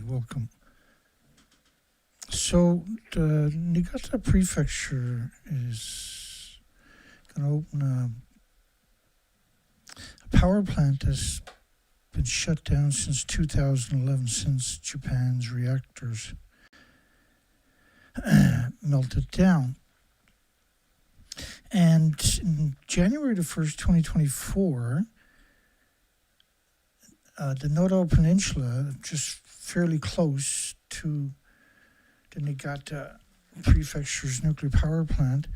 welcome. So the Niigata Prefecture is going to open a power plant that's been shut down since 2011, since Japan's reactors melted down. And in January the 1st, 2024, the Noto Peninsula, just fairly close to the Niigata Prefecture's nuclear power plant,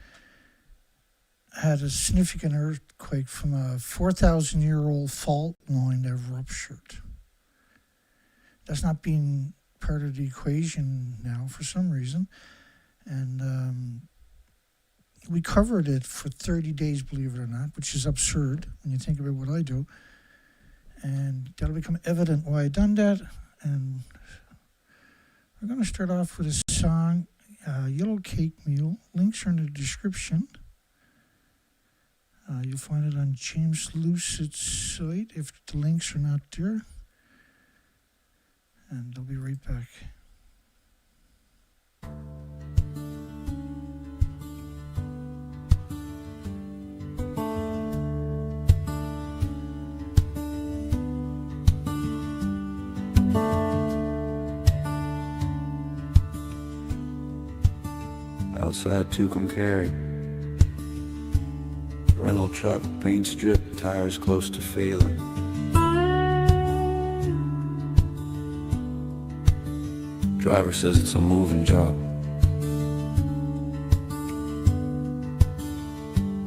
had a significant earthquake from a 4,000-year-old fault line that ruptured. That's not being part of the equation now for some reason. And we covered it for 30 days, believe it or not, which is absurd when you think about what I do. And that'll become evident why I done that. And we're going to start off with a song, Yellow Cake Mule. Links are in the description. You'll find it on James Lucid's site if the links are not there. And I'll be right back. Outside Tucumcari, rental truck, paint strip, tires close to failing. Driver says it's a moving job.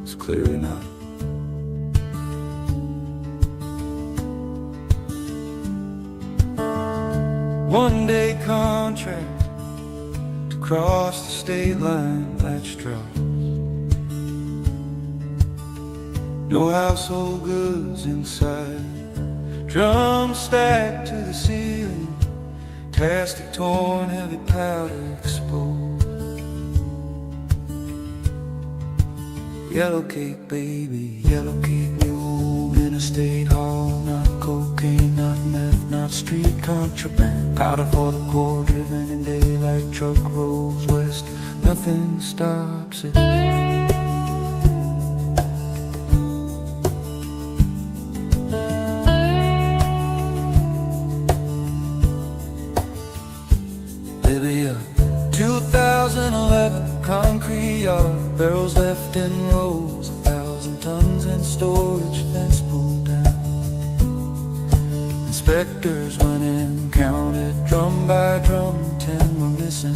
It's clearly not. One-day contract to cross the state line, latch draws. No household goods inside. Drums stacked to the ceiling. Plastic torn, heavy powder exposed. Yellow cake baby, yellow cake mule. Interstate haul, not cocaine, not meth, not street contraband. Powder for the core, driven in daylight, truck rolls west. Nothing stops it. Libya, 2011, concrete yard, barrels left in rows, 1,000 tons in storage, fence pulled down. Inspectors went in, counted drum by drum, 10 were missing,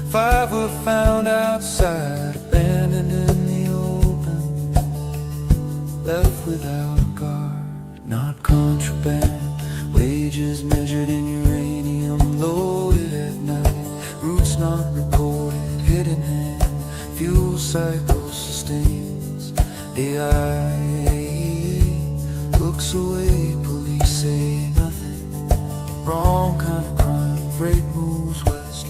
5 were found outside, abandoned in the open, left without a guard. Not contraband, wages measured in uranium, loaded at night. Routes not reported, hidden hand, fuel cycle sustains. AIA looks away, police say nothing. Wrong kind of crime, freight moves west.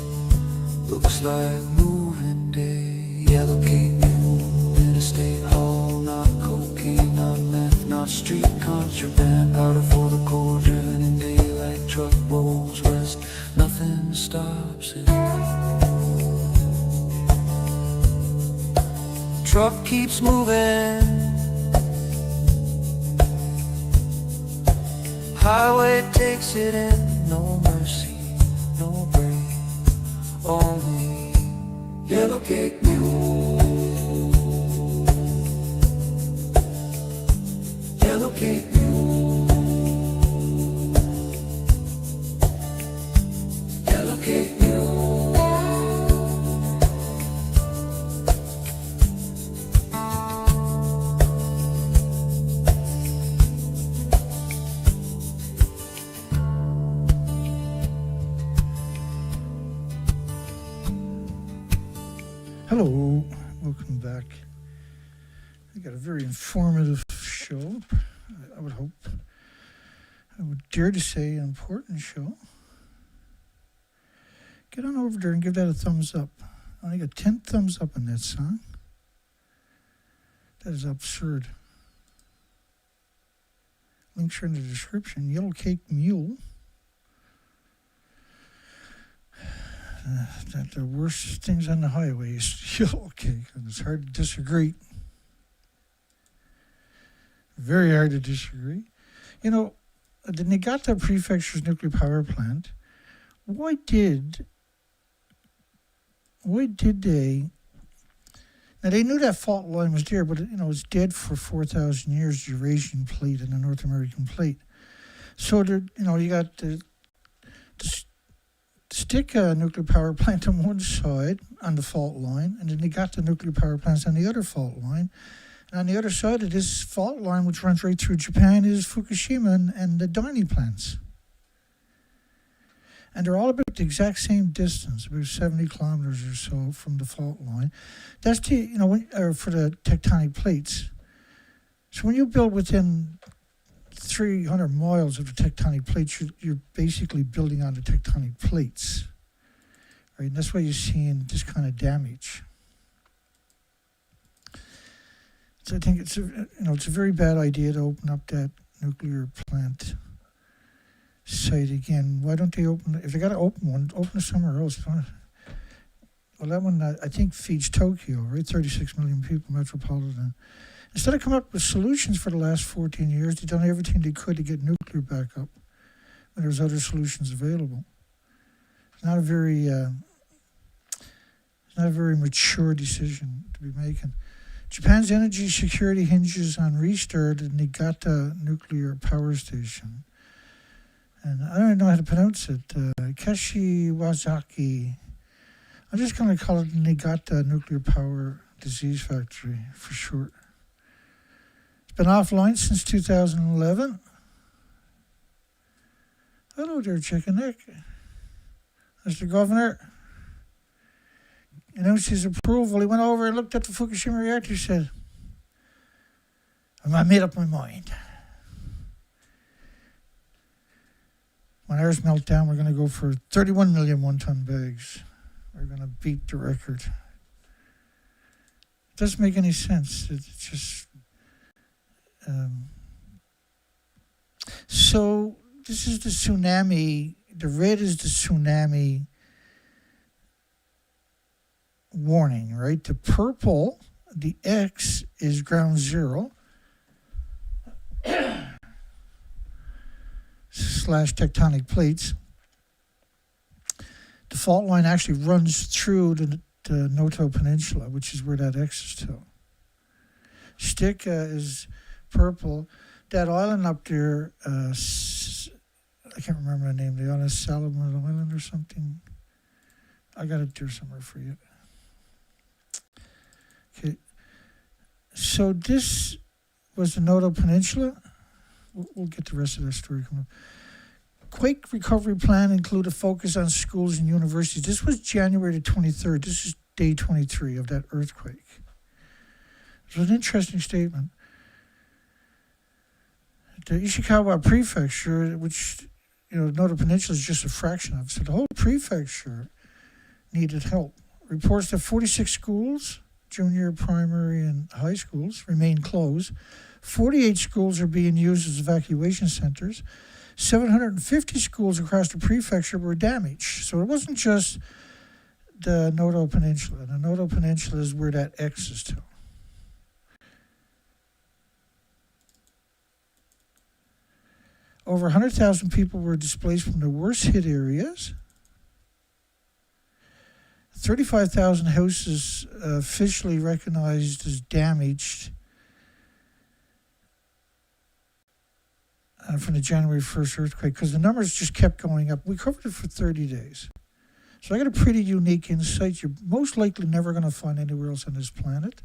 Looks like moving day. Yellow cake mule, interstate haul, not cocaine, not meth, not street contraband. Powder for the core, driven in daylight, truck rolls west. Nothing stops it. Truck keeps moving. Highway takes it in. No mercy, no break. Only yellow cake mule. Yellow cake mule. Yellow cake mule. Hello, welcome back. I got a very informative show. I would hope. I would dare to say an important show. Get on over there and give that a thumbs up. I only got 10 thumbs up on that song. That is absurd. Links are in the description. Yellow Cake Mule. that the worst things on the highway is still okay. It's hard to disagree. Very hard to disagree. You know, the Niigata Prefecture's nuclear power plant, why did they... Now, they knew that fault line was there, but, it's dead for 4,000 years, the Eurasian plate and the North American plate. So, you got the stick a nuclear power plant on one side on the fault line, and then they got the nuclear power plants on the other fault line. And on the other side of this fault line, which runs right through Japan, is Fukushima and the Daini plants. And they're all about the exact same distance, about 70 kilometers or so from the fault line. That's for the tectonic plates. So when you build within 300 miles of the tectonic plates, you're basically building on the tectonic plates, right? And that's why you're seeing this kind of damage. So I think it's a very bad idea to open up that nuclear plant site again. Why don't they open it? If they got to open one, open it somewhere else. Well, that one I think feeds Tokyo, right? 36 million people, metropolitan. Instead of coming up with solutions for the last 14 years, they've done everything they could to get nuclear back up when there's other solutions available. It's not a very mature decision to be making. Japan's energy security hinges on restart at Niigata nuclear power station. And I don't know how to pronounce it. Kashiwazaki. I'm just going to call it Niigata Nuclear Power Disease Factory for short. It's been offline since 2011. Hello there, Chicken Nick. Mr. Governor announced his approval. He went over and looked at the Fukushima reactor and said, I made up my mind. When ours melt down, we're going to go for 31 million one-ton bags. We're going to beat the record. It doesn't make any sense. It's just... So this is the tsunami. The red is the tsunami warning, right? The purple, the X, is ground zero. / tectonic plates. The fault line actually runs through the Noto Peninsula, which is where that X is to. Stick is purple. That island up there, I can't remember the name. The island is Salomon Island or something. I got it there somewhere for you. Okay. So this was the Noto Peninsula. We'll get the rest of that story coming up. Quake recovery plan include a focus on schools and universities. This was January the 23rd. This is day 23 of that earthquake. It was an interesting statement. The Ishikawa prefecture, which, Noto Peninsula is just a fraction of, so the whole prefecture needed help. Reports that 46 schools, junior, primary, and high schools, remain closed. 48 schools are being used as evacuation centers. 750 schools across the prefecture were damaged. So it wasn't just the Noto Peninsula. The Noto Peninsula is where that X is to. Over 100,000 people were displaced from the worst hit areas. 35,000 houses officially recognized as damaged from the January 1st earthquake, because the numbers just kept going up. We covered it for 30 days. So I got a pretty unique insight you're most likely never going to find anywhere else on this planet,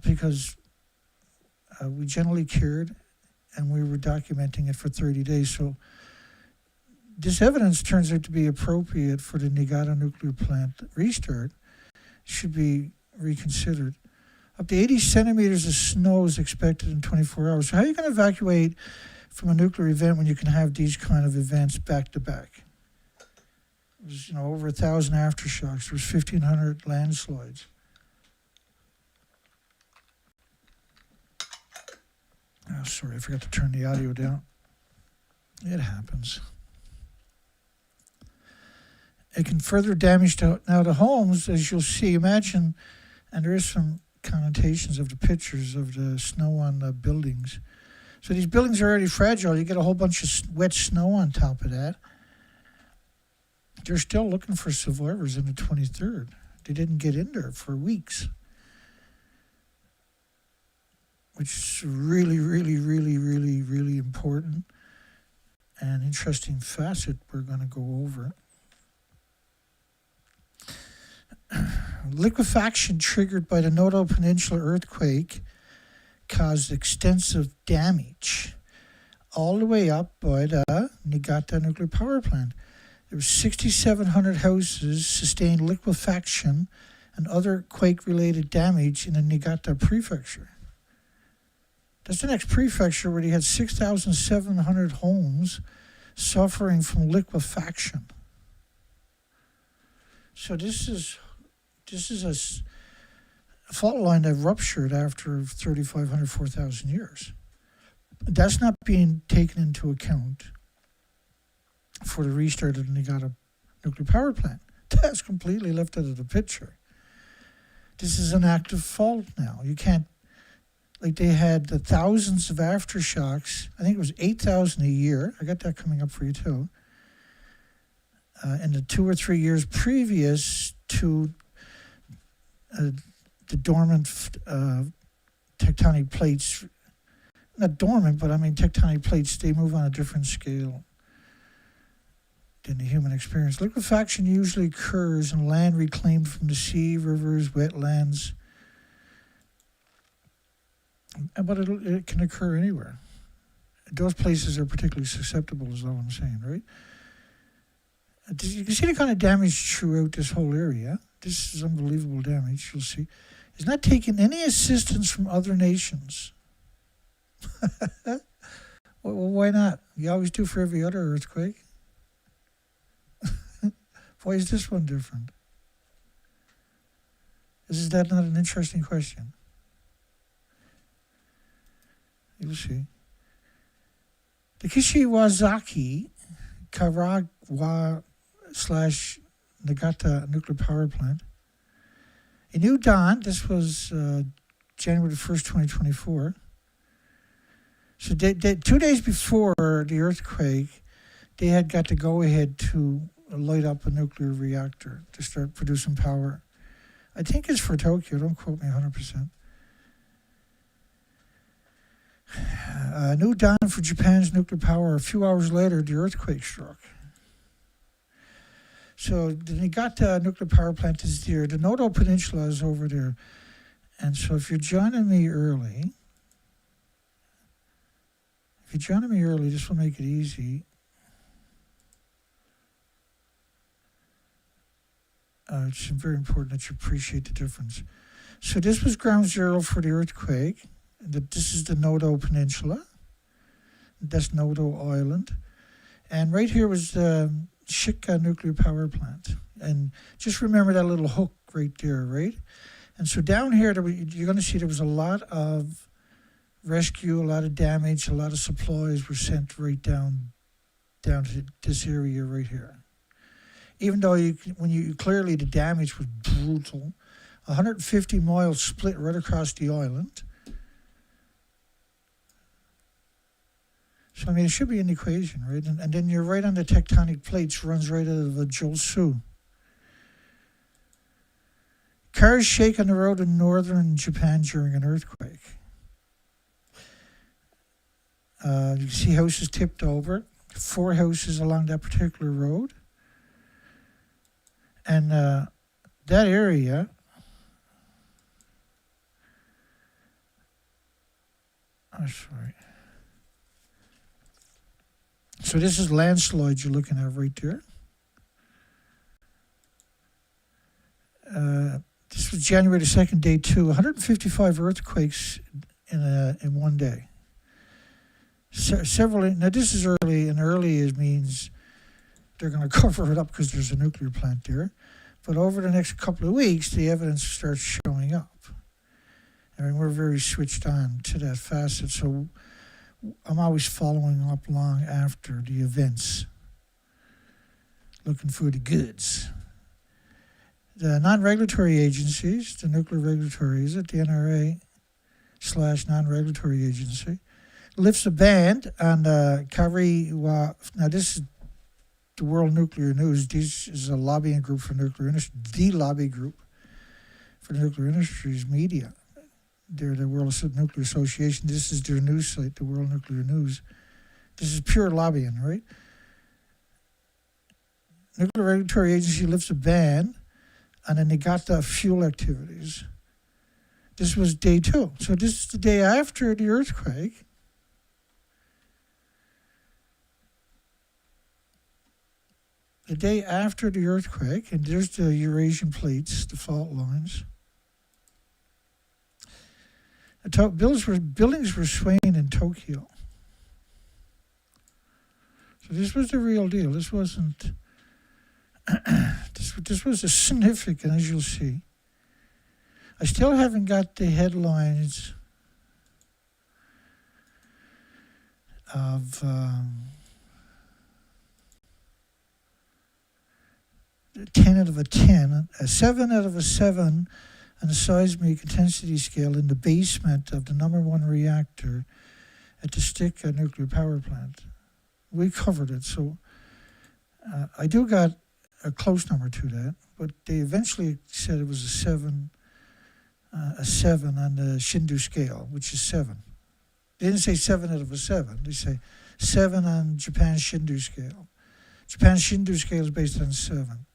because we generally cared and we were documenting it for 30 days. So this evidence turns out to be appropriate for the Niigata nuclear plant restart. Should be reconsidered. Up to 80 centimeters of snow is expected in 24 hours. So how are you going to evacuate from a nuclear event when you can have these kind of events back to back? It was, over 1,000 aftershocks. There was 1,500 landslides. Oh, sorry, I forgot to turn the audio down. It happens. It can further damage now the homes, as you'll see. Imagine, and there is some connotations of the pictures of the snow on the buildings. So these buildings are already fragile. You get a whole bunch of wet snow on top of that. They're still looking for survivors in the 23rd. They didn't get in there for weeks, which is really, really, really, really, really important and interesting facet we're going to go over. Liquefaction triggered by the Noto Peninsula earthquake caused extensive damage all the way up by the Niigata nuclear power plant. There were 6,700 houses sustained liquefaction and other quake-related damage in the Niigata prefecture. That's the next prefecture where they had 6,700 homes suffering from liquefaction. So this is a fault line that ruptured after 3,500, 4,000 years. That's not being taken into account for the restart of the Niigata nuclear power plant. That's completely left out of the picture. This is an active fault now. You can't, like they had the thousands of aftershocks. I think it was 8,000 a year. I got that coming up for you too. In the 2 or 3 years previous to the dormant tectonic plates, not dormant, but I mean tectonic plates, they move on a different scale than the human experience. Liquefaction usually occurs in land reclaimed from the sea, rivers, wetlands, but it can occur anywhere. Those places are particularly susceptible, is all I'm saying, right? You can see the kind of damage throughout this whole area. This is unbelievable damage, you'll see. It's not taking any assistance from other nations. Well, why not? You always do for every other earthquake. Why is this one different? Is that not an interesting question? You'll see. The Kashiwazaki-Kariwa / Niigata nuclear power plant. A new dawn, this was January 1st, 2024. So 2 days before the earthquake, they had got to go ahead to light up a nuclear reactor to start producing power. I think it's for Tokyo, don't quote me 100%. New dawn for Japan's nuclear power. A few hours later, the earthquake struck. So the Niigata nuclear power plant is there. The Noto Peninsula is over there. And so if you're joining me early, this will make it easy. It's very important that you appreciate the difference. So this was ground zero for the earthquake. This is the Noto Peninsula. That's Noto Island. And right here was the Shika nuclear power plant. And just remember that little hook right there, right? And so down here, you're going to see there was a lot of rescue, a lot of damage, a lot of supplies were sent right down to this area right here. Even though clearly the damage was brutal, 150 miles split right across the island. So, I mean, it should be an equation, right? And then you're right on the tectonic plates, runs right out of the Josu. Cars shake on the road in northern Japan during an earthquake. You can see houses tipped over, 4 houses along that particular road. And that area, sorry. So this is landslides you're looking at right there. This was January the 2nd, day 2. 155 earthquakes in one day. Several. Now this is early, and early means they're going to cover it up because there's a nuclear plant there. But over the next couple of weeks, the evidence starts showing up. I mean, we're very switched on to that facet, so I'm always following up long after the events. looking for the goods. The non-regulatory agencies, the nuclear regulatory, is it the NRA/non-regulatory agency, lifts a ban on Kariwa. Now this is the World Nuclear News. This is a lobbying group for nuclear industry, the lobby group for nuclear industries media. They're the World Nuclear Association. This is their news site, the World Nuclear News. This is pure lobbying, right? Nuclear Regulatory Agency lifts a ban on the Niigata fuel activities. This was day 2. So this is the day after the earthquake. The day after the earthquake, and there's the Eurasian plates, the fault lines. Buildings were swaying in Tokyo. So this was the real deal. This wasn't. This was a significant, as you'll see. I still haven't got the headlines of 10 out of a 10, a 7 out of a 7 on the seismic intensity scale in the basement of the #1 reactor at the Stick nuclear power plant. We covered it, so I do got a close number to that, but they eventually said it was a 7 on the Shindu scale, which is 7. They didn't say 7 out of a 7. They say 7 on Japan's Shindu scale. Japan's Shindu scale is based on 7.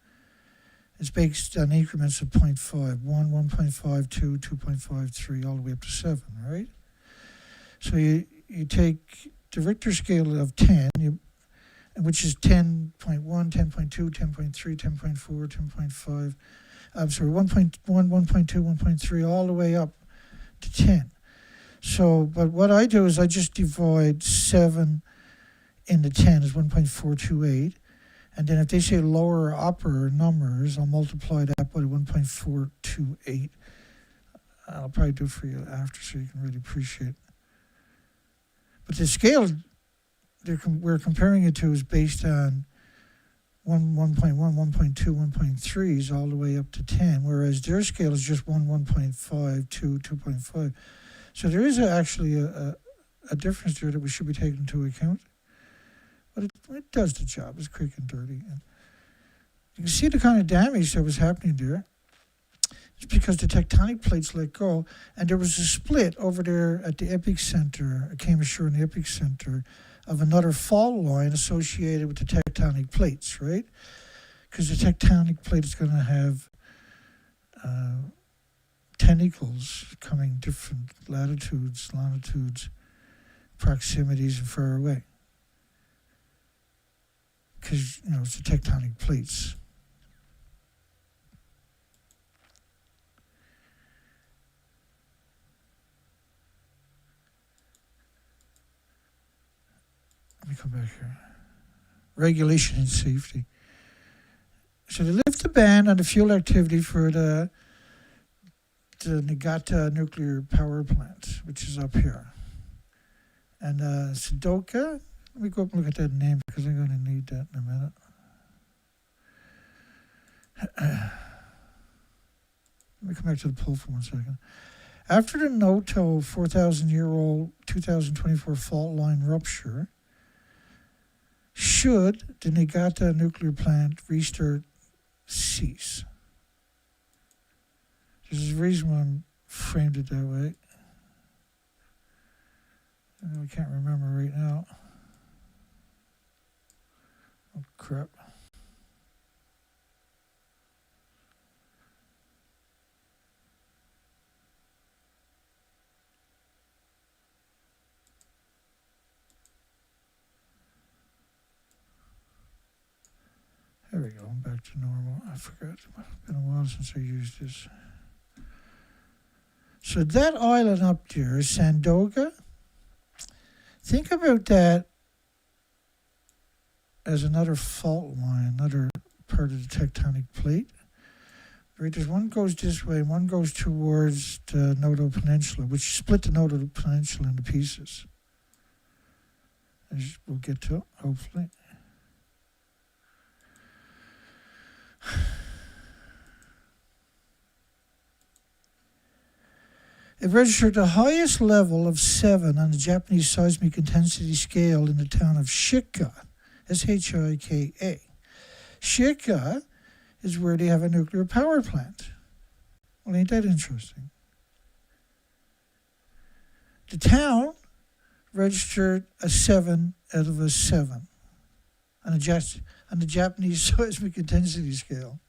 It's based on increments of 0.5, 1, 1.5, 2, 2.5, all the way up to 7, right? So you take the Richter scale of 10, which is 10.1, 10.2, 10.3, 10.4, 10.5, I'm sorry, 1.1, 1.2, 1.3, all the way up to 10. So, but what I do is I just divide 7 into 10 is 1.428. And then if they say lower or upper numbers, I'll multiply that by 1.428. I'll probably do it for you after so you can really appreciate it. But the scale we're comparing it to is based on 1.1, 1.2, 1.3s all the way up to 10, whereas their scale is just 1, 1.5, 2, 2.5. So there is actually a difference there that we should be taking into account. But it does the job. It's quick and dirty. And you can see the kind of damage that was happening there. It's because the tectonic plates let go, and there was a split over there at the epicenter. It came ashore in the epicenter of another fault line associated with the tectonic plates, right? Because the tectonic plate is going to have tentacles coming different latitudes, longitudes, proximities, and far away. Because, it's the tectonic plates. Let me come back here. Regulation and safety. So they lift the ban on the fuel activity for the Niigata nuclear power plant, which is up here. And Sudoka, let me go up and look at that name because I'm going to need that in a minute. Let me come back to the poll for 1 second. After the Noto 4,000-year-old 2024 fault line rupture, should the Niigata nuclear plant restart cease? There's a reason why I framed it that way. I can't remember right now. Oh, crap. There we go, I'm back to normal. I forgot. It's been a while since I used this. So that island up there is Sandoga. Think about that as another fault line, another part of the tectonic plate. Right, there's one goes this way, one goes towards the Noto Peninsula, which split the Noto Peninsula into pieces. As we'll get to, hopefully. It registered the highest level of 7 on the Japanese seismic intensity scale in the town of Shika, Shika. Shika is where they have a nuclear power plant. Well, ain't that interesting? The town registered a 7 out of a 7 on the Japanese seismic intensity scale.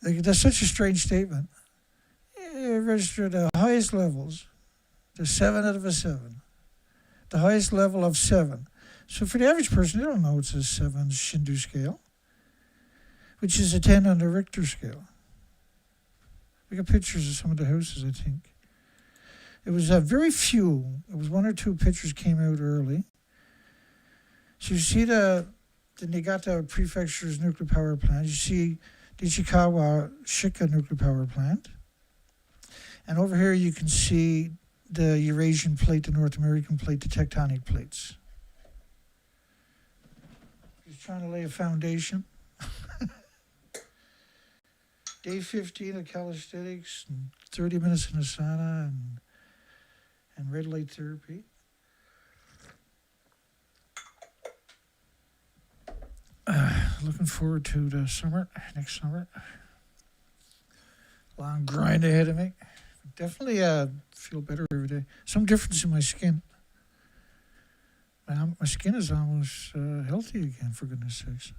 That's such a strange statement. It registered the highest levels, the 7 out of a 7, the highest level of 7. So for the average person, they don't know it's a 7 Shindu scale, which is a 10 on the Richter scale. We got pictures of some of the houses, I think. It was very few. It was 1 or 2 pictures came out early. So you see the Niigata Prefecture's nuclear power plant. You see the Ishikawa Shika nuclear power plant. And over here you can see the Eurasian plate, the North American plate, the tectonic plates. Just trying to lay a foundation. Day 15 of calisthenics, and 30 minutes in a sauna, and red light therapy. Looking forward to the summer, next summer. Long grind ahead of me. Definitely feel better every day. Some difference in my skin. My skin is almost healthy again, for goodness sakes.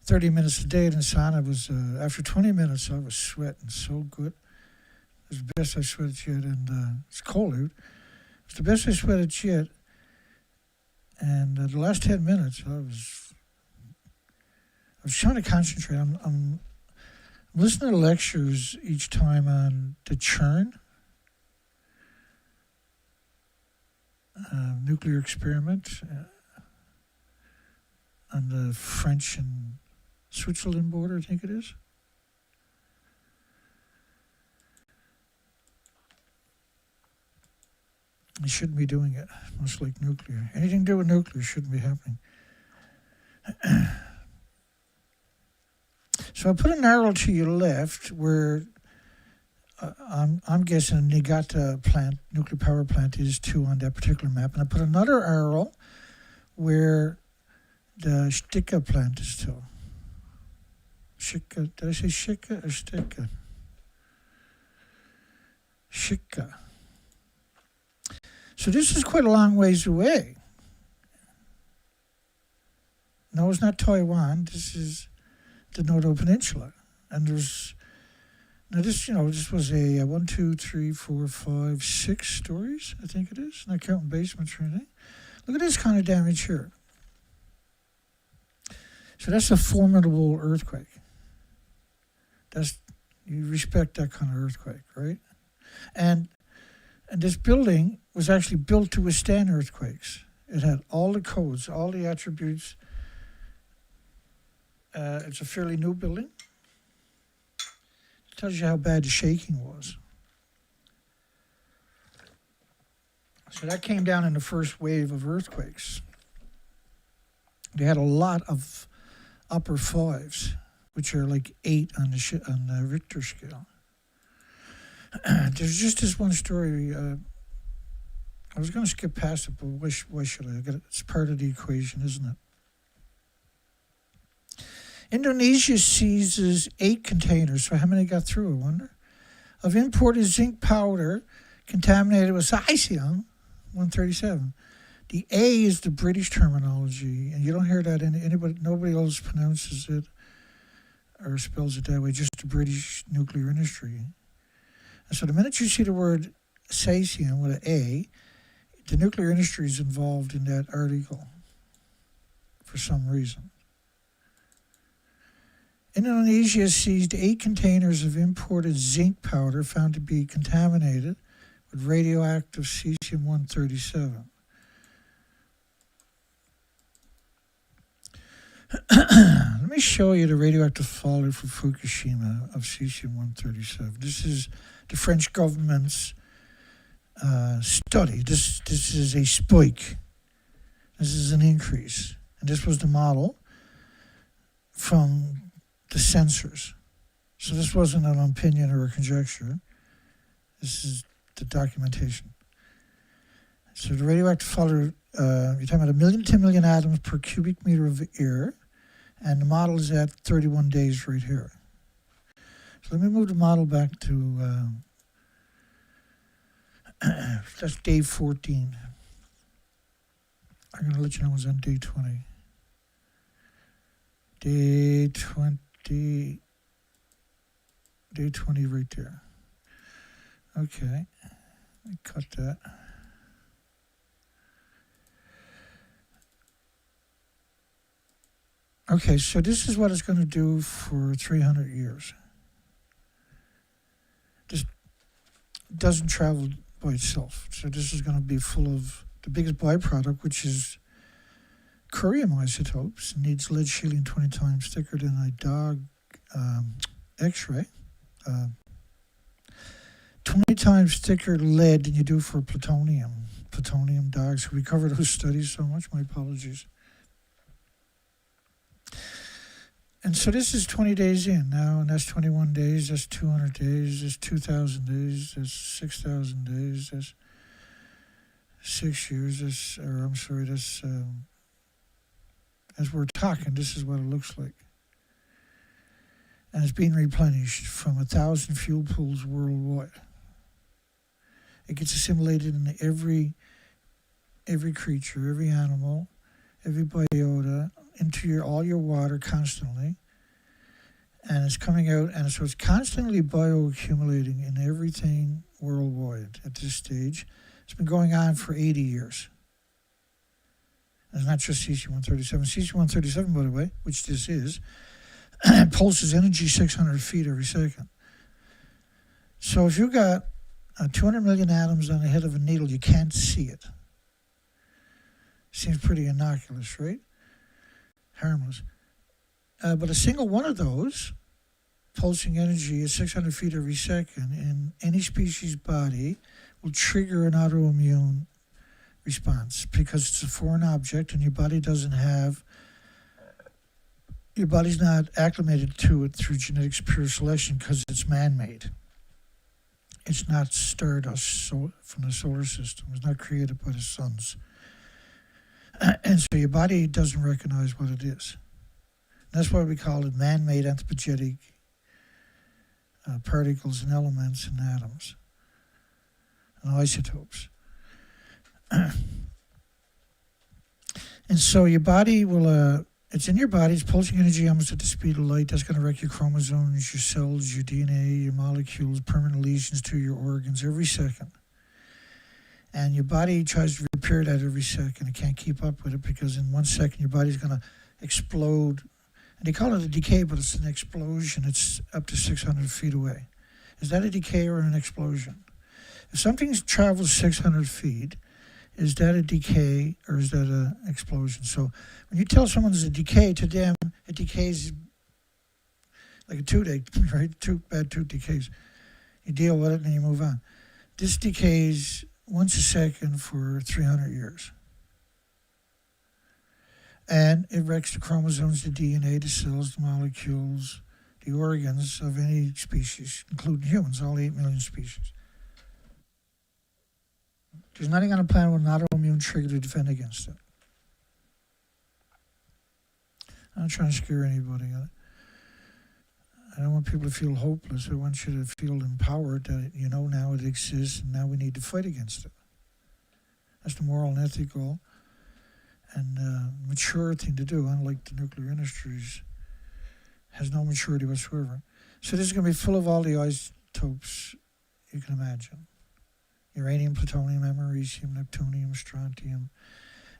30 minutes a day in the sauna was, after 20 minutes, I was sweating so good. It was the best I sweated yet, and it's cold out. It's the best I sweated yet. And the last 10 minutes, I was trying to concentrate. I'm listening to lectures each time on the churn, nuclear experiment, on the French and Switzerland border, I think it is. You shouldn't be doing it, much like nuclear. Anything to do with nuclear shouldn't be happening. So I put an arrow to your left where I'm guessing Niigata plant, nuclear power plant, is 2 on that particular map. And I put another arrow where the Shika plant is 2. Shika, did I say Shika or Shika? Shika. So this is quite a long ways away. No, it's not Taiwan. This is the Noto Peninsula. And there's, now this, this was a 1, 2, 3, 4, 5, 6 stories, I think it is. Not counting basements or anything. Look at this kind of damage here. So that's a formidable earthquake. You respect that kind of earthquake, right? And this building was actually built to withstand earthquakes. It had all the codes, all the attributes. It's a fairly new building. It tells you how bad the shaking was. So that came down in the first wave of earthquakes. They had a lot of upper 5s, which are like 8 on the Richter scale. There's just this one story. I was going to skip past it, but why should I? It's part of the equation, isn't it? Indonesia seizes 8 containers. So how many got through, I wonder? Of imported zinc powder contaminated with cesium-137. The A is the British terminology, and you don't hear that nobody else pronounces it or spells it that way, just the British nuclear industry. And so the minute you see the word cesium with an A, the nuclear industry is involved in that article for some reason. Indonesia seized 8 containers of imported zinc powder found to be contaminated with radioactive cesium-137. Let me show you the radioactive fallout from Fukushima of cesium-137. This is the French government's study. This is a spike. This is an increase. And this was the model from the sensors. So this wasn't an opinion or a conjecture. This is the documentation. So the radioactive fallout, you're talking about 1 million to 10 million atoms per cubic meter of air, and the model is at 31 days right here. So let me move the model back to, that's day 14. I'm going to let you know what's on day 20. Day 20 right there. Okay, let me cut that. Okay, so this is what it's going to do for 300 years. This doesn't travel by itself. So this is going to be full of the biggest byproduct, which is curium isotopes. It needs lead shielding 20 times thicker than a dog X-ray. 20 times thicker lead than you do for plutonium. Plutonium dogs. We cover those studies so much. My apologies. And so this is 20 days in now, and that's 21 days, that's 200 days, that's 2,000 days, that's 6,000 days, that's 6 years, that's, or I'm sorry, that's, as we're talking, this is what it looks like. And it's being replenished from 1,000 fuel pools worldwide. It gets assimilated in every creature, every animal, every biota, into all your water constantly, and it's coming out, and so it's constantly bioaccumulating in everything worldwide at this stage. It's been going on for 80 years. And it's not just CC-137. CC-137, by the way, which this is, pulses energy 600 feet every second. So if you got 200 million atoms on the head of a needle, you can't see it. Seems pretty innocuous, right? Harmless. But a single one of those, pulsing energy at 600 feet every second in any species body, will trigger an autoimmune response because it's a foreign object and your body's not acclimated to it through genetics pure selection because it's man-made. It's not stardust from the solar system. It's not created by the suns. And so your body doesn't recognize what it is. That's why we call it man-made anthropogenic particles and elements and atoms and isotopes. And so your body will, it's in your body, it's pulsing energy almost at the speed of light. That's going to wreck your chromosomes, your cells, your DNA, your molecules, permanent lesions to your organs every second. And your body tries to repair that every second. It can't keep up with it because in 1 second your body's going to explode. And they call it a decay, but it's an explosion. It's up to 600 feet away. Is that a decay or an explosion? If something travels 600 feet, is that a decay or is that an explosion? So when you tell someone there's a decay, to them, it decays like a toothache, right? Bad tooth decays. You deal with it and then you move on. This decays once a second for 300 years. And it wrecks the chromosomes, the DNA, the cells, the molecules, the organs of any species, including humans, all 8 million species. There's nothing on the planet with an autoimmune trigger to defend against it. I'm not trying to scare anybody. I don't want people to feel hopeless. I want you to feel empowered that you know now it exists and now we need to fight against it. That's the moral and ethical and mature thing to do, unlike the nuclear industries. Has no maturity whatsoever. So this is going to be full of all the isotopes you can imagine. Uranium, plutonium, americium, neptunium, strontium,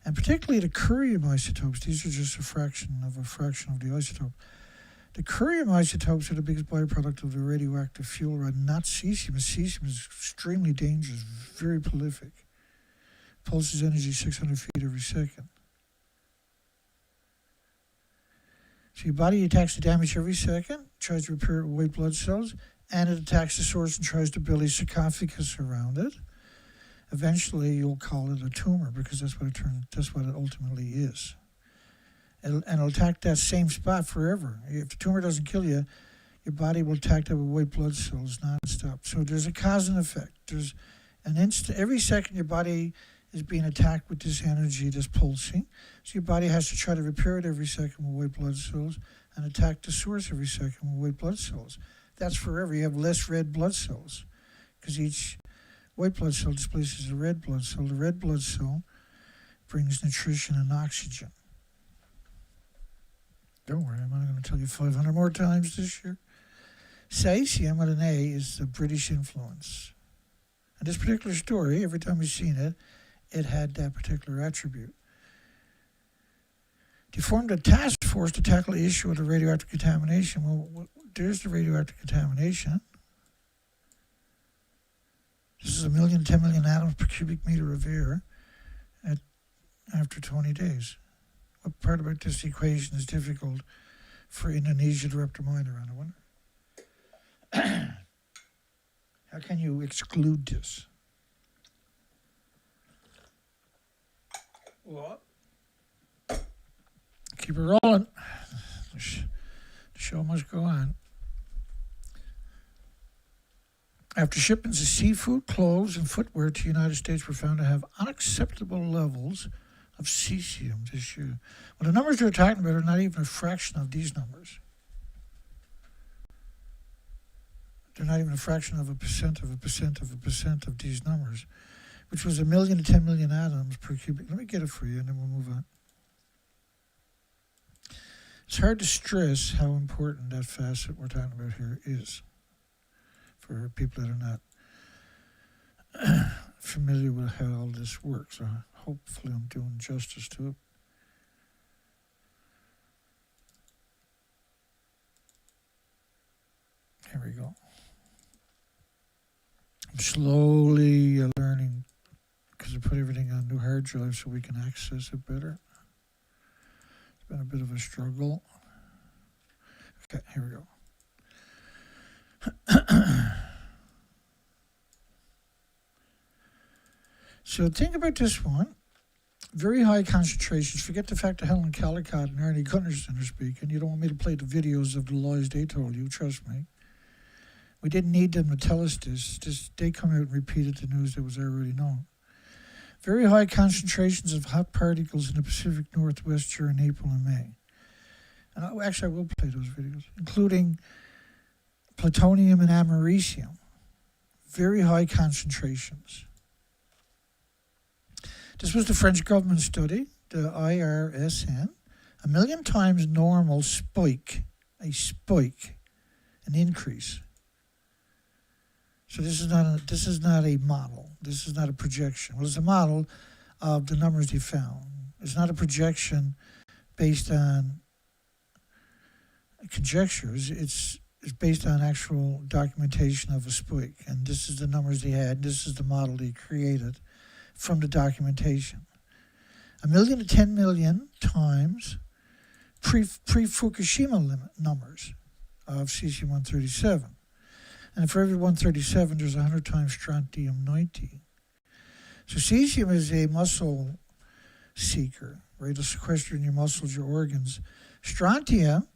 and particularly the curium isotopes. These are just a fraction of the isotope. The curium isotopes are the biggest byproduct of the radioactive fuel rod, not cesium. Cesium is extremely dangerous, very prolific. Pulses energy 600 feet every second. So your body attacks the damage every second, tries to repair it with white blood cells, and it attacks the source and tries to build a sarcophagus around it. Eventually, you'll call it a tumor because that's what it ultimately is. And it'll attack that same spot forever. If the tumor doesn't kill you, your body will attack that with white blood cells nonstop. So there's a cause and effect. There's an instant, every second your body is being attacked with this energy, this pulsing. So your body has to try to repair it every second with white blood cells and attack the source every second with white blood cells. That's forever. You have less red blood cells because each white blood cell displaces a red blood cell. The red blood cell brings nutrition and oxygen. Don't worry, I'm only going to tell you 500 more times this year. Cesium with an A is the British influence. And this particular story, every time we've seen it, it had that particular attribute. They formed a task force to tackle the issue of the radioactive contamination. Well, there's the radioactive contamination. This is 1 million, 10 million atoms per cubic meter of air after 20 days. What part about this equation is difficult for Indonesia to wrap their mind around? I wonder. How can you exclude this? What? Keep it rolling. The show must go on. After shipments of seafood, clothes, and footwear to the United States were found to have unacceptable levels of cesium this year. Well, the numbers they're talking about are not even a fraction of these numbers. They're not even a fraction of a percent of a percent of a percent of these numbers, which was 1 million to 10 million atoms per cubic. Let me get it for you, and then we'll move on. It's hard to stress how important that facet we're talking about here is for people that are not familiar with how all this works. Hopefully I'm doing justice to it. Here we go. I'm slowly learning because I put everything on new hard drives so we can access it better. It's been a bit of a struggle. Okay, here we go. So think about this one. Very high concentrations. Forget the fact that Helen Caldicott and Ernie Gunnarsson are speaking. You don't want me to play the videos of the lies they told you, trust me. We didn't need them to tell us this. They come out and repeated the news that was already known. Very high concentrations of hot particles in the Pacific Northwest during April and May. And I will play those videos, including plutonium and americium. Very high concentrations. This was the French government study, the IRSN. 1 million times normal spike, an increase. So this is not a model. This is not a projection. Well, it's a model of the numbers they found. It's not a projection based on conjectures. It's based on actual documentation of a spike. And this is the numbers they had. This is the model they created from the documentation. 1 million to 10 million times pre-Fukushima numbers of cesium-137. And for every 137, there's 100 times strontium-90. So cesium is a muscle seeker, right? It'll sequester in your muscles, your organs. Strontium,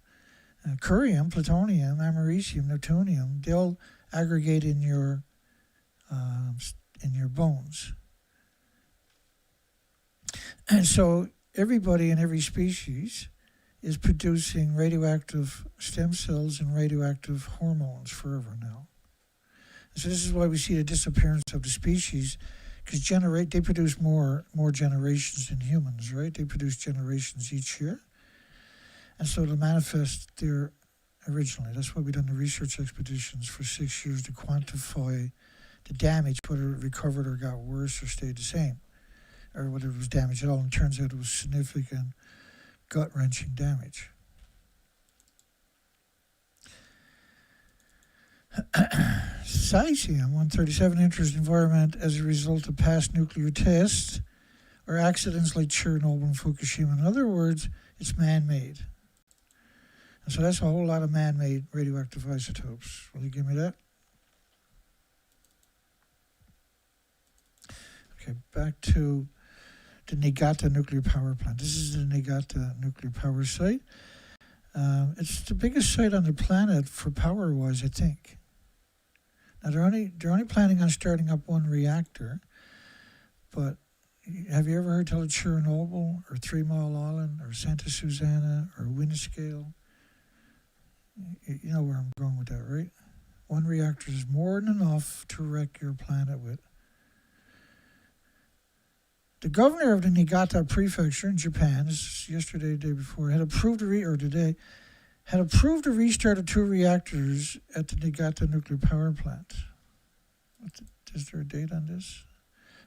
curium, plutonium, americium, newtonium, they'll aggregate in your bones. And so everybody in every species is producing radioactive stem cells and radioactive hormones forever now. So this is why we see the disappearance of the species, because they produce more generations than humans, right? They produce generations each year. And so to manifest there originally, that's why we've done the research expeditions for 6 years to quantify the damage, whether it recovered or got worse or stayed the same, or whether it was damaged at all. And it turns out it was significant gut-wrenching damage. Cesium-137 enters the environment as a result of past nuclear tests or accidents like Chernobyl and Fukushima. In other words, it's man-made. And so that's a whole lot of man-made radioactive isotopes. Will you give me that? Okay, back to the Niigata nuclear power plant. This is the Niigata nuclear power site. It's the biggest site on the planet for power-wise, I think. Now they're only planning on starting up one reactor, but have you ever heard tell of Chernobyl or 3 Mile Island or Santa Susana or Windscale? You know where I'm going with that, right? One reactor is more than enough to wreck your planet with. The governor of the Niigata prefecture in Japan, this is yesterday, the day before, had approved the restart of 2 reactors at the Niigata nuclear power plant. Is there a date on this?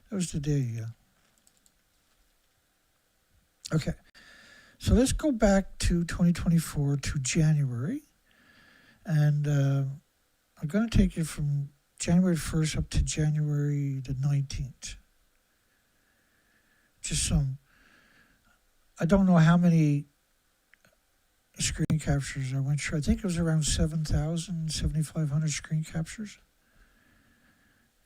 That was the day, yeah. Okay, so let's go back to 2024 to January, and I'm going to take you from January 1st up to January the 19th. Just I don't know how many screen captures I went through. I think it was around 7,000, 7,500 screen captures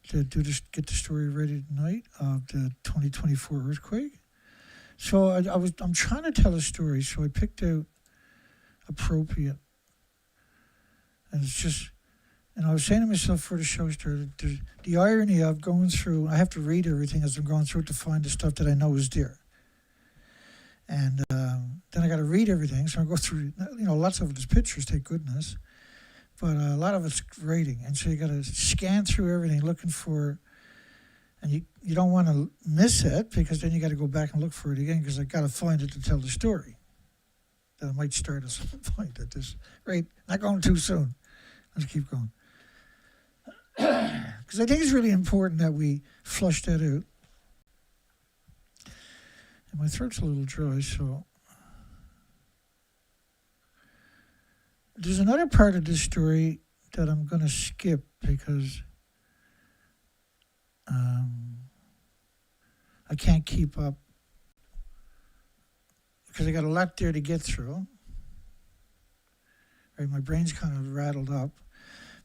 to get the story ready tonight of the 2024 earthquake. So I'm trying to tell a story, so I picked out appropriate. And it's just, and I was saying to myself before the show started, the irony of going through, I have to read everything as I'm going through it to find the stuff that I know is there. And then I got to read everything, so I go through, lots of it is pictures, thank goodness. But a lot of it's rating. And so you got to scan through everything looking for, and you don't want to miss it, because then you got to go back and look for it again, because I got to find it to tell the story. That I might start at some point at this rate. Not going too soon. Let's keep going. Because I think it's really important that we flush that out. And my throat's a little dry, so. There's another part of this story that I'm going to skip because I can't keep up, because I got a lot there to get through. Right, my brain's kind of rattled up.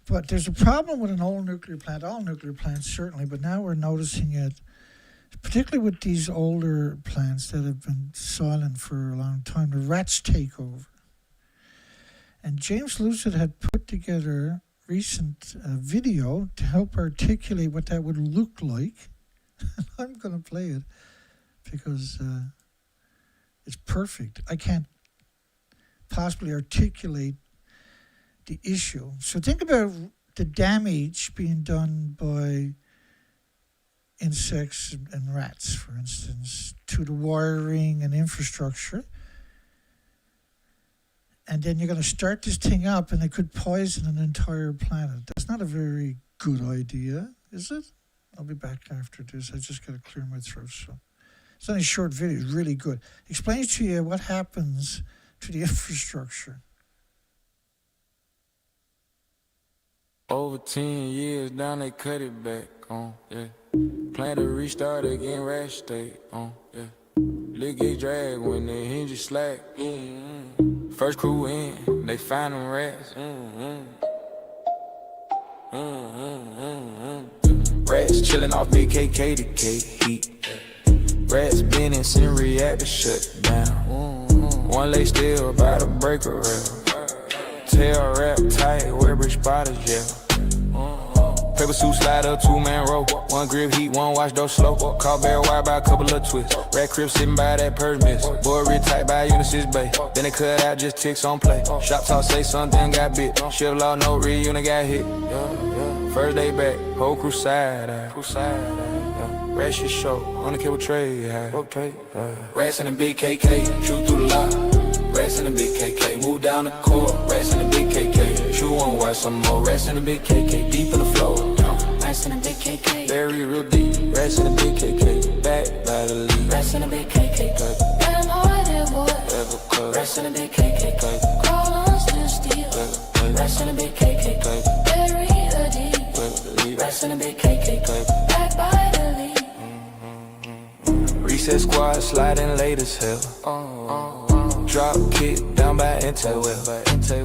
But there's a problem with an old nuclear plant, all nuclear plants certainly, but now we're noticing it, particularly with these older plants that have been silent for a long time. The rats take over. And James Lucid had put together recent video to help articulate what that would look like. I'm going to play it because it's perfect. I can't possibly articulate the issue. So think about the damage being done by insects and rats, for instance, to the wiring and infrastructure. And then you're going to start this thing up and it could poison an entire planet. That's not a very good idea, is it? I'll be back after this. I just got to clear my throat. So it's only a short video. It's really good. Explains to you what happens to the infrastructure. Over 10 years down, they cut it back on, yeah. Plan to restart again, rash state on, yeah. Lick get drag when the hinges slack. First crew in, they find them rats. Rats chillin' off big KK heat. Rats been in sin reactor shut down. One leg still about to break a rail. Tail wrap tight, wear bridge spotters, yeah. Paper suit slider, 2-man row. One grip heat, one watch door slow. Call barrel wire by a couple of twists. Rat crib sitting by that permits. Boy rig tight by Unisys Bay. Then they cut out just ticks on play. Shop talk say something got bit. Shift law no reunit got hit. First day back, whole crew side eye. Rat shit show on the cable tray. Rats in the big KK, shoot through the lock. Rats in the big KK, move down the court. Rats in the big KK, chew on watch some more. Rats in the big KK, deep in the floor. Rats in the big KK, very real deep. Rats in the big KK, back by the lead. Rats in the big KK, damn hard that boy. Rats in the big KK, crawl on still steel. Rats in the big KK, very deep. Rats in the big KK, back by the lead. Reset squad sliding late as hell. Drop kick down by Intel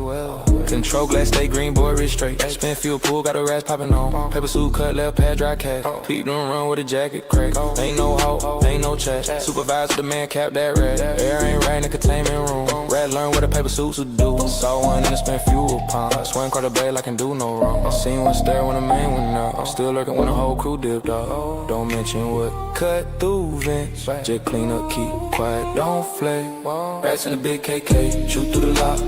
well. Control glass, stay green, boy, rich straight. Spin fuel pool, got a rash popping on. Paper suit cut, left pad, dry cash. Peep don't run with a jacket crack. Ain't no hoe, ain't no chat. Supervisor, the man cap that rat. Air ain't right in the containment room. Rat had to learn what a paper suits would do. Saw one and it spent fuel upon. Swing caught the bay like I can do no wrong. Seen one stare when the main went up. Still lurking when the whole crew dipped off. Don't mention what cut through vents. Just clean up, keep quiet, don't flake. Rats in the big KK, shoot through the lock.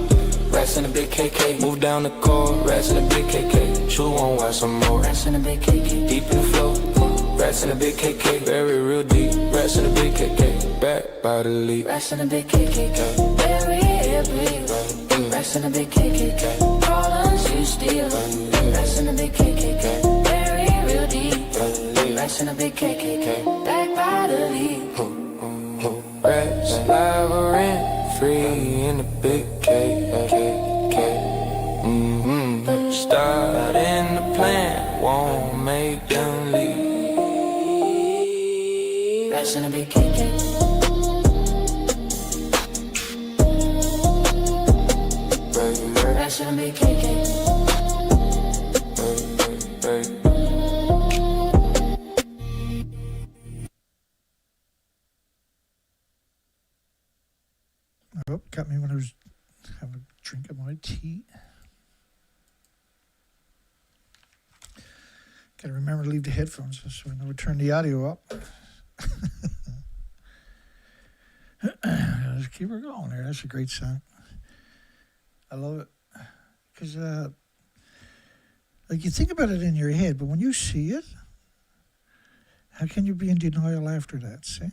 Rats in the big KK, move down the car. Rats in the big KK, shoot one while some more. Rats in the big KK, deep in the flow. Rats in the big KK, very real deep. Rats in the big KK, back by the lead. Rats in the big KK, very real deep. Rats in the big KK, problems you steal. Rats in the big KK, very real deep. Rats in the big KK, back by the lead. Rats labyrinth, free in the big KK. Starting the plan won't make them leave. Rats in a big KK. Rats in a big KK. Oh, got me when I was having a drink of my tea. Gotta remember to leave the headphones so I never turn the audio up. Let's keep her going there. That's a great song. I love it. Because, like, you think about it in your head, but when you see it, how can you be in denial after that, see?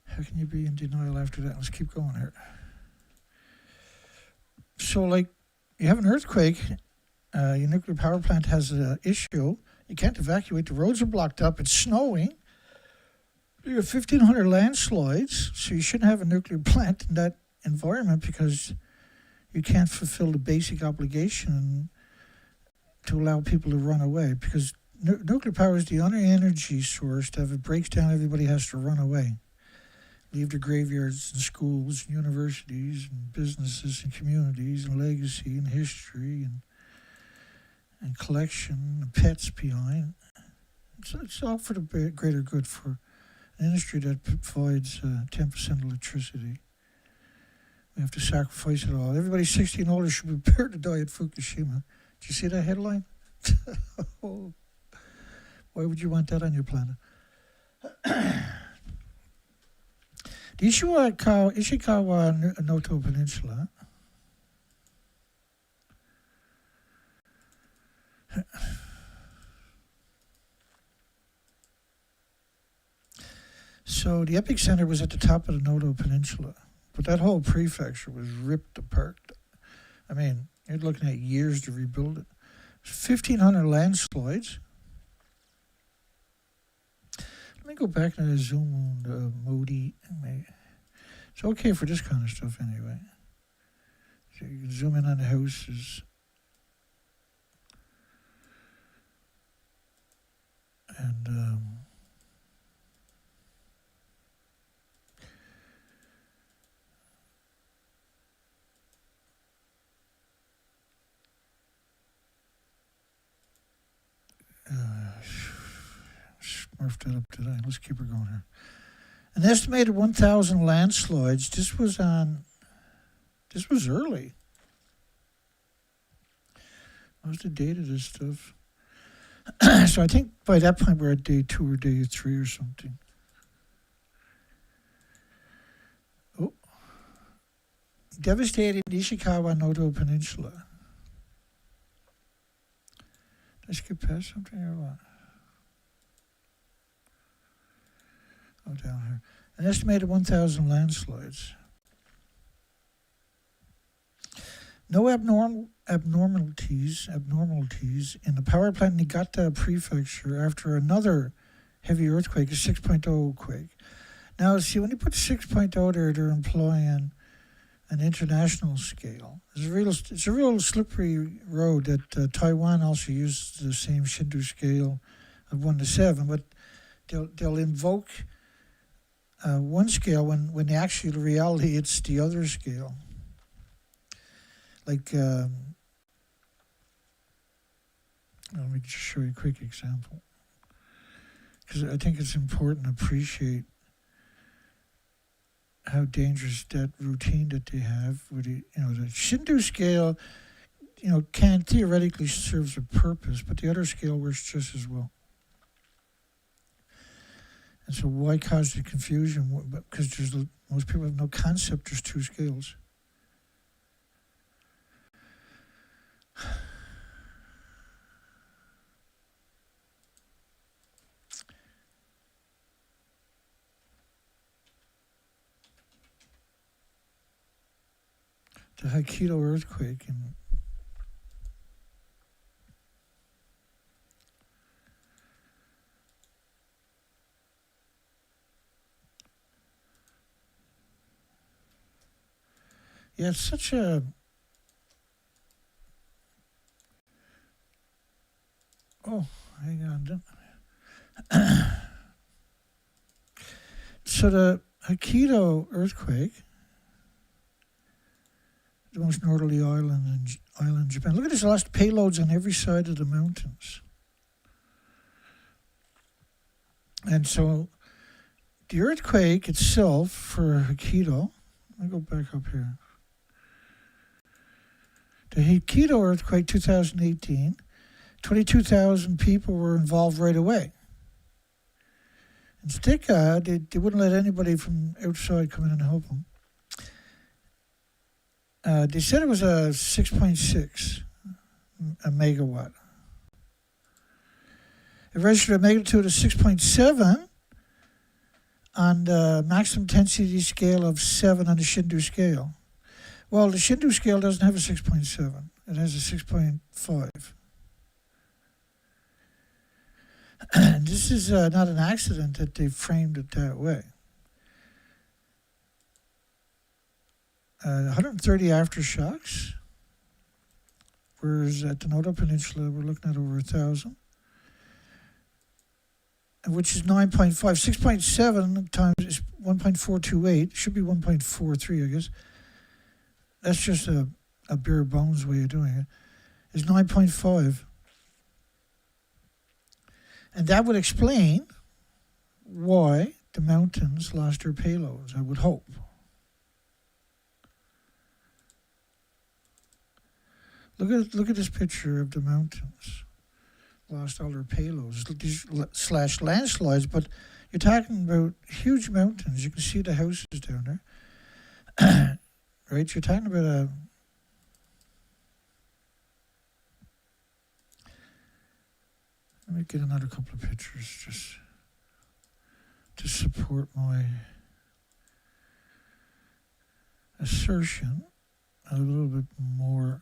How can you be in denial after that? Let's keep going here. So, like, you have an earthquake, your nuclear power plant has an issue, you can't evacuate, the roads are blocked up, it's snowing, you have 1,500 landslides, so you shouldn't have a nuclear plant in that environment because you can't fulfill the basic obligation to allow people to run away, because nuclear power is the only energy source that if it breaks down, everybody has to run away. Leave their graveyards and schools and universities and businesses and communities and legacy and history and collection and pets behind. It's all for the greater good for an industry that provides 10% electricity. We have to sacrifice it all. Everybody 60 and older should be prepared to die at Fukushima. Did you see that headline? Why would you want that on your planet? The Ishikawa Noto Peninsula so the epicenter was at the top of the Noto Peninsula, but that whole prefecture was ripped apart. I mean, you're looking at years to rebuild it. 1,500 landslides. Let me go back to the zoom on Modi. It's okay for this kind of stuff anyway. So you can zoom in on the houses. And smurfed it up today. Let's keep her going here. An estimated 1,000 landslides. This was early. What was the date of this stuff? So I think by that point we're at day 2 or day 3 or something. Oh. Devastated Ishikawa Noto Peninsula. Did I skip past something or what? Oh, down here. An estimated 1,000 landslides. No abnormalities in the power plant Niigata Prefecture after another heavy earthquake, a 6.0 quake. Now, see, when you put 6.0 there, they're employing an international scale. It's a real slippery road that Taiwan also uses the same Shinto scale of 1 to 7, but they'll invoke one scale when the actual reality it's the other scale. Like, let me just show you a quick example. because I think it's important to appreciate how dangerous that routine that they have with the Shindu scale, can theoretically serves a purpose, but the other scale works just as well. And so why cause the confusion? Because most people have no concept there's two scales. The Hokkaido earthquake in it's such a hang on. So the Hokkaido earthquake, the most northerly island in Japan. Look at this, lost payloads on every side of the mountains. And so the earthquake itself for Hokkaido, let me go back up here. The Hokkaido earthquake 2018, 22,000 people were involved right away. In Stika, they wouldn't let anybody from outside come in and help them. They said it was a 6.6 a megawatt. It registered a magnitude of 6.7 on the maximum intensity scale of 7 on the Shindu scale. Well, the Shindu scale doesn't have a 6.7. It has a 6.5. And this is not an accident that they framed it that way. 130 aftershocks, whereas at the Noto Peninsula we're looking at over 1,000, which is 9.5. 6.7 times is 1.428. Should be 1.43, I guess. That's just a bare bones way of doing it. Is 9.5. And that would explain why the mountains lost their payloads, I would hope. Look at this picture of the mountains. Lost all their payloads, these slash landslides, but you're talking about huge mountains. You can see the houses down there. Right? You're talking about let me get another couple of pictures just to support my assertion a little bit more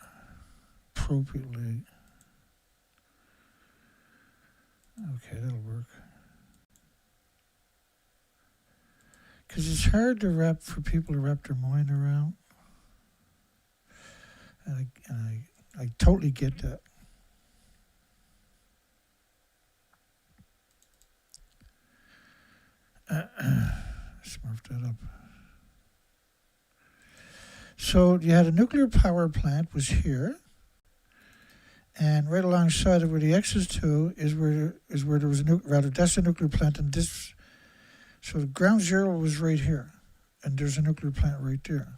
appropriately. Okay, that'll work. Because it's hard for people to wrap their mind around. And I totally get that. Smurfed that up. So you had a nuclear power plant was here, and right alongside of where the X is to is where there was that's a nuclear plant, and this, so ground zero was right here, and there's a nuclear plant right there.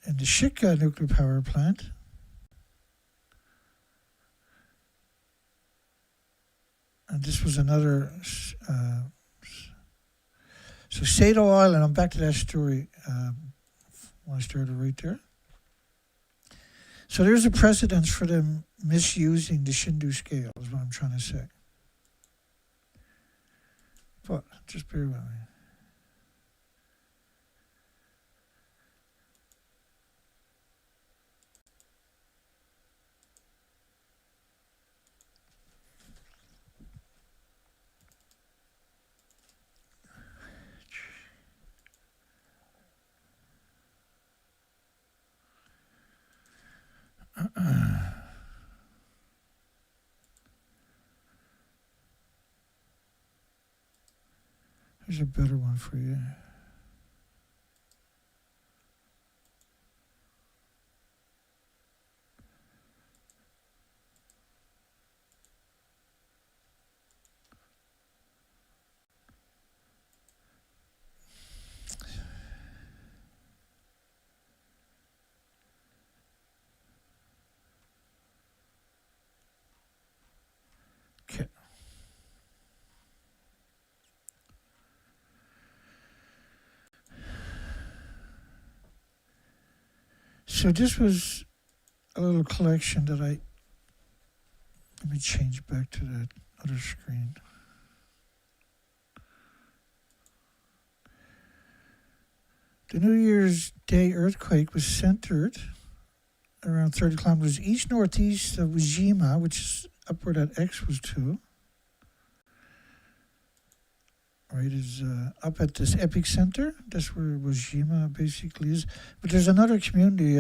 And the Shika nuclear power plant, and this was another. So Sado Island, I'm back to that story when I started right there. So there's a precedence for them misusing the Shindu scale, is what I'm trying to say. But just bear with me. Here's a better one for you. So this was a little collection that let me change back to that other screen. The New Year's Day earthquake was centered around 30 kilometers east-northeast of Ujima, which is up where that X was to. Right, is up at this epicenter. That's where Ujima basically is. But there's another community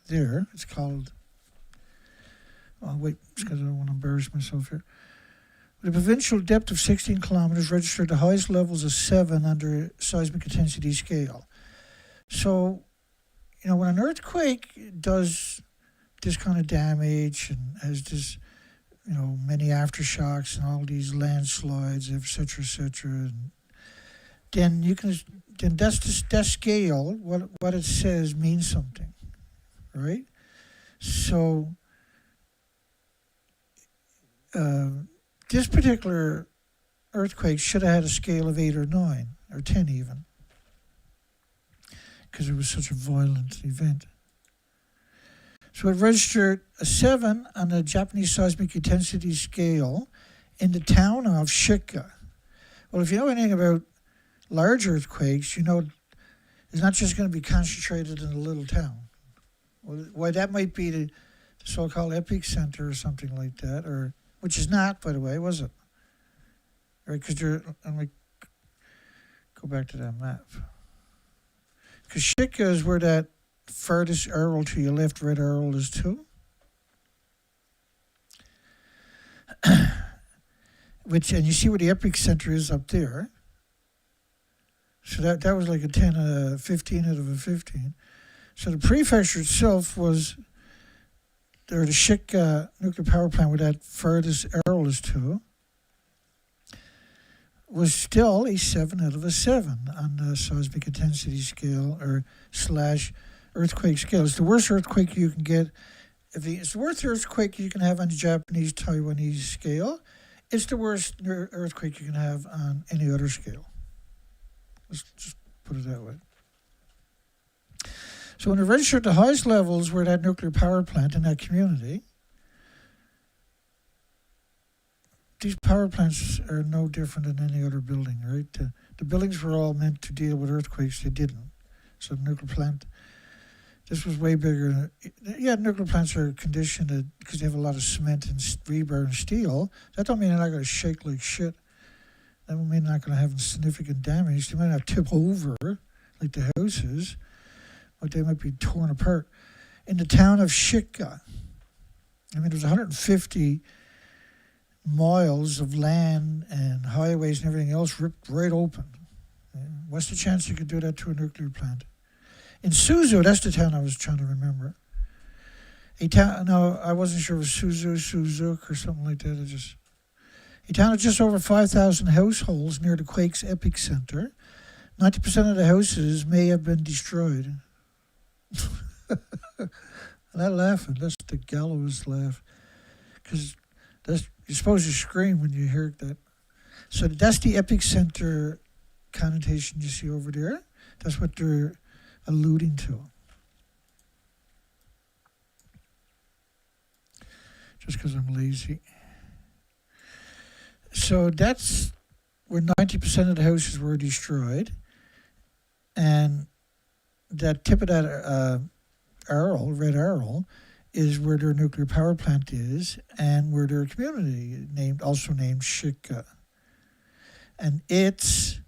there. It's called... Oh, wait, because I don't want to embarrass myself here. The provincial depth of 16 kilometers registered the highest levels of 7 under seismic intensity scale. So, you know, when an earthquake does this kind of damage and has this, you know, many aftershocks and all these landslides, et cetera, and then you can, then that scale, what it says means something, right? So, this particular earthquake should have had a scale of 8 or 9 or 10 even, because it was such a violent event. So it registered a 7 on the Japanese seismic intensity scale in the town of Shika. Well, if you know anything about large earthquakes, you know it's not just going to be concentrated in a little town. Well, why that might be the so-called epicenter or something like that, or which is not, by the way, was it? Right, because let me go back to that map. Because Shika is where that furthest arrow to your left, red arrow is to. And you see where the epicenter is up there. So that was like a 10 out of 15 out of a 15. So the prefecture itself was, or the Shika nuclear power plant where that furthest arrow is to, was still a 7 out of a 7 on the seismic intensity scale or / earthquake scale. It's the worst earthquake you can get. It's the worst earthquake you can have on the Japanese Taiwanese scale. It's the worst earthquake you can have on any other scale. Let's just put it that way. So when it registered the highest levels were that nuclear power plant in that community, these power plants are no different than any other building, right? The buildings were all meant to deal with earthquakes. They didn't. So the nuclear plant, this was way bigger. Yeah, nuclear plants are conditioned because they have a lot of cement and rebar and steel. That don't mean they're not going to shake like shit. That don't mean they're not going to have significant damage. They might not tip over like the houses, but they might be torn apart. In the town of Shika, I mean, there's 150 miles of land and highways and everything else ripped right open. What's the chance you could do that to a nuclear plant? In Suzu, that's the town I was trying to remember. No, I wasn't sure it was Suzuk or something like that. A town of just over 5,000 households near the quake's epicenter. 90% of the houses may have been destroyed. And I'm laughing. That's the gallows laugh. Because you're supposed to scream when you hear that. So that's the epicenter connotation you see over there. That's what they're alluding to. Just because I'm lazy. So that's where 90% of the houses were destroyed. And that tip of that arrow, red arrow, is where their nuclear power plant is and where their community also named Shika. And it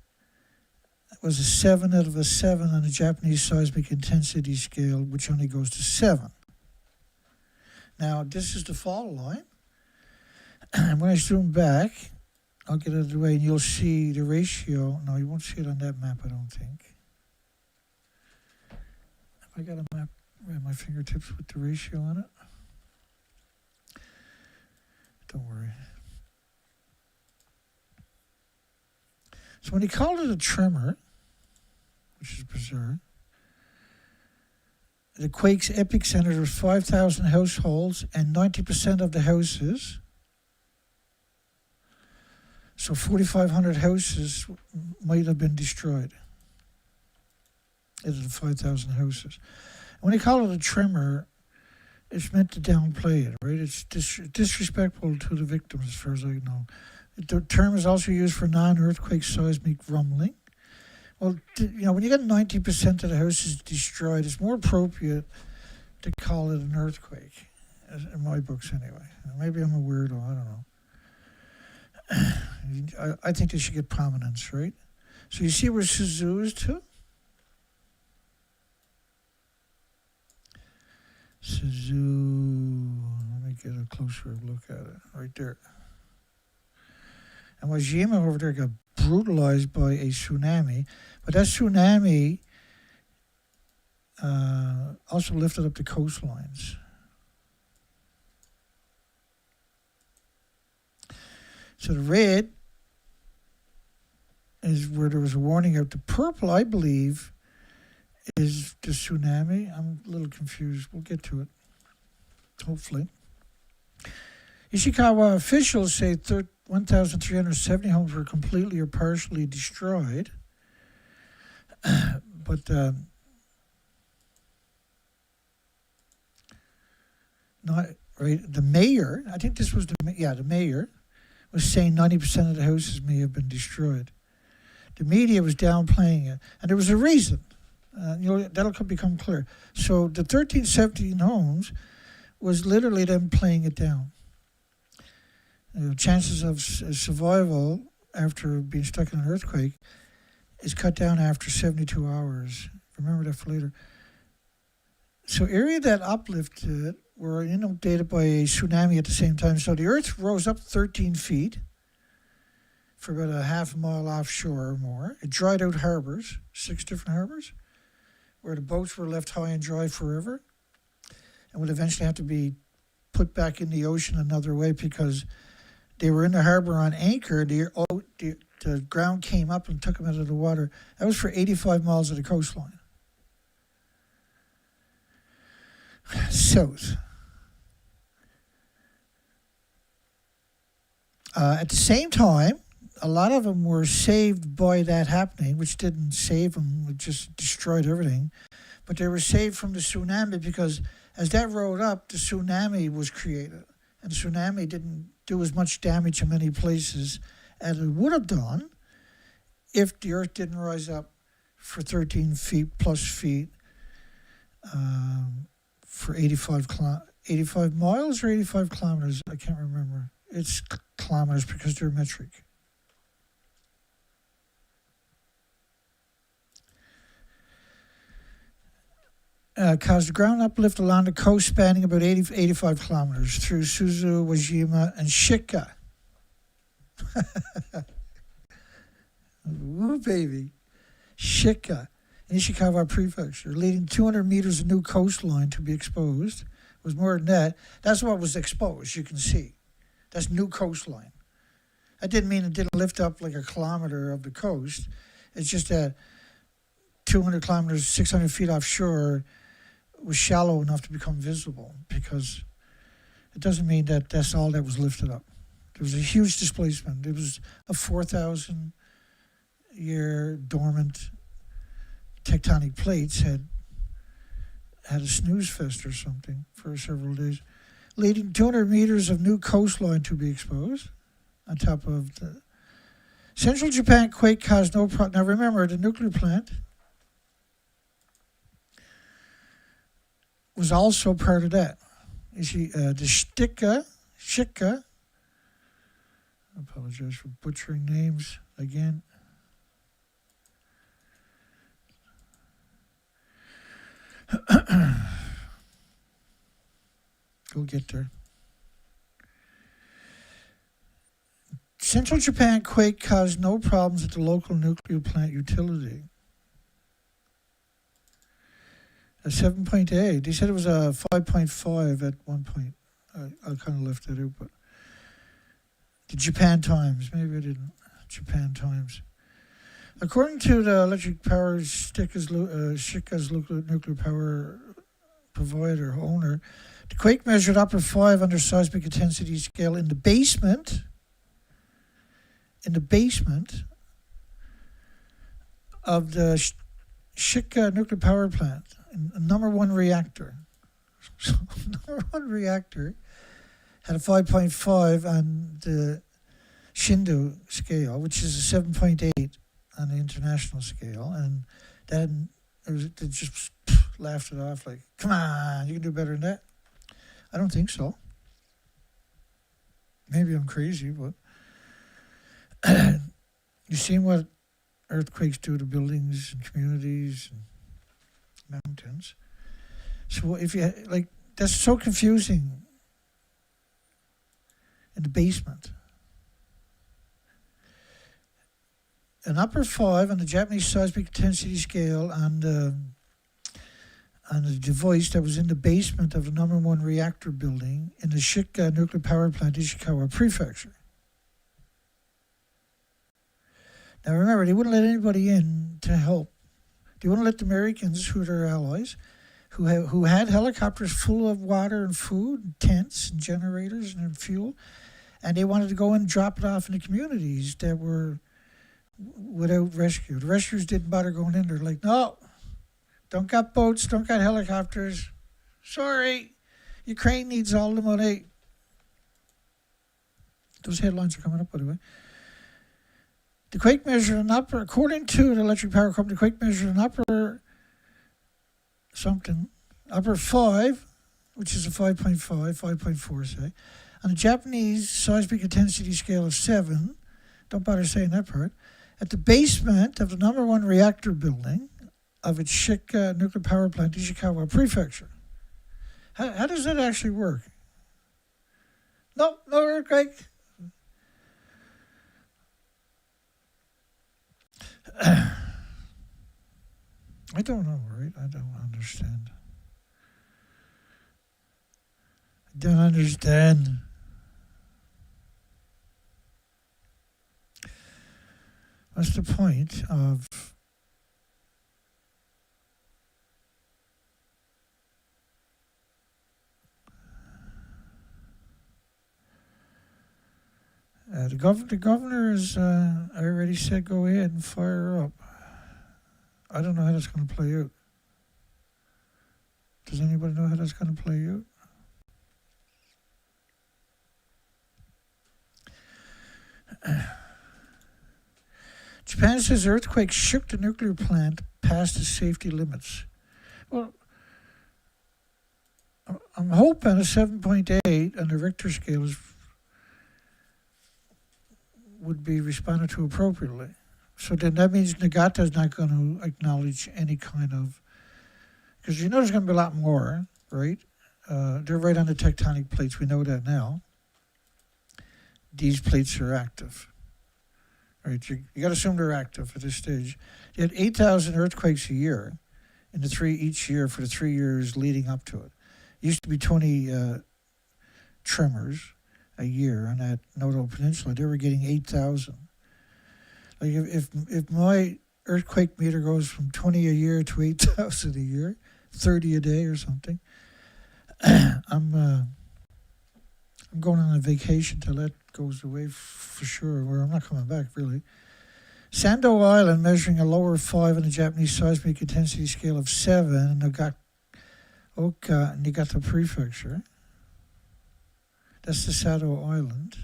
was a 7 out of a 7 on the Japanese seismic intensity scale, which only goes to 7. Now, this is the fault line. And when I zoom back, I'll get it out of the way and you'll see the ratio. No, you won't see it on that map, I don't think. Have I got a map at my fingertips with the ratio on it? Don't worry. So when he called it a tremor, which is bizarre, the quake's epicenter was 5,000 households and 90% of the houses. So 4,500 houses might have been destroyed. It is 5,000 houses. When they call it a tremor, it's meant to downplay it, right? It's disrespectful to the victims, as far as I know. The term is also used for non-earthquake seismic rumbling. Well, when you get 90% of the houses destroyed, it's more appropriate to call it an earthquake, in my books anyway. Maybe I'm a weirdo, I don't know. I think they should get prominence, right? So you see where Suzu is to? Suzu, let me get a closer look at it, right there. And Wajima over there got brutalized by a tsunami, but that tsunami also lifted up the coastlines. So the red is where there was a warning out. The purple, I believe, is the tsunami. I'm a little confused. We'll get to it, hopefully. Ishikawa officials say 1,370 homes were completely or partially destroyed. But not right. The mayor, I think this was the mayor was saying 90% of the houses may have been destroyed. The media was downplaying it, and there was a reason. That'll become clear. So the 1317 homes was literally them playing it down. Chances of survival after being stuck in an earthquake is cut down after 72 hours. Remember that for later. So area that uplifted were inundated by a tsunami at the same time. So the earth rose up 13 feet for about a half a mile offshore or more. It dried out harbors, 6 different harbors, where the boats were left high and dry forever and would eventually have to be put back in the ocean another way because they were in the harbor on anchor. The ground came up and took them out of the water. That was for 85 miles of the coastline. South. At the same time, a lot of them were saved by that happening, which didn't save them, it just destroyed everything. But they were saved from the tsunami because as that rode up, the tsunami was created. And the tsunami didn't do as much damage in many places as it would have done if the earth didn't rise up for 13 feet plus feet for 85 miles or 85 kilometers. I can't remember. It's kilometers because they're metric. Caused a ground uplift along the coast spanning about 85 kilometers through Suzu, Wajima, and Shika. Ooh, baby. Shika in Ishikawa Prefecture, leading 200 meters of new coastline to be exposed. It was more than that. That's what was exposed, you can see. That's new coastline. That didn't mean it didn't lift up like a kilometer of the coast. It's just that 200 kilometers, 600 feet offshore was shallow enough to become visible because it doesn't mean that that's all that was lifted up. There was a huge displacement. It was a 4,000-year dormant tectonic plates had a snooze fest or something for several days, leading 200 meters of new coastline to be exposed on top of the Central Japan quake caused no problem. Now remember, the nuclear plant was also part of that. You see, the Shika, I apologize for butchering names again. Go get there. Central Japan quake caused no problems at the local nuclear plant utility. A 7.8. They said it was a 5.5 at one point. I kind of left that out, but the Japan Times. Maybe I didn't. Japan Times. According to the electric power Shika's local nuclear power provider owner, the quake measured upper 5 under seismic intensity scale in the basement. In the basement of the Shika nuclear power plant, a number one reactor. So number one reactor had a 5.5 on the Shindo scale, which is a 7.8 on the international scale, and then they just laughed it off like, come on, you can do better than that. I don't think so. Maybe I'm crazy, but you've seen what earthquakes do to buildings and communities and mountains. So if you, like, that's so confusing in the basement. An upper 5 on the Japanese seismic intensity scale on the device that was in the basement of the number one reactor building in the Shika nuclear power plant in Ishikawa Prefecture. Now remember, they wouldn't let anybody in to help. They wouldn't let the Americans, who are their allies, who had helicopters full of water and food, and tents and generators and fuel, and they wanted to go and drop it off in the communities that were without rescue. The rescuers didn't bother going in. They're like, no, don't got boats, don't got helicopters. Sorry, Ukraine needs all the money. Those headlines are coming up, by the way. The quake measured an upper, according to the electric power company, the quake measured an upper 5, which is a 5.5, 5.4, say, on a Japanese seismic intensity scale of 7, don't bother saying that part, at the basement of the number one reactor building of its Shika nuclear power plant, Ishikawa Prefecture. How does that actually work? No earthquake. I don't know, right? I don't understand. What's the point of the governor is I already said go ahead and fire up. I don't know how that's going to play out. Does anybody know how that's going to play out? Japan says earthquake shook the nuclear plant past the safety limits. Well, I'm hoping a 7.8 on the Richter scale would be responded to appropriately. So then that means Nagata is not going to acknowledge any kind of, because you know there's going to be a lot more, right? They're right on the tectonic plates. We know that now. These plates are active. Right, you got to assume they're active at this stage. You had 8,000 earthquakes a year each year for the 3 years leading up to it. Used to be 20 tremors a year on that Noto Peninsula. They were getting 8,000. Like if my earthquake meter goes from 20 a year to 8,000 a year, 30 a day or something, I'm going on a vacation till that goes away for sure, where I'm not coming back, really. Sando Island, measuring a lower 5 on the Japanese seismic intensity scale of 7 in Niigata Prefecture. That's the Sado Island.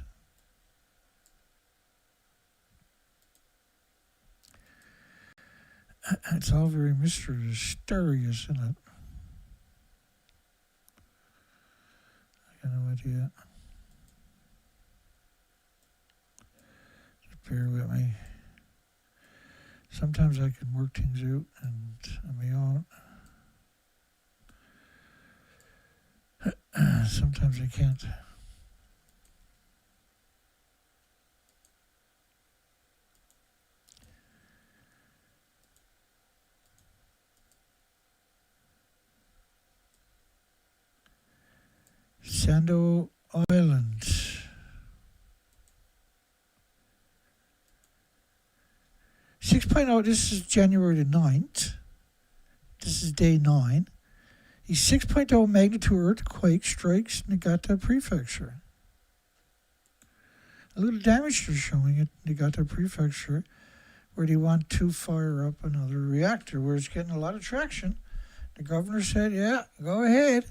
It's all very mysterious, isn't it? I got no idea. Bear with me. Sometimes I can work things out and I may not. Sometimes I can't. Sando Island. 6.0, this is January the 9th. This is day 9. A 6.0 magnitude earthquake strikes Niigata Prefecture. A little damage they're showing at Niigata Prefecture, where they want to fire up another reactor, where it's getting a lot of traction. The governor said, yeah, go ahead.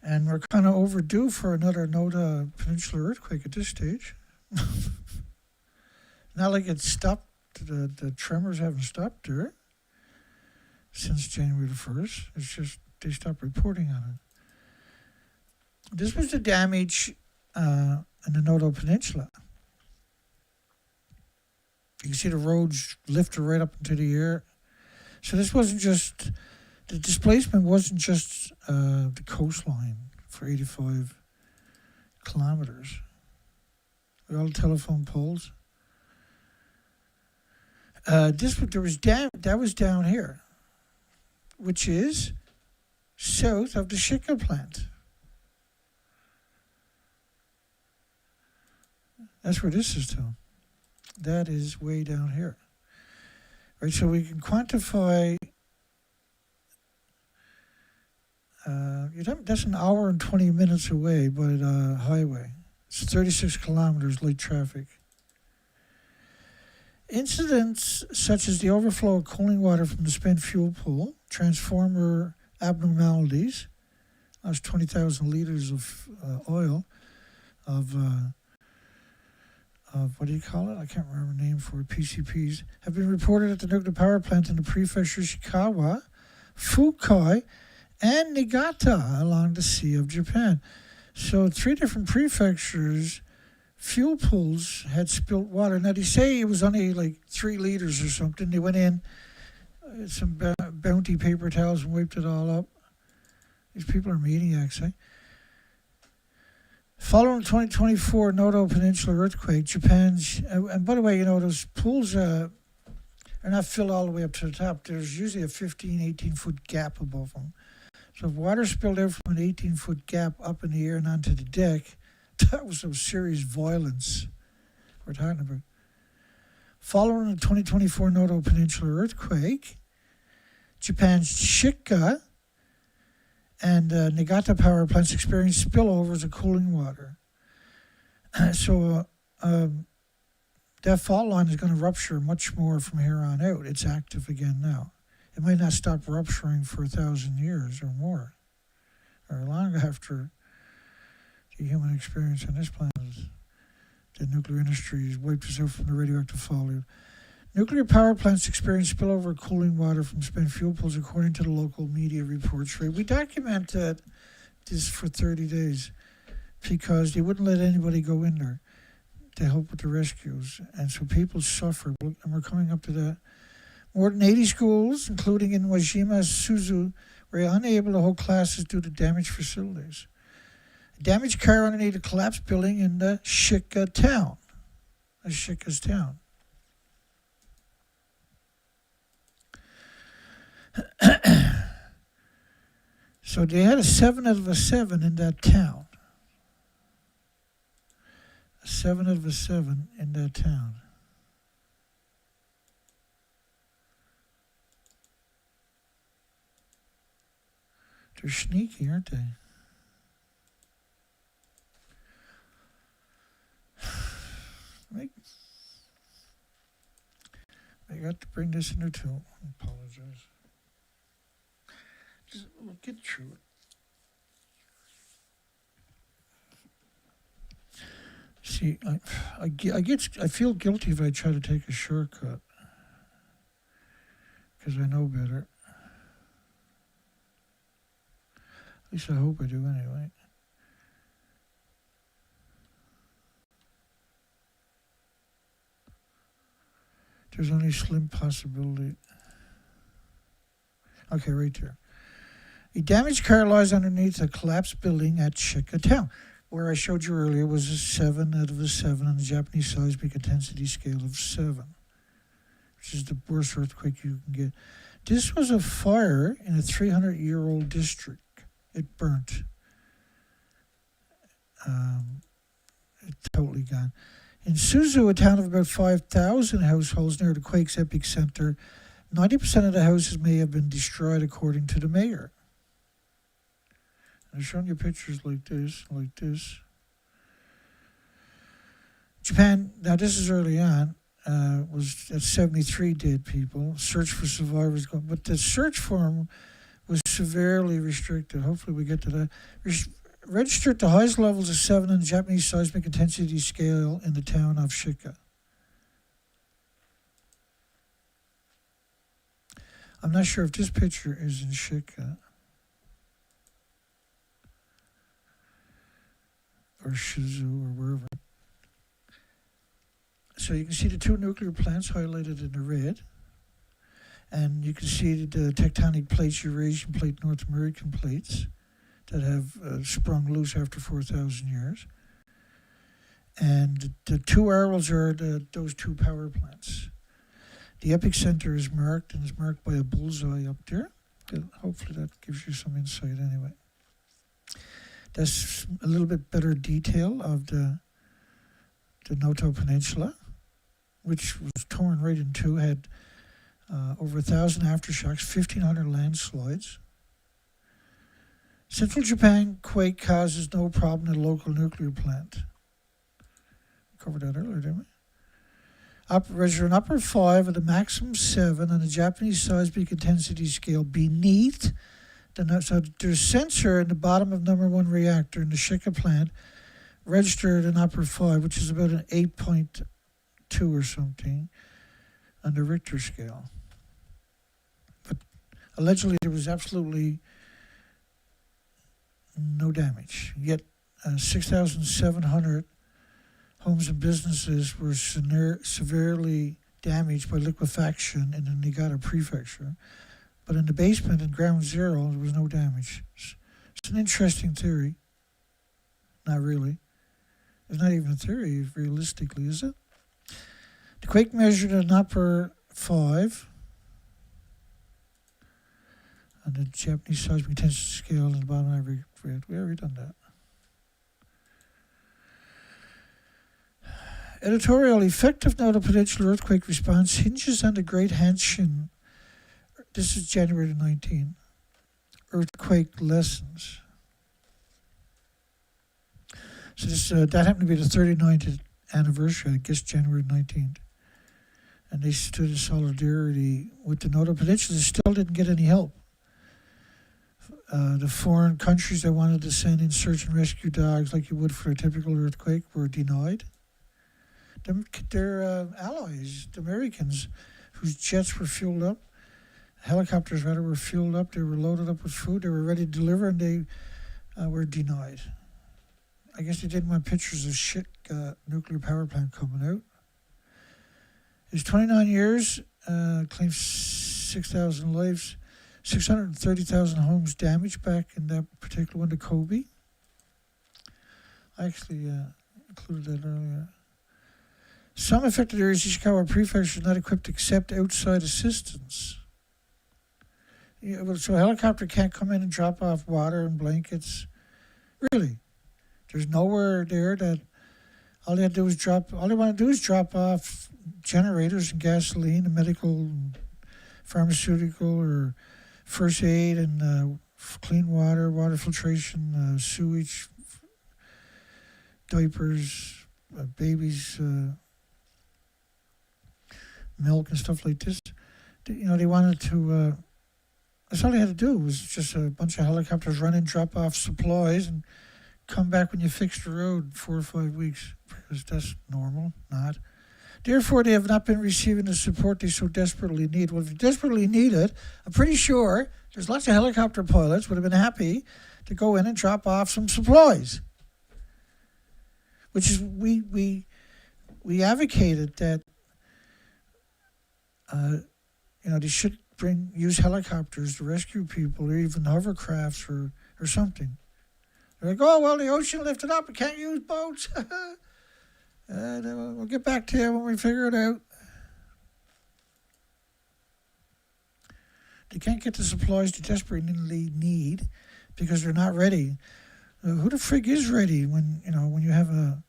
And we're kind of overdue for another Noda Peninsula earthquake at this stage. Not like it's stopped, the tremors haven't stopped there since January the 1st. It's just they stopped reporting on it. This was the damage in the Noda Peninsula. You can see the roads lifted right up into the air. So this wasn't just, the displacement wasn't just the coastline for 85 kilometers. All the telephone poles. That was down here, which is south of the Shika plant. That's where this is to. That is way down here. Right, so we can quantify, that's an hour and 20 minutes away by the highway. It's 36 kilometers light traffic. Incidents such as the overflow of cooling water from the spent fuel pool, transformer abnormalities, that's 20,000 liters of oil, of what do you call it? I can't remember the name for it, PCPs, have been reported at the nuclear power plant in the prefectures Ishikawa, Fukai, and Niigata along the Sea of Japan. So 3 different prefectures, fuel pools had spilt water. Now they say it was only like 3 liters or something. They went in, some bounty paper towels and wiped it all up. These people are maniacs, eh? Following the 2024 Noto Peninsula earthquake, Japan's, and by the way, those pools are not filled all the way up to the top. There's usually a 15, 18-foot gap above them. So if water spilled out from an 18-foot gap up in the air and onto the deck, that was some serious violence we're talking about. Following the 2024 Noto Peninsula earthquake, Japan's Shika and Niigata power plants experienced spillovers of cooling water. So that fault line is going to rupture much more from here on out. It's active again now. It might not stop rupturing for 1,000 years or more, or long after the human experience on this planet. The nuclear industry has wiped us out from the radioactive fallout. Nuclear power plants experience spillover of cooling water from spent fuel pools, according to the local media reports. Right? We documented this for 30 days because they wouldn't let anybody go in there to help with the rescues. And so people suffered, and we're coming up to that. More than 80 schools, including in Wajima, Suzu, were unable to hold classes due to damaged facilities. A damaged car underneath a collapsed building in the Shika town. Shika's town. So they had a 7 out of a 7 in that town. A 7 out of a 7 in that town. They're sneaky, aren't they? I got to bring this into too. I apologize. Just we'll get through it. See, I feel guilty if I try to take a shortcut because I know better. At least I hope I do anyway. There's only a slim possibility. Okay, right there. A damaged car lies underneath a collapsed building at Shika town, where I showed you earlier was a 7 out of a 7 on the Japanese seismic intensity scale of 7, which is the worst earthquake you can get. This was a fire in a 300-year-old district. It burnt. It's totally gone. In Suzu, a town of about 5,000 households near the quake's epicenter, 90% of the houses may have been destroyed, according to the mayor. I'm showing you pictures like this. Japan, now this is early on, was at 73 dead people. Search for survivors, but the search for them was severely restricted. Hopefully we get to that. Registered the highest levels of 7 on the Japanese seismic intensity scale in the town of Shika. I'm not sure if this picture is in Shika or Shizu or wherever. So you can see the 2 nuclear plants highlighted in the red. And you can see the tectonic plates, Eurasian plate, North American plates, that have sprung loose after 4,000 years. And the 2 arrows are those 2 power plants. The epicenter is marked, and is marked by a bullseye up there. Hopefully that gives you some insight anyway. That's a little bit better detail of the Noto Peninsula, which was torn right in two, had over 1,000 aftershocks, 1,500 landslides. Central Japan quake causes no problem at a local nuclear plant. We covered that earlier, didn't we? Register an upper 5 at a maximum 7 on the Japanese seismic intensity scale beneath the. So there's a sensor in the bottom of number 1 reactor in the Shika plant, registered an upper 5, which is about an 8.2 or something on the Richter scale. But allegedly there was absolutely no damage. Yet 6,700 homes and businesses were severely damaged by liquefaction in the Niigata prefecture. But in the basement and ground zero, there was no damage. It's an interesting theory. Not really. It's not even a theory, realistically, is it? The quake measured an upper 5 on the Japanese seismic intensity scale in the bottom of every red. We already done that. Editorial: effective Noto Peninsula earthquake response hinges on the Great Hanshin. This is January 19. Earthquake lessons. So this that happened to be the 39th anniversary, I guess January 19th. And they stood in solidarity with the Noto Peninsula. They still didn't get any help. The foreign countries that wanted to send in search and rescue dogs like you would for a typical earthquake were denied. Their allies, the Americans, whose jets were fueled up, helicopters rather, were fueled up, they were loaded up with food, they were ready to deliver, and they were denied. I guess they didn't want pictures of shit nuclear power plant coming out. It was 29 years, claims 6,000 lives, 630,000 homes damaged back in that particular one, the Kobe. I actually included that earlier. Some affected areas of Ishikawa Prefecture are not equipped to accept outside assistance. So a helicopter can't come in and drop off water and blankets. Really. There's nowhere there that all they want to do is drop off generators and gasoline and medical, pharmaceutical, or first aid and clean water, water filtration, sewage, diapers, babies, milk and stuff like this. They wanted to. That's all they had to do was just a bunch of helicopters run in, drop off supplies, and come back when you fix the road 4 or 5 weeks, because that's normal, not. Therefore, they have not been receiving the support they so desperately need. Well, if you desperately need it, I'm pretty sure there's lots of helicopter pilots would have been happy to go in and drop off some supplies. Which is, we advocated that, they should use helicopters to rescue people, or even hovercrafts or something. They're like, oh, well, the ocean lifted up, we can't use boats. We'll get back to you when we figure it out. They can't get the supplies they desperately need because they're not ready. Who the frig is ready when you have a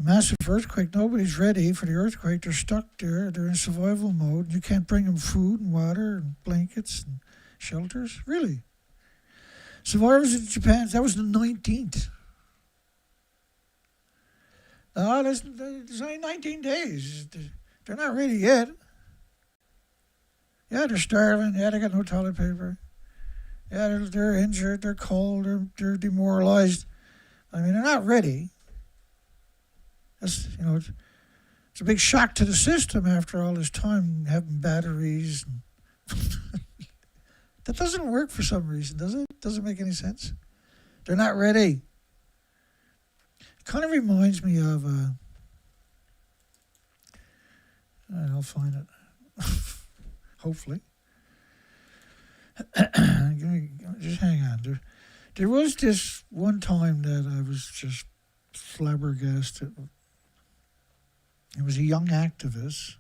massive earthquake? Nobody's ready for the earthquake. They're stuck there. They're in survival mode. You can't bring them food and water and blankets and shelters. Really? Survivors in Japan, that was the 19th. There's only 19 days. They're not ready yet. Yeah, they're starving. Yeah, they got no toilet paper. Yeah, they're injured. They're cold. They're demoralized. I mean, they're not ready. That's, it's a big shock to the system after all this time having batteries. That doesn't work for some reason, does it? Doesn't make any sense. They're not ready. It kind of reminds me of, I'll find it, hopefully. Just hang on. There was this one time that I was just flabbergasted. It was a young activist.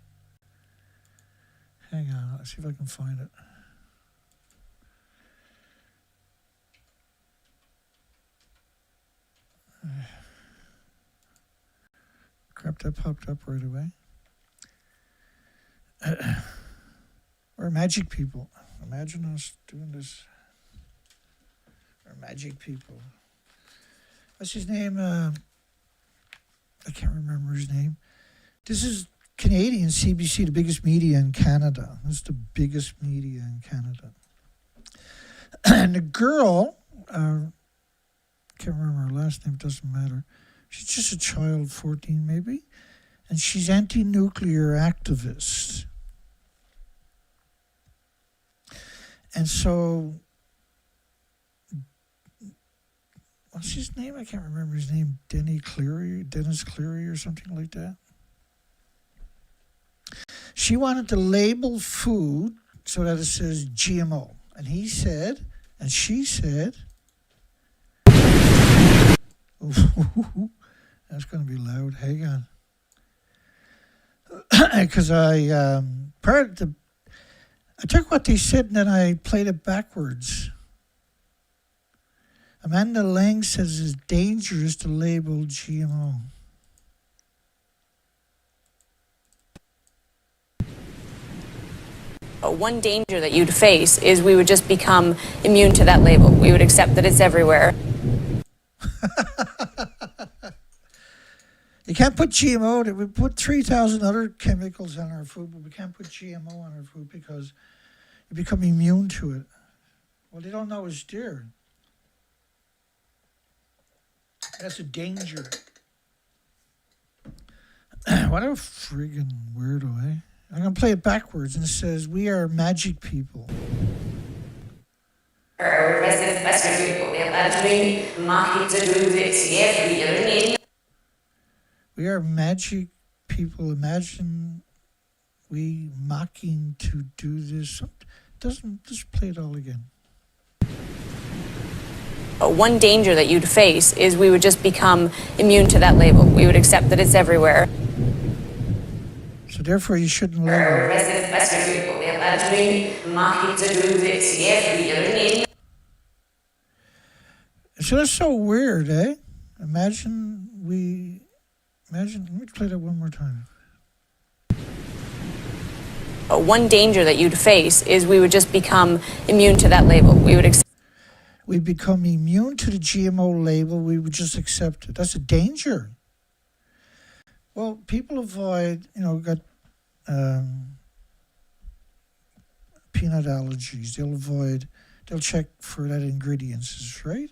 Hang on, let's see if I can find it. Crap, that popped up right away. We're magic people. Imagine us doing this. We're magic people. What's his name? I can't remember his name. This is Canadian CBC, the biggest media in Canada. This is the biggest media in Canada. And the girl, can't remember her last name, doesn't matter. She's just a child, 14 maybe, and she's anti-nuclear activist. And so, what's his name? I can't remember his name. Dennis Cleary or something like that. She wanted to label food so that it says GMO. And he said, and she said, that's going to be loud. Hang on. Because I took what they said and then I played it backwards. Amanda Lang says it's dangerous to label GMO. One danger that you'd face is we would just become immune to that label. We would accept that it's everywhere. You can't put GMO. We put 3,000 other chemicals on our food, but we can't put GMO on our food because you become immune to it. Well, they don't know it's there. That's a danger. What a friggin' weirdo, eh? I'm going to play it backwards, and it says, we are magic people. We are magic people. Imagine we mocking to do this. Doesn't just play it all again. One danger that you'd face is we would just become immune to that label. We would accept that it's everywhere. So therefore you shouldn't label it. So that's so weird, eh? Imagine, let me play that one more time. One danger that you'd face is we would just become immune to that label. We become immune to the GMO label. We would just accept it. That's a danger. Well, people avoid, got peanut allergies. They'll check for that ingredients, right?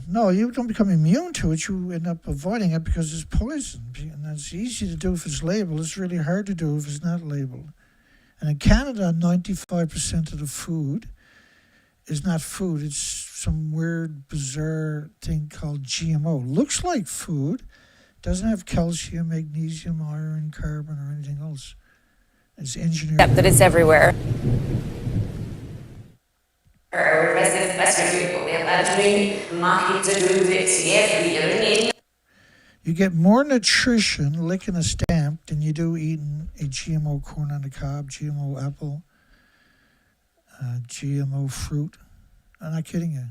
No, you don't become immune to it. You end up avoiding it because it's poison. And that's easy to do if it's labeled. It's really hard to do if it's not labeled. And in Canada, 95% of the food is not food. It's some weird, bizarre thing called GMO. Looks like food. Doesn't have calcium, magnesium, iron, carbon, or anything else. It's engineered. Except that it's everywhere. You get more nutrition licking a stamp than you do eating a GMO corn on the cob, GMO apple, GMO fruit. I'm not kidding you.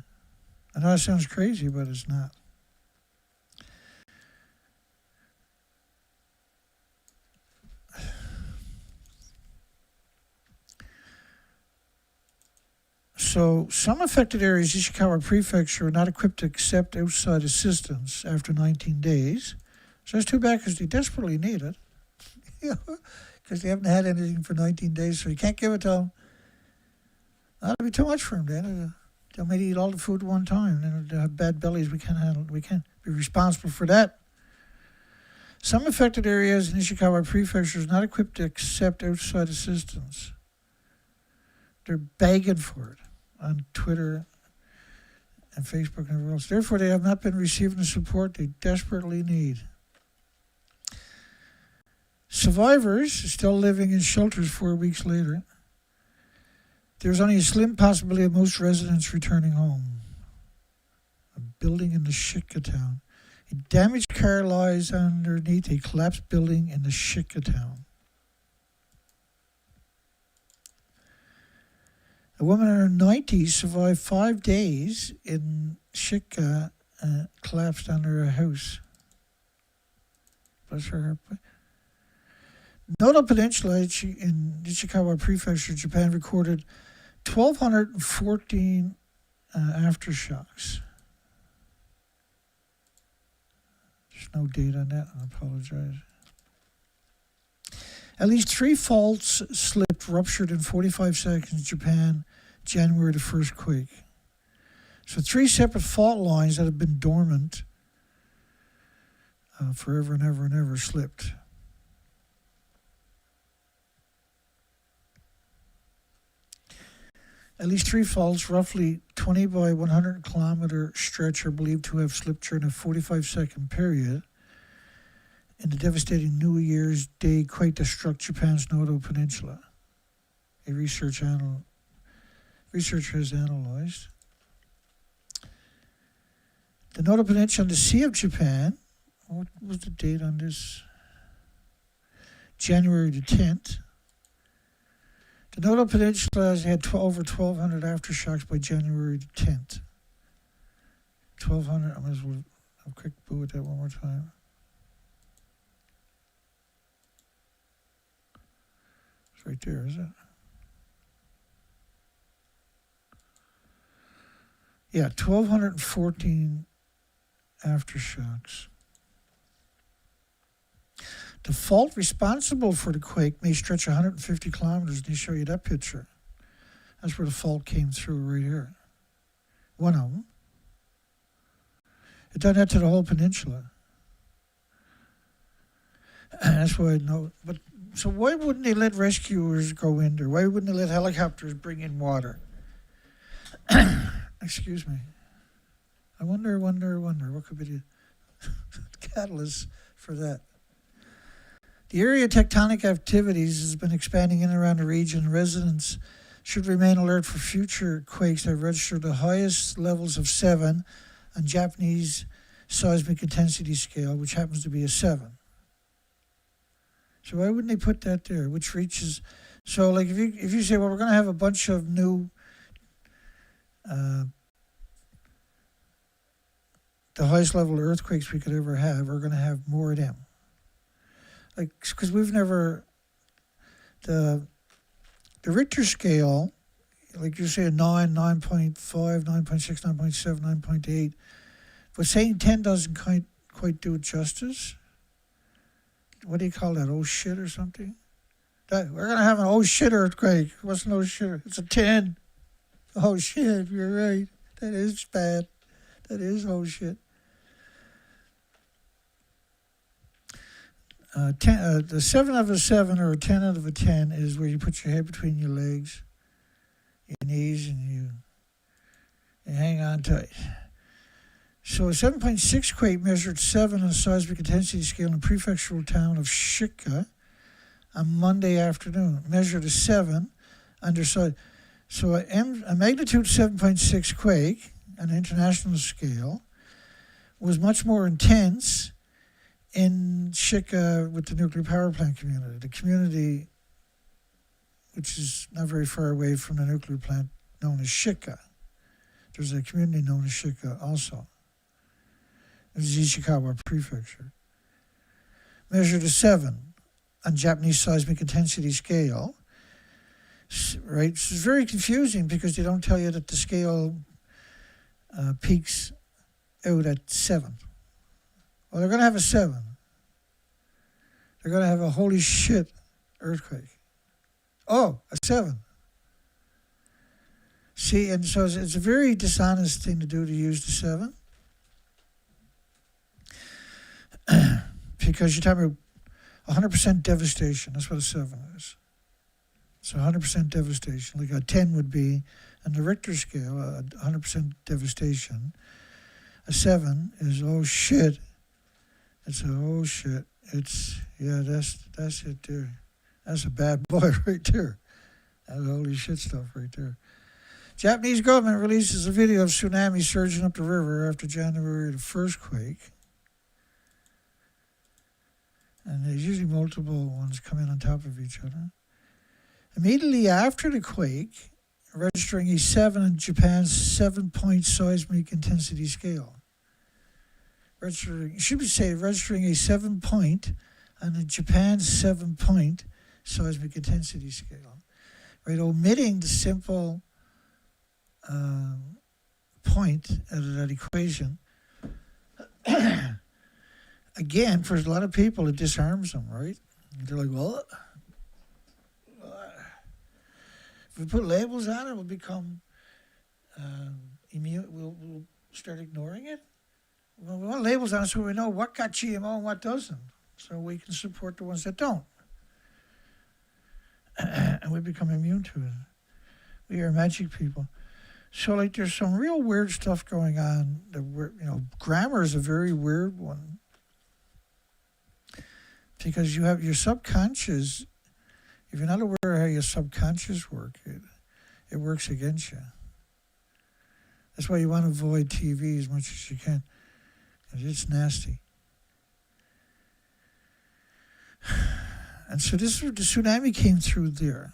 I know it sounds crazy, but it's not. So some affected areas of Ishikawa Prefecture are not equipped to accept outside assistance after 19 days. So it's too bad because they desperately need it. Because they haven't had anything for 19 days, so you can't give it to them. That'll be too much for them then. They'll maybe eat all the food at one time. Then they'll have bad bellies. We can't handle it. We can't be responsible for that. Some affected areas in Ishikawa Prefecture is not equipped to accept outside assistance. They're begging for it on Twitter and Facebook and everywhere else. Therefore, they have not been receiving the support they desperately need. Survivors still living in shelters 4 weeks later. There's only a slim possibility of most residents returning home. A building in the Shika town. A damaged car lies underneath a collapsed building in the Shika town. A woman in her 90s survived 5 days in Shika, collapsed under a house. Bless her heart. Noto Peninsula in Ishikawa Prefecture, Japan, recorded 1,214 aftershocks. There's no date on that, I apologize. At least 3 faults slipped, ruptured in 45 seconds, Japan, January the first quake. So 3 separate fault lines that have been dormant forever and ever and ever slipped. At least 3 faults, roughly 20 by 100 kilometer stretch, are believed to have slipped during a 45-second period in the devastating New Year's Day quake that struck Japan's Noto Peninsula. A researcher has analyzed. The Noto Peninsula on the Sea of Japan, what was the date on this? January the 10th. The Noto Peninsula has had over 1,200 aftershocks by January the 10th. 1,200, I might as well have a quick boo at that one more time. It's right there, is it? Yeah, 1,214 aftershocks. The fault responsible for the quake may stretch 150 kilometers. They show you that picture. That's where the fault came through right here. One of them. It done that to the whole peninsula. And that's why I know. But so why wouldn't they let rescuers go in there? Why wouldn't they let helicopters bring in water? Excuse me. I wonder what could be the catalyst for that. The area of tectonic activities has been expanding in and around the region. Residents should remain alert for future quakes that register the highest levels of 7 on Japanese seismic intensity scale, which happens to be a 7. So why wouldn't they put that there, which reaches... So like if you say, well, we're going to have a bunch of new... the highest level of earthquakes we could ever have, we're going to have more of them. Like, because we've never, the Richter scale, like you say a 9, 9.5, 9.6, 9.7, 9.8, but saying 10 doesn't quite do it justice. What do you call that, oh shit or something? We're going to have an oh shit earthquake. What's an oh shit? It's a 10. Oh shit, you're right. That is bad. That is oh shit. The 7 out of a 7 or a 10 out of a 10 is where you put your head between your legs, your knees, and you hang on tight. So a 7.6 quake measured 7 on the seismic intensity scale in the prefectural town of Shika on Monday afternoon. Measured a 7 under so a magnitude 7.6 quake on an international scale was much more intense in Shika with the nuclear power plant community. The community, which is not very far away from the nuclear plant, known as Shika. There's a community known as Shika also. It was Ishikawa Prefecture. Measured a 7 on Japanese seismic intensity scale. Right? So it's very confusing because they don't tell you that the scale peaks out at 7. Well, they're going to have a 7. they're going to have a holy shit earthquake. Oh, a 7. See, and so it's a very dishonest thing to do to use the 7. Because you're talking about 100% devastation. That's what a 7 is. So 100% devastation. Like a 10 would be, on the Richter scale, 100% devastation. A 7 is, oh shit. It's a, oh shit. It's, yeah, that's it there. That's a bad boy right there. That's holy shit stuff right there. Japanese government releases a video of tsunami surging up the river after January the 1st quake. And there's usually multiple ones coming on top of each other. Immediately after the quake, registering a 7 on Japan's 7-point seismic intensity scale. Registering a 7-point on the Japan's 7-point seismic intensity scale. Right, omitting the simple point out of that equation. Again, for a lot of people, it disarms them, right? They're like, well, if we put labels on it, we'll become immune. We'll start ignoring it. Well, we want labels on it so we know what got GMO and what doesn't, so we can support the ones that don't. And we become immune to it. We are magic people. So, like, there's some real weird stuff going on. Grammar is a very weird one. Because you have your subconscious, if you're not aware of how your subconscious works, it works against you. That's why you want to avoid TV as much as you can, because it's nasty. And so the tsunami came through there.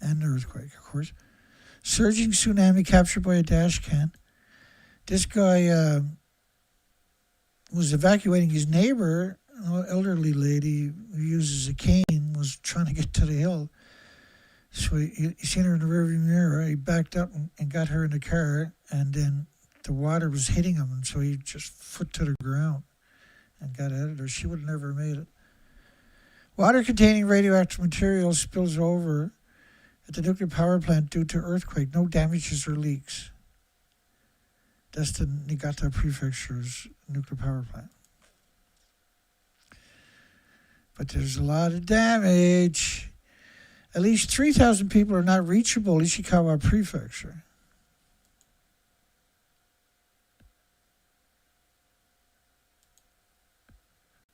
And the earthquake, of course. Surging tsunami captured by a dash cam. This guy was evacuating his neighbor, an elderly lady who uses a cane, was trying to get to the hill. So he seen her in the rearview mirror. He backed up and got her in the car, and then the water was hitting him, and so he just foot to the ground and got at it, or she would have never made it. Water containing radioactive material spills over at the nuclear power plant due to earthquake. No damages or leaks. That's the Niigata Prefecture's nuclear power plant. But there's a lot of damage. At least 3,000 people are not reachable, Ishikawa Prefecture.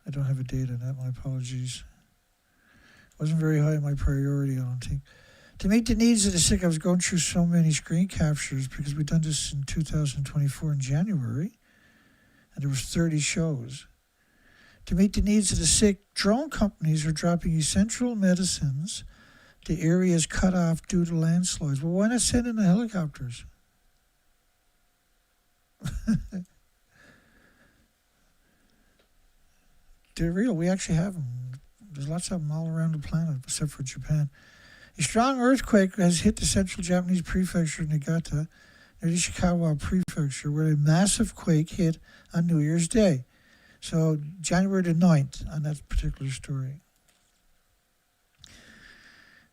I don't have a date on that, my apologies. Wasn't very high on my priority, I don't think. To meet the needs of the sick, I was going through so many screen captures because we've done this in 2024 in January, and there was 30 shows. To meet the needs of the sick, drone companies are dropping essential medicines to areas cut off due to landslides. Well, why not send in the helicopters? They're real. We actually have them. There's lots of them all around the planet, except for Japan. A strong earthquake has hit the central Japanese prefecture of Niigata, near the Ishikawa Prefecture, where a massive quake hit on New Year's Day. So January the 9th on that particular story.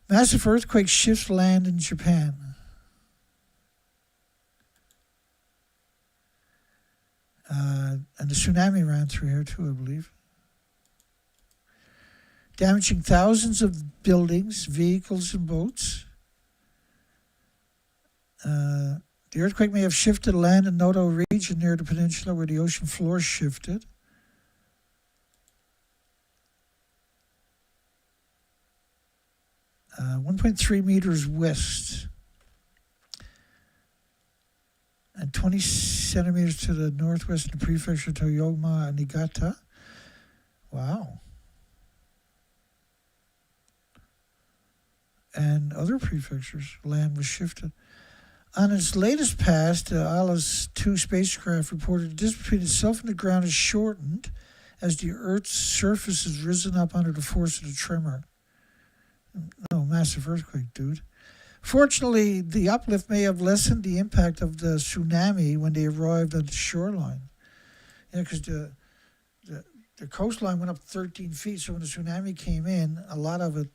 Massive earthquake shifts land in Japan. And the tsunami ran through here too, I believe. Damaging thousands of buildings, vehicles, and boats. The earthquake may have shifted land in Noto region near the peninsula where the ocean floor shifted. Uh, 1.3 meters west and 20 centimeters to the northwest of the prefecture of Toyama and Niigata. Wow. And other prefectures, land was shifted. On its latest pass, the Alice 2 spacecraft reported the distance between itself and the ground is shortened as the Earth's surface has risen up under the force of the tremor. No, massive earthquake, dude. Fortunately, the uplift may have lessened the impact of the tsunami when they arrived at the shoreline. Yeah, because the the coastline went up 13 feet. So when the tsunami came in, a lot of it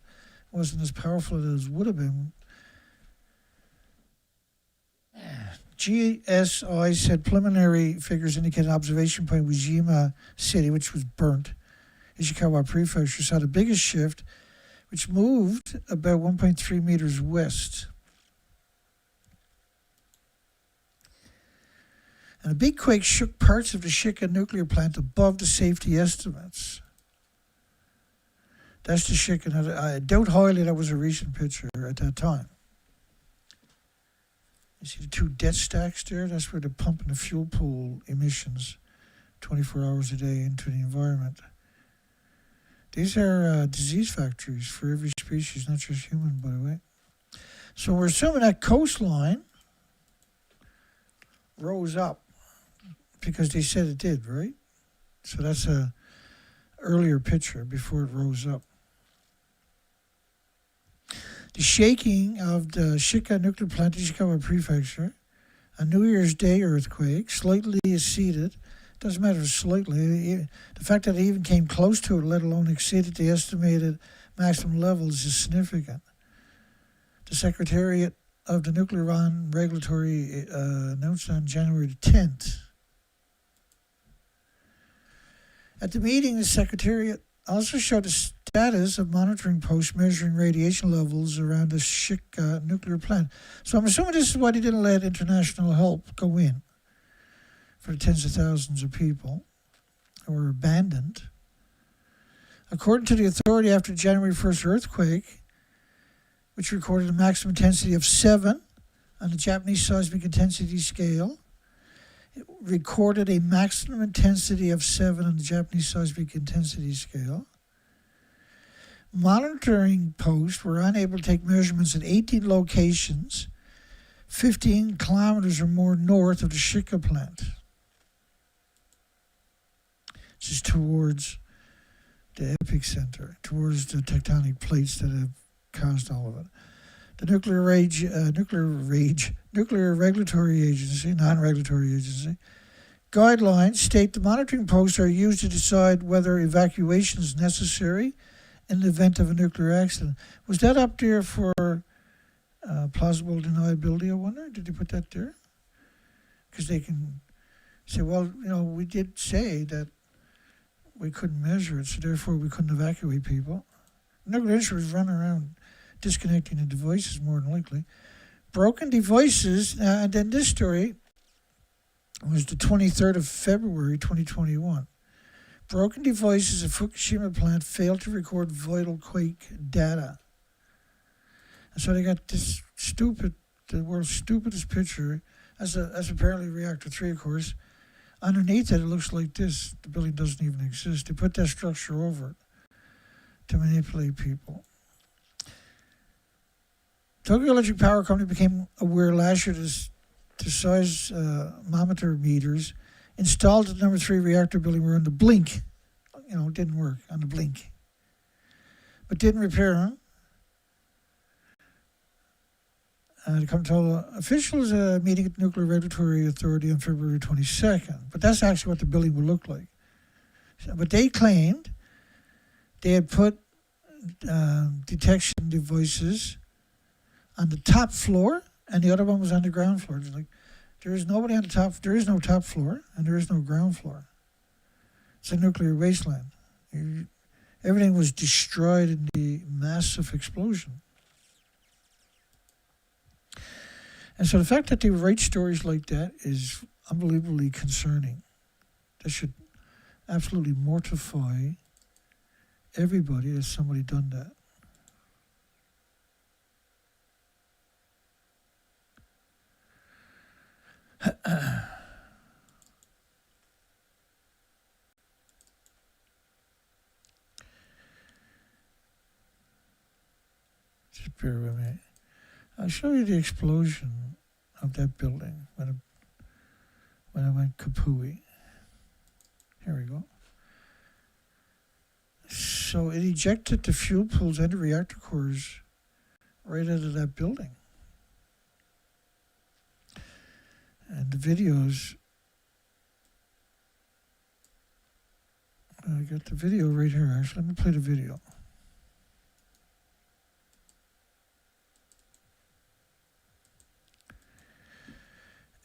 wasn't as powerful as it would have been. GSI said preliminary figures indicate an observation point with Jima City, which was burnt. Ishikawa Prefecture saw the biggest shift, which moved about 1.3 meters west. And a big quake shook parts of the Shika nuclear plant above the safety estimates. That's the Shika. I doubt highly that was a recent picture at that time. You see the two debt stacks there? That's where they're pumping the fuel pool emissions 24 hours a day into the environment. These are disease factories for every species, not just human, by the way. So we're assuming that coastline rose up because they said it did, right? So that's a earlier picture before it rose up. The shaking of the Shika nuclear plant in Ishikawa Prefecture, a New Year's Day earthquake, slightly exceeded, doesn't matter if slightly, the fact that it even came close to it, let alone exceeded the estimated maximum levels, is significant. The Secretariat of the Nuclear Regulatory announced on January 10th. At the meeting, the Secretariat also showed the status of monitoring posts measuring radiation levels around the Shika nuclear plant. So I'm assuming this is why they didn't let international help go in for the tens of thousands of people who were abandoned. According to the authority, after the January 1st earthquake, which recorded a maximum intensity of 7 on the Japanese seismic intensity scale, it recorded a maximum intensity of 7 on the Japanese seismic intensity scale. Monitoring posts were unable to take measurements at 18 locations, 15 kilometers or more north of the Shika plant, which is towards the epicenter, towards the tectonic plates that have caused all of it. The Nuclear Regulatory Agency, non-regulatory agency, guidelines state the monitoring posts are used to decide whether evacuation is necessary in the event of a nuclear accident. Was that up there for plausible deniability, I wonder? Did they put that there? Because they can say, well, we did say that we couldn't measure it, so therefore we couldn't evacuate people. Nuclear industry was running around disconnecting the devices more than likely. Broken devices, and then this story was the 23rd of February 2021. Broken devices at Fukushima plant failed to record vital quake data. And so they got this the world's stupidest picture, as apparently reactor 3, of course. Underneath it looks like this. The building doesn't even exist. They put that structure over it to manipulate people. Tokyo Electric Power Company became aware last year to seismometer meters installed at the number 3 reactor building were on the blink. It didn't work on the blink. But didn't repair them. The company told officials a meeting at the Nuclear Regulatory Authority on February 22nd. But that's actually what the building would look like. But they claimed they had put detection devices on the top floor, and the other one was on the ground floor. It's like, there is nobody on the top. There is no top floor, and there is no ground floor. It's a nuclear wasteland. Everything was destroyed in the massive explosion. And so the fact that they write stories like that is unbelievably concerning. That should absolutely mortify everybody that somebody done that. Just bear with me. I'll show you the explosion of that building when I went kapooey. Here we go. So it ejected the fuel pools and the reactor cores right out of that building. And the videos, got the video right here, actually. Let me play the video.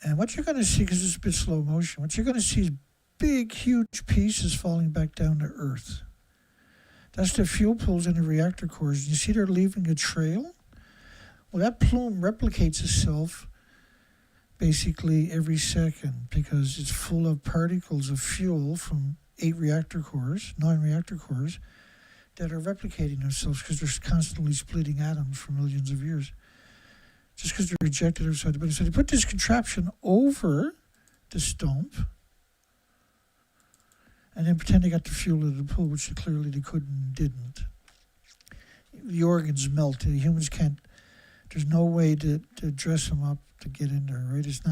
And what you're going to see, because it's a bit slow motion, what you're going to see is big, huge pieces falling back down to Earth. That's the fuel pools in the reactor cores. You see they're leaving a trail? Well, that plume replicates itself basically every second because it's full of particles of fuel from 9 reactor cores, that are replicating themselves because they're constantly splitting atoms for millions of years. Just because they're rejected outside the body. So they put this contraption over the stump and then pretend they got the fuel out of the pool, which clearly they couldn't and didn't. The organs melt. The humans can't, there's no way to dress them up to get in there, right? It's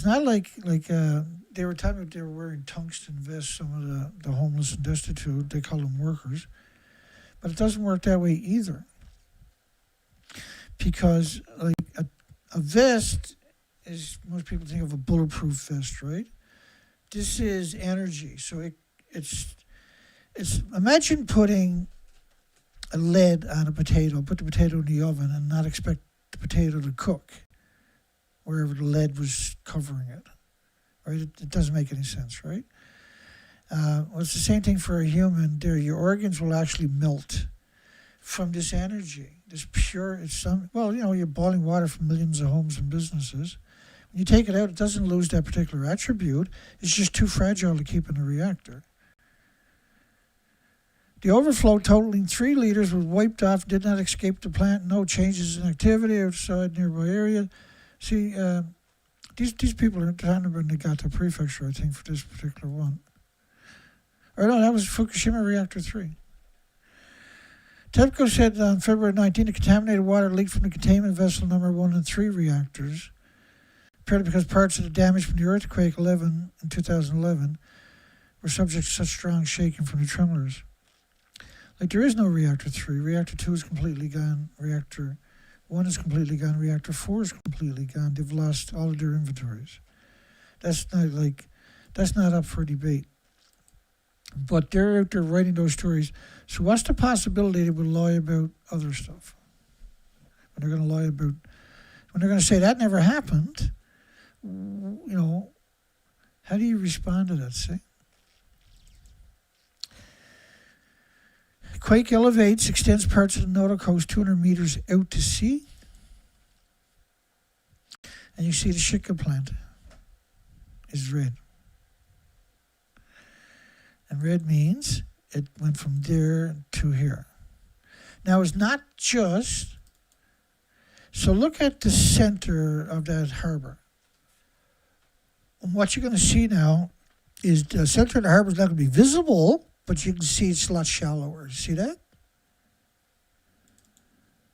not like they were talking about they were wearing tungsten vests, some of the homeless and destitute, they call them workers. But it doesn't work that way either. Because like a vest is, most people think of a bulletproof vest, right? This is energy. So it's imagine putting a lid on a potato, put the potato in the oven and not expect the potato to cook wherever the lead was covering it, right? It doesn't make any sense, right? Well, it's the same thing for a human. Your organs will actually melt from this energy, this pure, you're boiling water from millions of homes and businesses. When you take it out, it doesn't lose that particular attribute. It's just too fragile to keep in a reactor. The overflow totaling 3 liters was wiped off, did not escape the plant, no changes in activity outside nearby area. See, these people are talking about Niigata Prefecture, I think, for this particular one. Or no, that was Fukushima Reactor 3. TEPCO said on February 19, the contaminated water leaked from the containment vessel number 1 and 3 reactors, apparently because parts of the damage from the earthquake 11 in 2011 were subject to such strong shaking from the tremors. Like, there is no Reactor 3. Reactor 2 is completely gone. Reactor 1 is completely gone. Reactor 4 is completely gone. They've lost all of their inventories. That's not up for debate. But they're out there writing those stories. So what's the possibility they would lie about other stuff? When they're going to lie about, when they're going to say that never happened, how do you respond to that, see? Quake elevates, extends parts of the Noto coast 200 meters out to sea. And you see the Shika plant is red. And red means it went from there to here. Now, it's not just... So look at the center of that harbor. And what you're going to see now is the center of the harbor is not going to be visible, but you can see it's a lot shallower. You see that?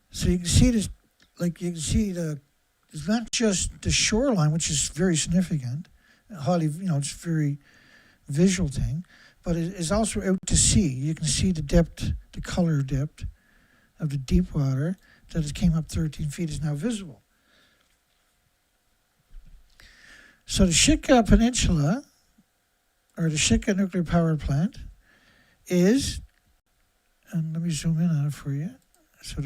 So you can see this, it's not just the shoreline, which is very significant, highly, it's a very visual thing, but it is also out to sea. You can see the depth, the color depth of the deep water that it came up 13 feet is now visible. So the Shika Peninsula, or the Shika nuclear power plant, is, and let me zoom in on it for you, so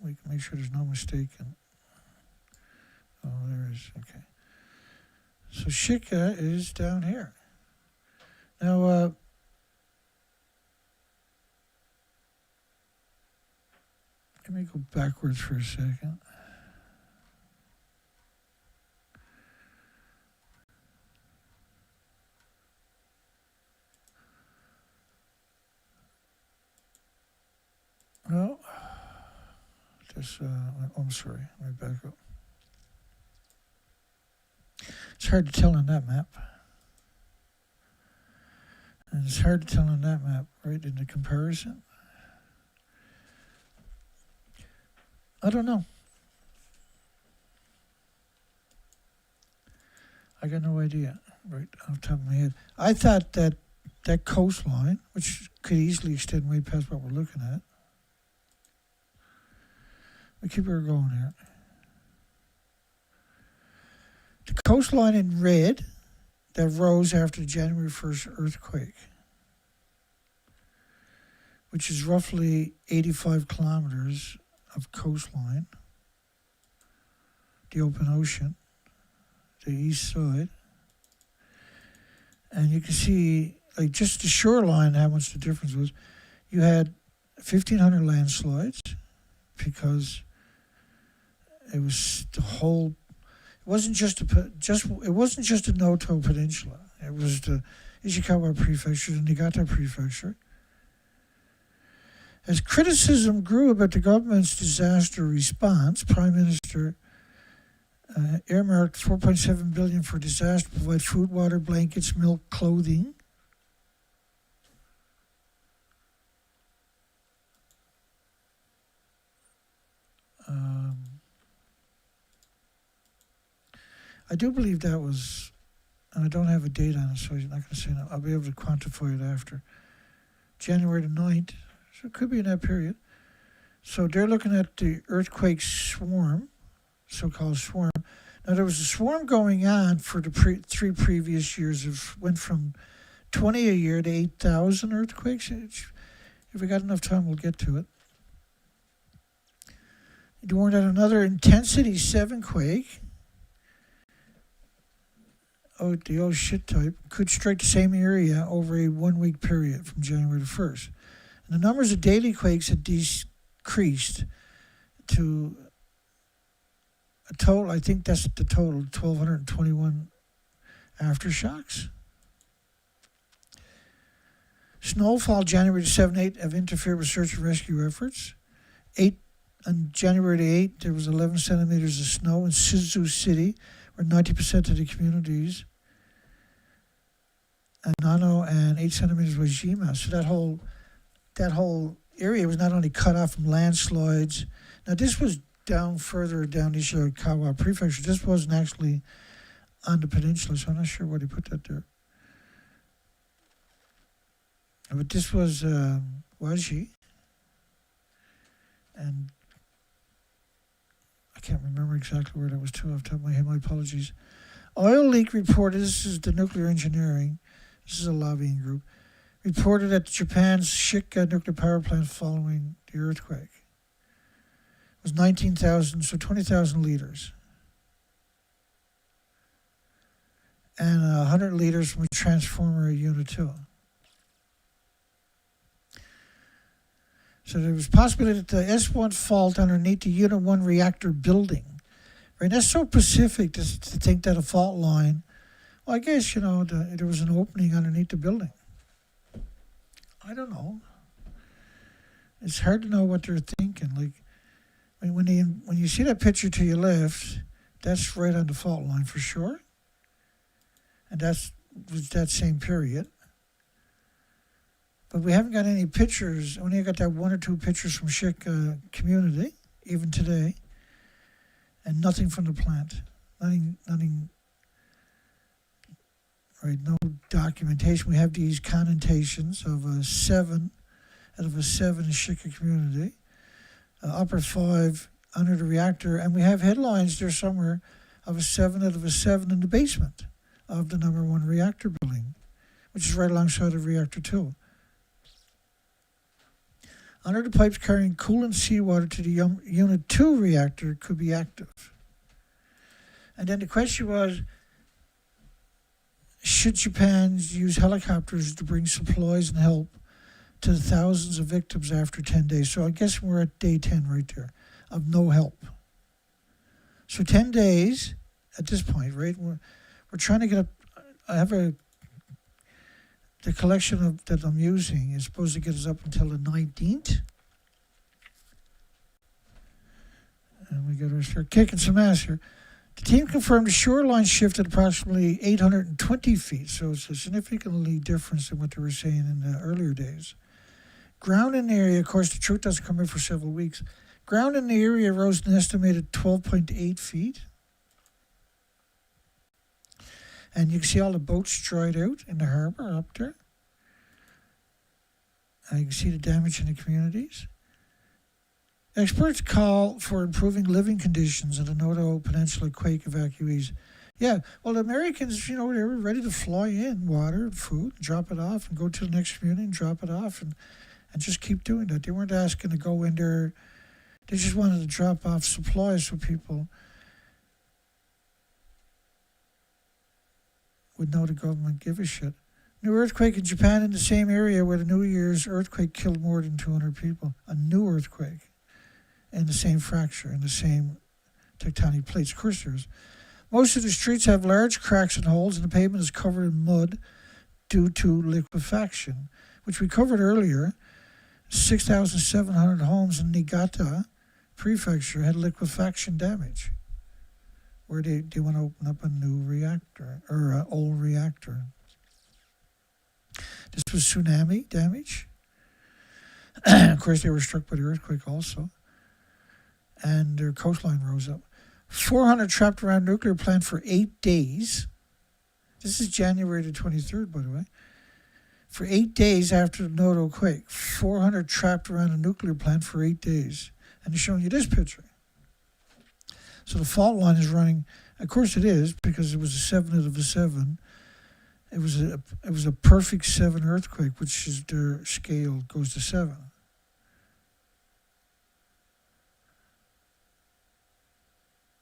we can make sure there's no mistake. There is, okay. So Shika is down here. Now, let me go backwards for a second. No, I'm sorry, let me back up. It's hard to tell on that map. And it's hard to tell on that map, right, in the comparison. I don't know. I got no idea, right off the top of my head. I thought that coastline, which could easily extend way past what we're looking at. We keep her going here. The coastline in red that rose after the January 1st earthquake. which is roughly 85 kilometers of coastline, the open ocean, the east side. And you can see, like, just the shoreline, how much the difference was. You had 1,500 landslides because it was the whole. It wasn't just a Noto Peninsula. It was the Ishikawa Prefecture and Niigata Prefecture. As criticism grew about the government's disaster response, Prime Minister earmarked $4.7 billion for disaster to provide food, water, blankets, milk, clothing. I do believe that was, and I don't have a date on it, so I'm not going to say no. I'll be able to quantify it after January the 9th, so it could be in that period. So they're looking at the earthquake swarm, so-called swarm. Now, there was a swarm going on for the three previous years. It went from 20 a year to 8,000 earthquakes. If we got enough time, we'll get to it. They warned out another intensity 7 quake. Oh, the old shit type could strike the same area over a 1-week period from January the 1st. And the numbers of daily quakes had decreased to a total, I think that's the total, 1,221 aftershocks. Snowfall January the 7th, 8 have interfered with search and rescue efforts. On January the 8th, there was 11 centimeters of snow in Shizu City, where 90% of the communities, and Nano, and 8 centimeters was Jima. So that whole area was not only cut off from landslides. Now, this was down further down Ishikawa Prefecture. This wasn't actually on the peninsula, so I'm not sure why they put that there. But this was Waji, and I can't remember exactly where that was to off the top of my head. My apologies. Oil leak reported, this is the nuclear engineering, this is a lobbying group, reported at Japan's Shika nuclear power plant following the earthquake. It was 19,000, so 20,000 liters. And 100 liters from a transformer at Unit 2. So there was possibility that the S1 fault underneath the Unit 1 reactor building. Right, that's so specific to think that a fault line, well, I guess, there was an opening underneath the building. I don't know. It's hard to know what they're thinking. Like, when you see that picture to your left, that's right on the fault line for sure. And was that same period. But we haven't got any pictures. Only got that 1 or 2 pictures from Shik community, even today. And nothing from the plant. Nothing, right, no documentation. We have these connotations of a 7 out of a 7 in Shika community. Upper 5 under the reactor. And we have headlines there somewhere of a 7 out of a 7 in the basement of the number 1 reactor building, which is right alongside of reactor 2. Under the pipes carrying coolant seawater to the Unit 2 reactor could be active. And then the question was, should Japan use helicopters to bring supplies and help to the thousands of victims after 10 days? So I guess we're at day 10 right there of no help. So 10 days at this point, right? We're trying to get the collection that I'm using is supposed to get us up until the 19th. And we got to start kicking some ass here. The team confirmed the shoreline shifted approximately 820 feet, so it's a significantly difference than what they were saying in the earlier days. Ground in the area, of course, the truth doesn't come in for several weeks. Ground in the area rose an estimated 12.8 feet. And you can see all the boats dried out in the harbor up there. And you can see the damage in the communities. Experts call for improving living conditions in the Noto Peninsula quake evacuees. Yeah, well, the Americans, they were ready to fly in water and food, drop it off, and go to the next community and drop it off. and just keep doing that. They weren't asking to go in there. They just wanted to drop off supplies so people would know the government give a shit. New earthquake in Japan in the same area where the New Year's earthquake killed more than 200 people. A new earthquake in the same fracture, in the same tectonic plates. Of course there is. Most of the streets have large cracks and holes, and the pavement is covered in mud due to liquefaction, which we covered earlier. 6,700 homes in Niigata Prefecture had liquefaction damage, where they want to open up a new reactor, or an old reactor. This was tsunami damage. Of course, they were struck by the earthquake also, and their coastline rose up. 400 trapped around nuclear plant for 8 days. This is January the 23rd, by the way. For 8 days after the Noto quake, 400 trapped around a nuclear plant for 8 days. And they're showing you this picture. So the fault line is running. Of course it is, because it was a 7 out of a 7. It was a perfect 7 earthquake, which is their scale goes to 7.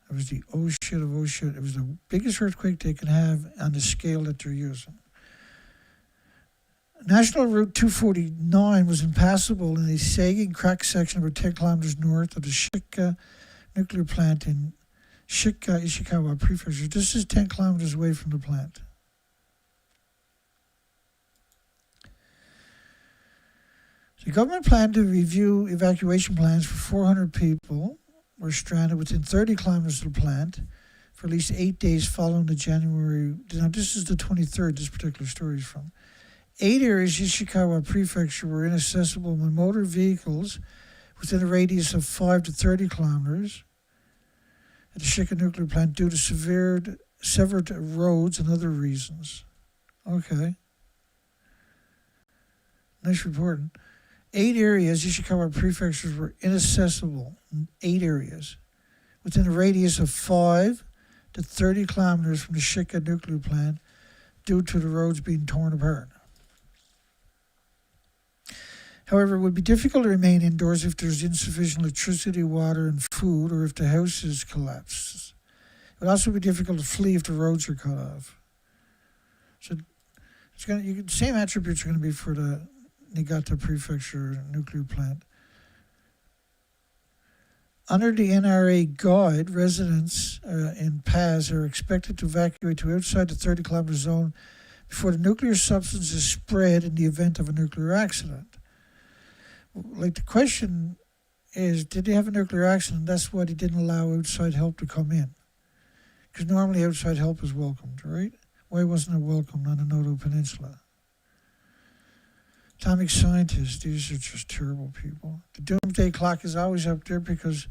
It was the oh shit of oh shit. It was the biggest earthquake they can have on the scale that they're using. National Route 249 was impassable in a sagging crack section about 10 kilometers north of the Shika nuclear plant in Shika, Ishikawa Prefecture. This is 10 kilometers away from the plant. The government planned to review evacuation plans for 400 people were stranded within 30 kilometers of the plant for at least 8 days following the January. Now, this is the 23rd, this particular story is from. 8 areas of Ishikawa Prefecture were inaccessible by motor vehicles within a radius of 5 to 30 kilometers at the Shika nuclear plant due to severed roads and other reasons. Okay. Nice reporting. 8 areas, Ishikawa prefectures, were inaccessible. 8 areas within a radius of 5 to 30 kilometers from the Shika nuclear plant due to the roads being torn apart. However, it would be difficult to remain indoors if there's insufficient electricity, water, and food, or if the houses collapse. It would also be difficult to flee if the roads are cut off. So the same attributes are going to be for the Niigata Prefecture nuclear plant. Under the NRA guide, residents in Paz are expected to evacuate to outside the 30-kilometer zone before the nuclear substance is spread in the event of a nuclear accident. Like, the question is, did they have a nuclear accident? That's why they didn't allow outside help to come in. Because normally outside help is welcomed, right? Why wasn't it welcomed on the Noto Peninsula? Atomic scientists, these are just terrible people. The doomsday clock is always up there because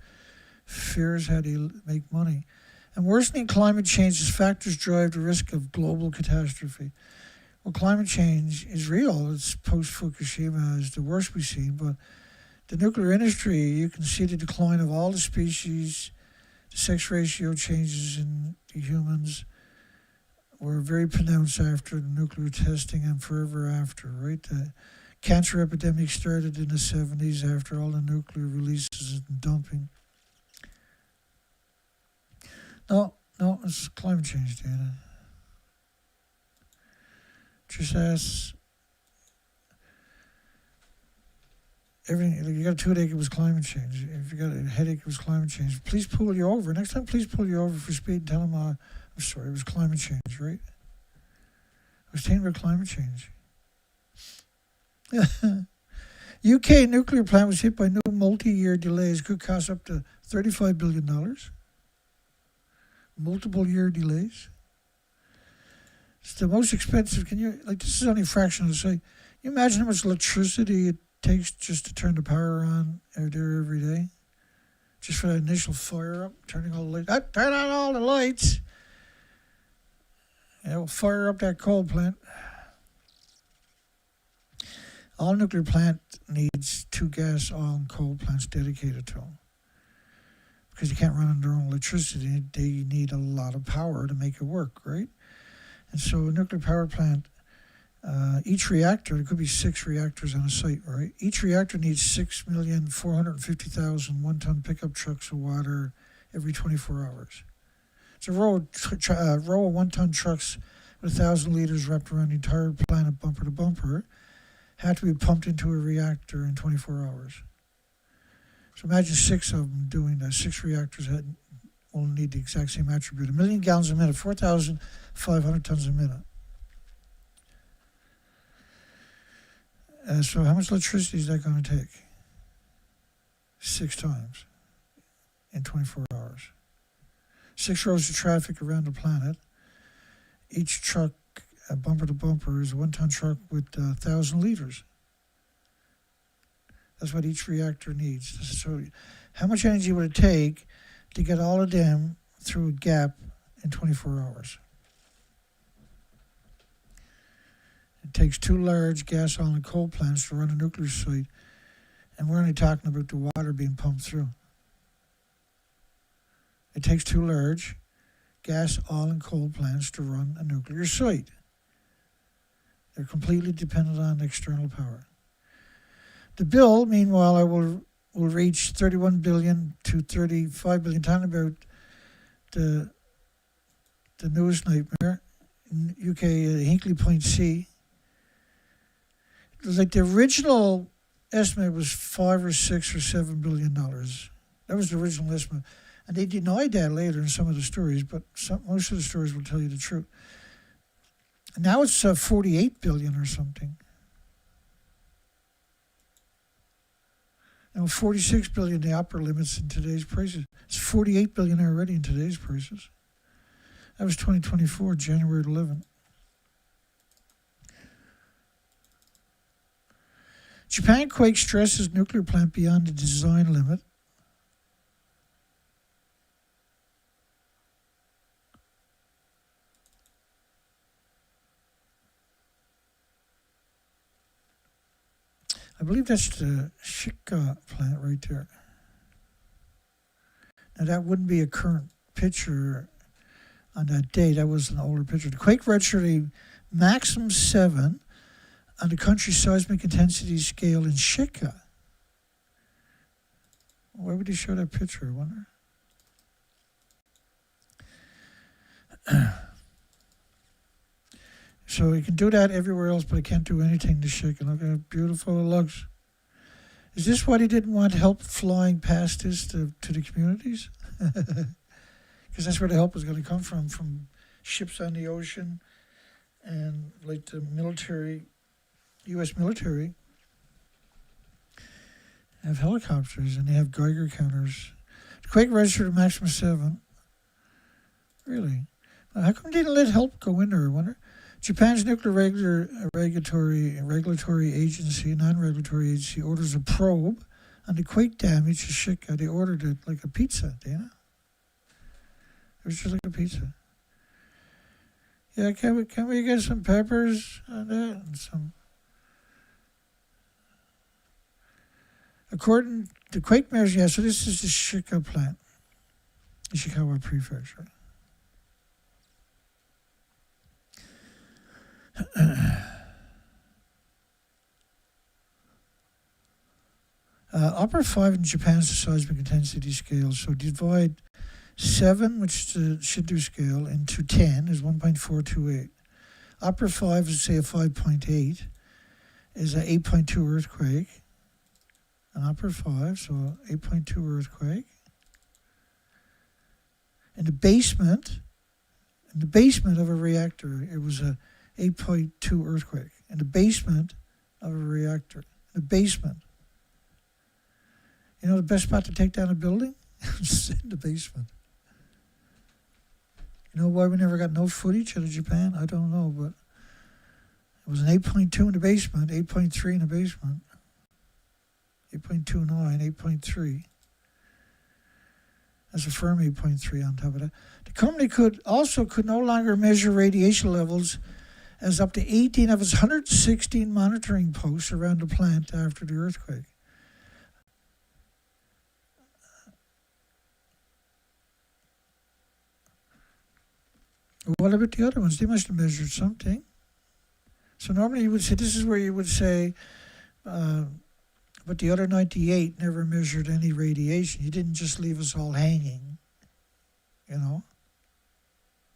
fear is how they make money. And worsening climate change as factors drive the risk of global catastrophe. Well, climate change is real. It's post-Fukushima is the worst we've seen. But the nuclear industry, you can see the decline of all the species. The sex ratio changes in the humans were very pronounced after the nuclear testing and forever after, right? The cancer epidemic started in the 70s after all the nuclear releases and dumping. No, it's climate change data. Just ask everything. Like, you got a toothache, it was climate change. If you got a headache, it was climate change. Please pull you over. Next time, please pull you over for speed and tell them, I'm sorry, it was climate change, right? I was talking about climate change. UK nuclear plant was hit by new multi-year delays, could cost up to $35 billion. Multiple year delays. It's the most expensive. This is only a fraction of the site. You imagine how much electricity it takes just to turn the power on out there every day? Just for that initial fire up, turning all the lights. Turn on all the lights. Yeah, we'll fire up that coal plant. All nuclear plant needs 2 gas, oil, and coal plants dedicated to them. Because you can't run on their own electricity. They need a lot of power to make it work, right? And so a nuclear power plant Each reactor, there could be 6 reactors on a site, right? Each reactor needs 6,450,000 one-ton pickup trucks of water every 24 hours. It's a row of one-ton trucks with 1,000 liters wrapped around the entire planet, bumper to bumper, had to be pumped into a reactor in 24 hours. So imagine 6 of them doing that. 6 reactors will need the exact same attribute. 1 million gallons a minute, 4,500 tons a minute. So how much electricity is that going to take? 6 times in 24 hours. 6 rows of traffic around the planet. Each truck, bumper to bumper, is a 1-ton truck with 1,000 liters. That's what each reactor needs. So how much energy would it take to get all of them through a gap in 24 hours? It takes 2 large gas, oil, and coal plants to run a nuclear site, and we're only talking about the water being pumped through. It takes 2 large gas, oil, and coal plants to run a nuclear site. They're completely dependent on external power. The bill, meanwhile, will reach 31 billion to 35 billion. Talking about the newest nightmare, UK Hinkley Point C. Like the original estimate was $5 or $6 or $7 billion. That was the original estimate. And they denied that later in some of the stories, but most of the stories will tell you the truth. And now it's 48 billion or something. 46 billion, the upper limits in today's prices. It's 48 billion already in today's prices. That was 2024, January 11th. Japan quake stresses nuclear plant beyond the design limit. I believe that's the Shika plant right there. Now that wouldn't be a current picture on that day. That was an older picture. The quake registered a maximum 7 on the country's seismic intensity scale in Shika. Why would he show that picture, I wonder? So he can do that everywhere else, but he can't do anything to Shika. Look how beautiful it looks. Is this what he didn't want help flying past this to the communities? Because that's where the help was going to come from ships on the ocean and like the military, U.S. military, have helicopters and they have Geiger counters. The quake registered a maximum 7. Really? How come they didn't let help go in there, I wonder? Japan's nuclear regulatory agency, non-regulatory agency, orders a probe on the quake damage to Shika. They ordered it like a pizza, Dana. It was just like a pizza. Yeah, can we get some peppers on that and some? According to quake measures, yeah. So this is the Shika plant, Ishikawa Prefecture. Upper 5 in Japan's seismic intensity scale. So divide 7, which is the Shinto scale, into 10 is 1.428. Upper 5 is, say, a 5.8, is an 8.2 earthquake. An upper 5, so 8.2 earthquake. In the basement of a reactor, it was a 8.2 earthquake. In the basement of a reactor. In the basement. You know the best spot to take down a building? It's in the basement. You know why we never got no footage out of Japan? I don't know, but it was an 8.2 in the basement, 8.3 in the basement, 8.29, 8.3. That's a firm 8.3 on top of that. The company could no longer measure radiation levels as up to 18 of its 116 monitoring posts around the plant after the earthquake. What about the other ones? They must have measured something. So normally you would say, this is where you would say, but the other 98 never measured any radiation. You didn't just leave us all hanging, you know?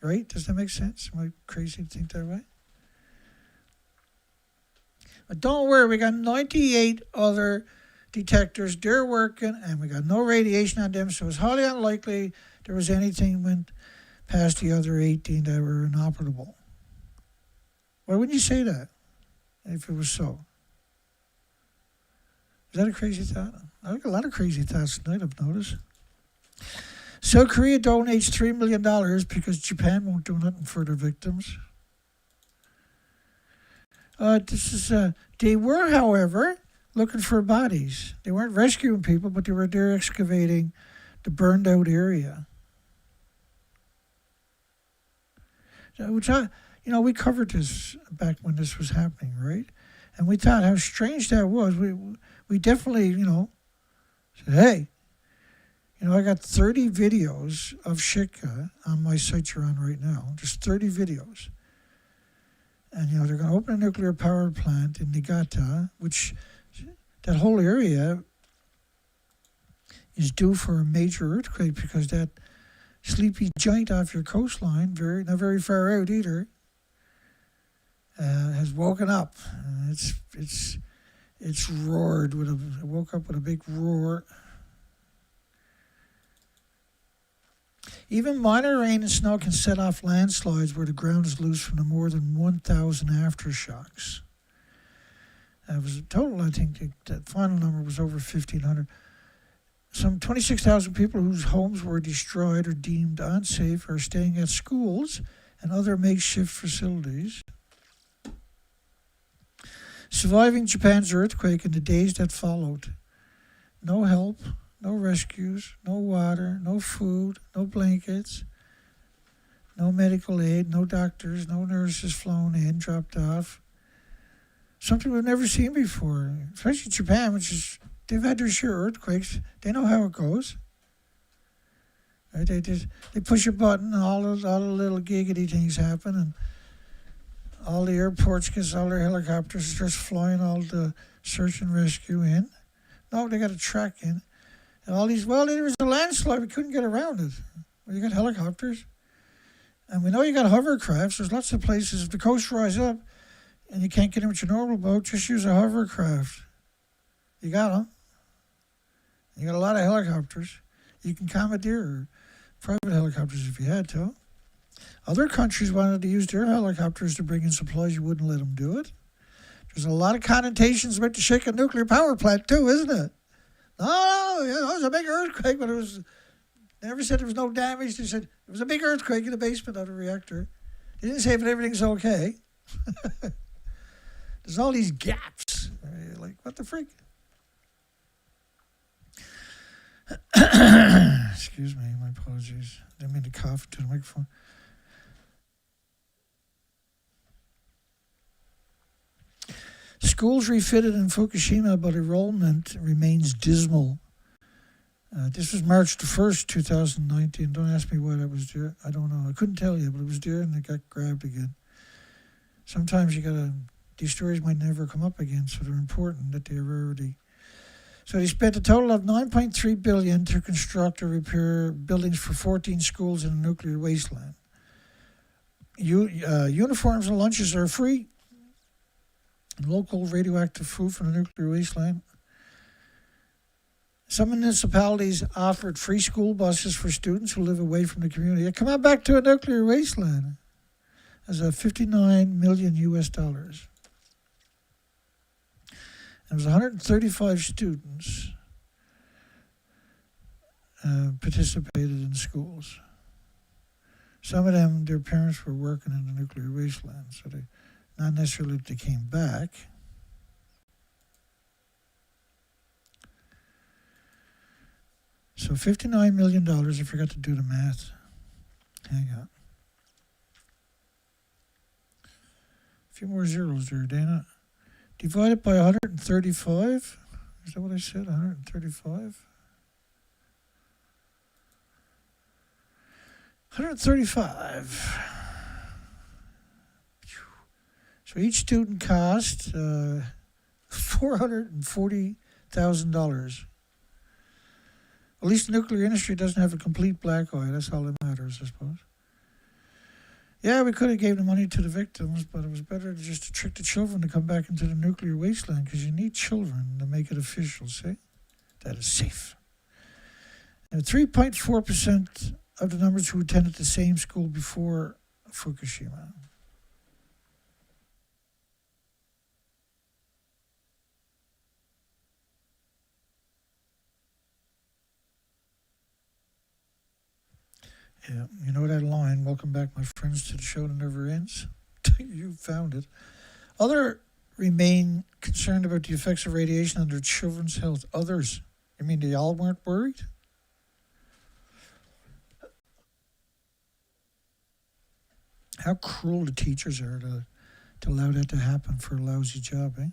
Right? Does that make sense? Am I crazy to think that way? But don't worry, we got 98 other detectors. They're working, and we got no radiation on them, so it's highly unlikely there was anything went past the other 18 that were inoperable. Why wouldn't you say that if it was so? Is that a crazy thought? I like a lot of crazy thoughts tonight, I've noticed. South Korea donates $3 million because Japan won't do nothing for their victims. They were, however, looking for bodies. They weren't rescuing people, but they were there excavating the burned out area. Which we covered this back when this was happening, right? And we thought how strange that was. We definitely, said, hey, I got 30 videos of Shika on my site you're on right now. Just 30 videos. And, they're going to open a nuclear power plant in Niigata, which that whole area is due for a major earthquake because that sleepy giant off your coastline, not very far out either, has woken up. It's roared it woke up with a big roar. Even minor rain and snow can set off landslides where the ground is loose from the more than 1,000 aftershocks. It was a total, I think, that final number was over 1,500. Some 26,000 people whose homes were destroyed or deemed unsafe are staying at schools and other makeshift facilities. Surviving Japan's earthquake in the days that followed. No help, no rescues, no water, no food, no blankets, no medical aid, no doctors, no nurses flown in, dropped off. Something we've never seen before, especially Japan, which is, they've had their share of earthquakes. They know how it goes. Right? They push a button and all the little giggity things happen, and all the airports get all their helicopters starts flying all the search and rescue in. No, they got a track in. And all these, there was a landslide, we couldn't get around it. Well, you got helicopters. And we know you got hovercrafts. There's lots of places. If the coast rise up and you can't get in with your normal boat, just use a hovercraft. You got them. You got a lot of helicopters. You can commandeer private helicopters if you had to. Other countries wanted to use their helicopters to bring in supplies. You wouldn't let them do it. There's a lot of connotations about the Shika nuclear power plant too, isn't it? No, it was a big earthquake, but they never said there was no damage. They said it was a big earthquake in the basement of the reactor. They didn't say if everything's okay. There's all these gaps. You're like, what the freak? Excuse me, my apologies. Didn't mean to cough into the microphone. Schools refitted in Fukushima, but enrollment remains dismal. This was March the 1st, 2019. Don't ask me why that was there. I don't know. I couldn't tell you, but it was there and it got grabbed again. Sometimes these stories might never come up again, so they're important that they're rarity. So they spent a total of $9.3 billion to construct or repair buildings for 14 schools in a nuclear wasteland. Uniforms and lunches are free. Local radioactive food from the nuclear wasteland. Some municipalities offered free school buses for students who live away from the community. Come on back to a nuclear wasteland. As a $59 million US. It was 135 students participated in schools. Some of them, their parents were working in the nuclear wasteland, so they, not necessarily that they came back. So $59 million, I forgot to do the math. Hang on. A few more zeros there, Dana. Divided by 135. Is that what I said? 135? 135. So each student cost $440,000. At least the nuclear industry doesn't have a complete black eye. That's all that matters, I suppose. Yeah, we could have gave the money to the victims, but it was better just to trick the children to come back into the nuclear wasteland, because you need children to make it official, see? That is safe. And 3.4% of the numbers who attended the same school before Fukushima. Yeah, you know that line, welcome back, my friends, to the show that never ends? You found it. Other remain concerned about the effects of radiation on their children's health. Others, you mean they all weren't worried? How cruel the teachers are to allow that to happen for a lousy job, eh?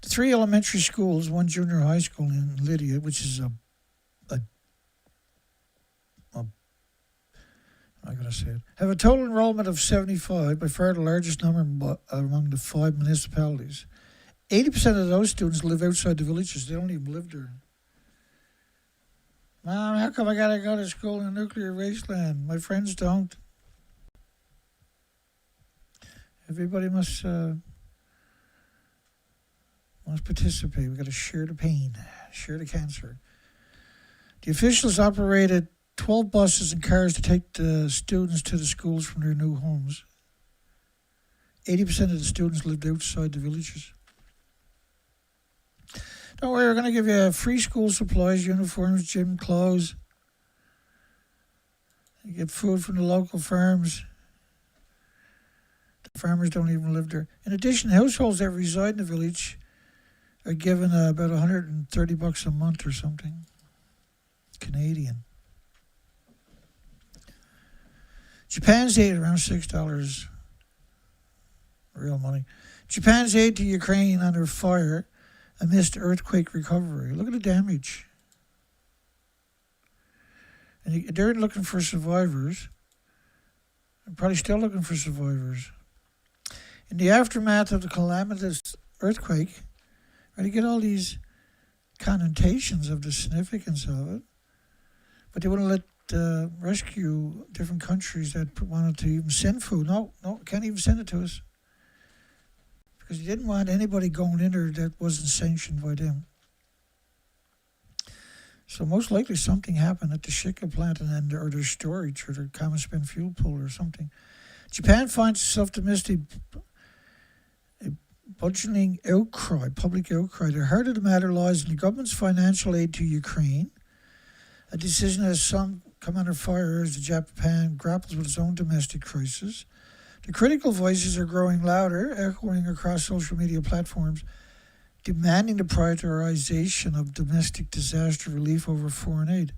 The 3 elementary schools, 1 junior high school in Lydia, which is I'm going to say it, have a total enrollment of 75, by far the largest number among the 5 municipalities. 80% of those students live outside the villages. They don't even live there. Mom, how come I got to go to school in a nuclear wasteland? My friends don't. Everybody must participate. We've got to share the pain, share the cancer. The officials operated 12 buses and cars to take the students to the schools from their new homes. 80% of the students lived outside the villages. Don't worry, we're going to give you free school supplies, uniforms, gym clothes. You get food from the local farms. The farmers don't even live there. In addition, households that reside in the village are given about $130 a month or something. Canadian. Japan's aid, around $6 real money. Japan's aid to Ukraine under fire amidst earthquake recovery. Look at the damage. And they're looking for survivors. They're probably still looking for survivors. In the aftermath of the calamitous earthquake, you get all these connotations of the significance of it, but they wouldn't let rescue different countries that wanted to even send food. No, can't even send it to us. Because you didn't want anybody going in there that wasn't sanctioned by them. So most likely something happened at the Shika plant or their storage or their common spent fuel pool or something. Japan finds itself amidst a budgeting outcry, public outcry. The heart of the matter lies in the government's financial aid to Ukraine, a decision that has some come under fire as Japan grapples with its own domestic crisis. The critical voices are growing louder, echoing across social media platforms, demanding the prioritization of domestic disaster relief over foreign aid.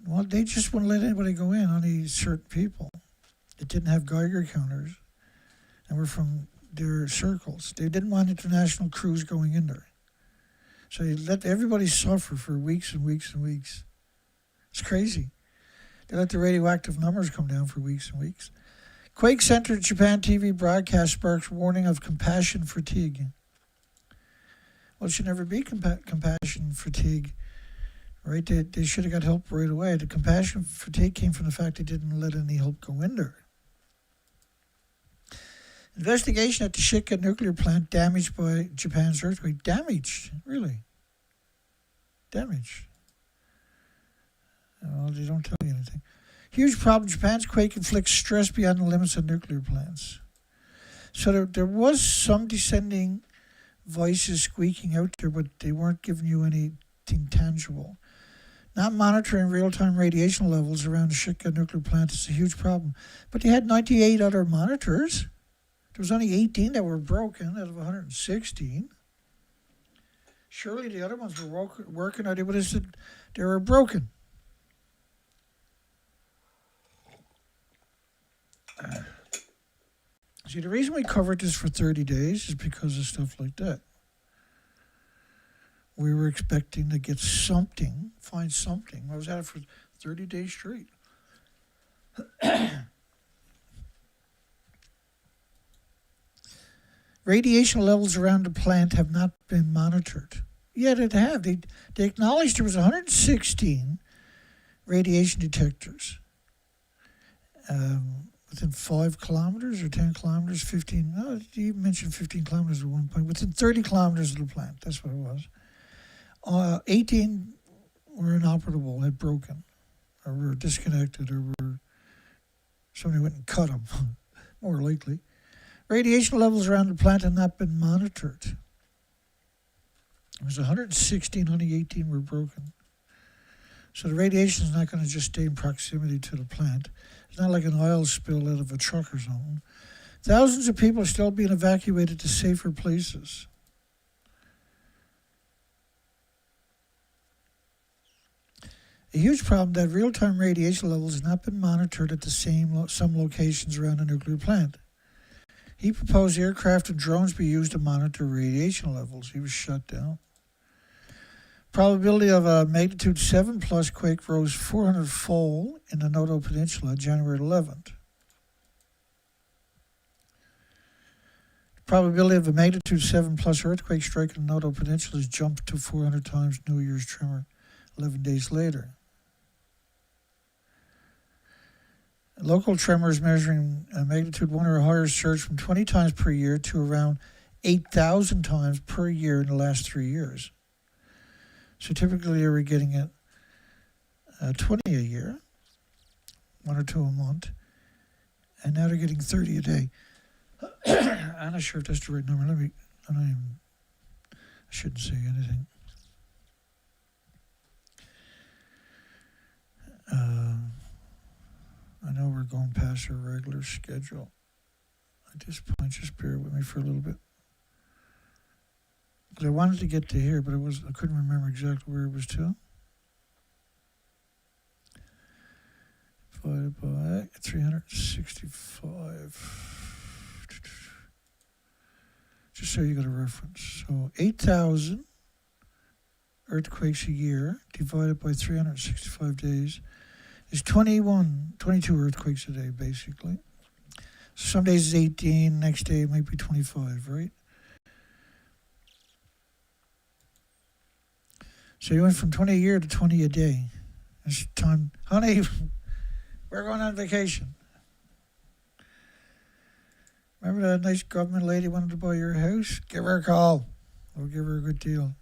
Well, they just wouldn't let anybody go in, only certain people that didn't have Geiger counters and were from their circles. They didn't want international crews going in there. So they let everybody suffer for weeks and weeks and weeks. It's crazy. They let the radioactive numbers come down for weeks and weeks. Quake-centered Japan TV broadcast sparks warning of compassion fatigue. Well, it should never be compassion fatigue, right? They should have got help right away. The compassion fatigue came from the fact they didn't let any help go in there. Investigation at the Shika nuclear plant damaged by Japan's earthquake. Damaged, really. Damaged. Well, they don't tell you anything. Huge problem. Japan's quake inflicts stress beyond the limits of nuclear plants. So there was some descending voices squeaking out there, but they weren't giving you anything tangible. Not monitoring real-time radiation levels around the Shika nuclear plant is a huge problem. But they had 98 other monitors. There was only 18 that were broken out of 116. Surely the other ones were working, or they would have said they were broken. See, the reason we covered this for 30 days is because of stuff like that. We were expecting to get something, find something. I was at it for 30 days straight. Radiation levels around the plant have not been monitored. Yet it have. They acknowledged there was 116 radiation detectors within 5 kilometers or 10 kilometers, 15. No, you mentioned 15 kilometers at one point. Within 30 kilometers of the plant, that's what it was. 18 were inoperable, had broken, or were disconnected, or were somebody went and cut them, more likely. Radiation levels around the plant have not been monitored. It was 116, only 18 were broken. So the radiation is not going to just stay in proximity to the plant. It's not like an oil spill out of a truck or something. Thousands of people are still being evacuated to safer places. A huge problem that real-time radiation levels have not been monitored at some locations around the nuclear plant. He proposed aircraft and drones be used to monitor radiation levels. He was shut down. Probability of a magnitude 7 plus quake rose 400-fold in the Noto Peninsula January 11th. Probability of a magnitude 7 plus earthquake striking the Noto Peninsula has jumped to 400 times New Year's tremor 11 days later. Local tremors measuring a magnitude 1 or higher surged from 20 times per year to around 8,000 times per year in the last 3 years. So typically they were getting it 20 a year, 1 or 2 a month, and now they're getting 30 a day. I'm not sure if that's the right number. I shouldn't say anything. I know we're going past our regular schedule. At this point, just bear with me for a little bit. Because I wanted to get to here, but I couldn't remember exactly where it was to. Divided by 365. Just so you got a reference. So 8,000 earthquakes a year divided by 365 days is 22 earthquakes a day, basically. Some days it's 18, next day it might be 25, right? So you went from 20 a year to 20 a day. It's time, honey, we're going on vacation. Remember that nice government lady wanted to buy your house? Give her a call. We'll give her a good deal.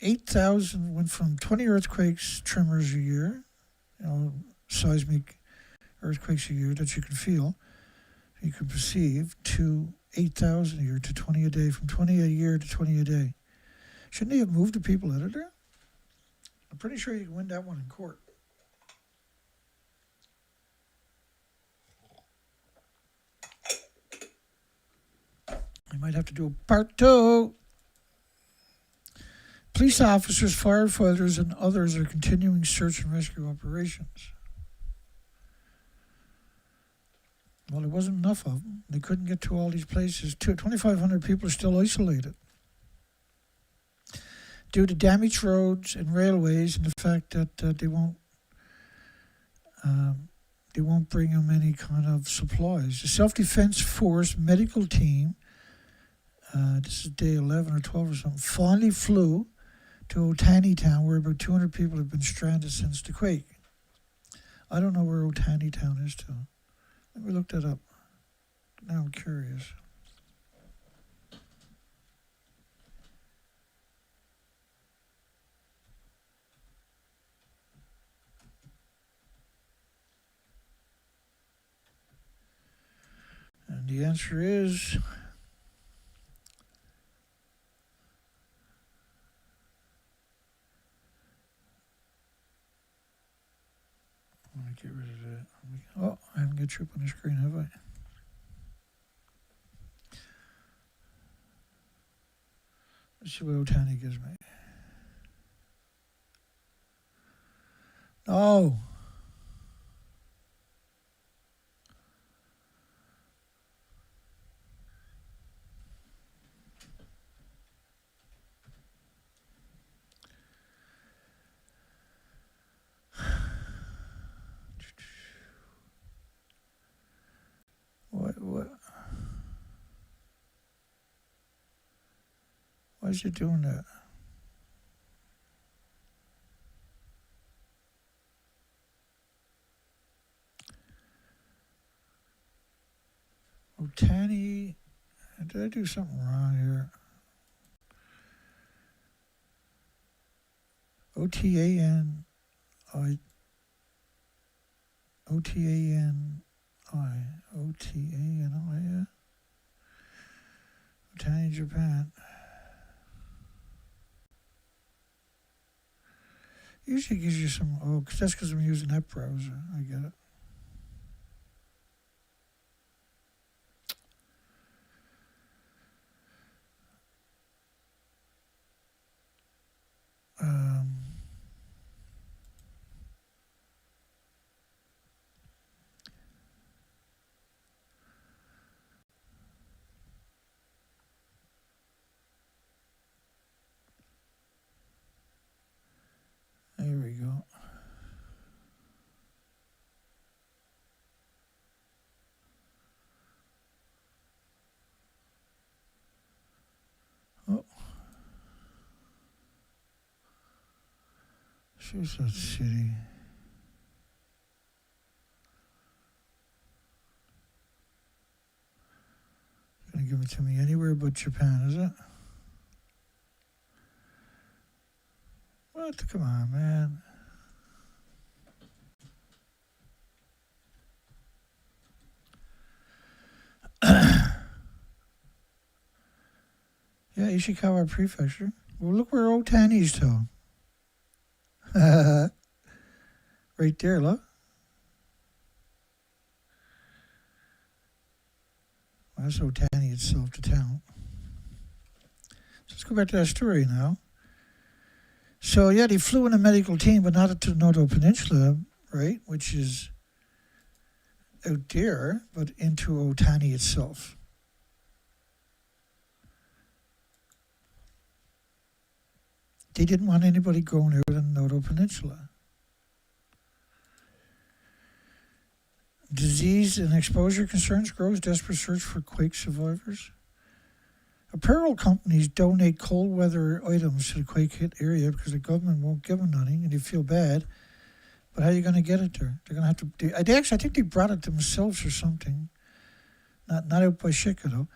8,000 went from 20 earthquakes, tremors a year, seismic earthquakes a year that you can feel, you can perceive, to 8,000 a year, to 20 a day, from 20 a year to 20 a day. Shouldn't he have moved the people out of there? I'm pretty sure you can win that one in court. I might have to do a part 2. Police officers, firefighters, and others are continuing search and rescue operations. Well, there wasn't enough of them. They couldn't get to all these places. 2,500 people are still isolated due to damaged roads and railways and the fact that they won't bring them any kind of supplies. The self-defense force medical team, this is day 11 or 12 or something, finally flew to Otani Town, where about 200 people have been stranded since the quake. I don't know where Otani Town is to. Let me look that up. Now I'm curious. And the answer is let me get rid of that. Oh, I haven't got you up on the screen, have I? Let's see what Otani gives me. Oh. is it doing that? Otani, did I do something wrong here? O-T-A-N-I, yeah. Otani, Japan. Usually gives you some, cause that's because I'm using that browser. I get it. There we go. Oh. Shows that city. Gonna give it to me anywhere but Japan, is it? What? Come on, man. Yeah, Ishikawa Prefecture. Well, look where Otani's to. Right there, look. Well, that's Otani itself, the town. So let's go back to that story now. So, yeah, they flew in a medical team, but not to the Noto Peninsula, right, which is out there, but into Otani itself. They didn't want anybody going out on the Noto Peninsula. Disease and exposure concerns grows, desperate search for quake survivors. Apparel companies donate cold weather items to the quake hit area because the government won't give them nothing, and they feel bad. But how are you going to get it there? They're going to have to. I think they brought it themselves or something. Not out by Shika though.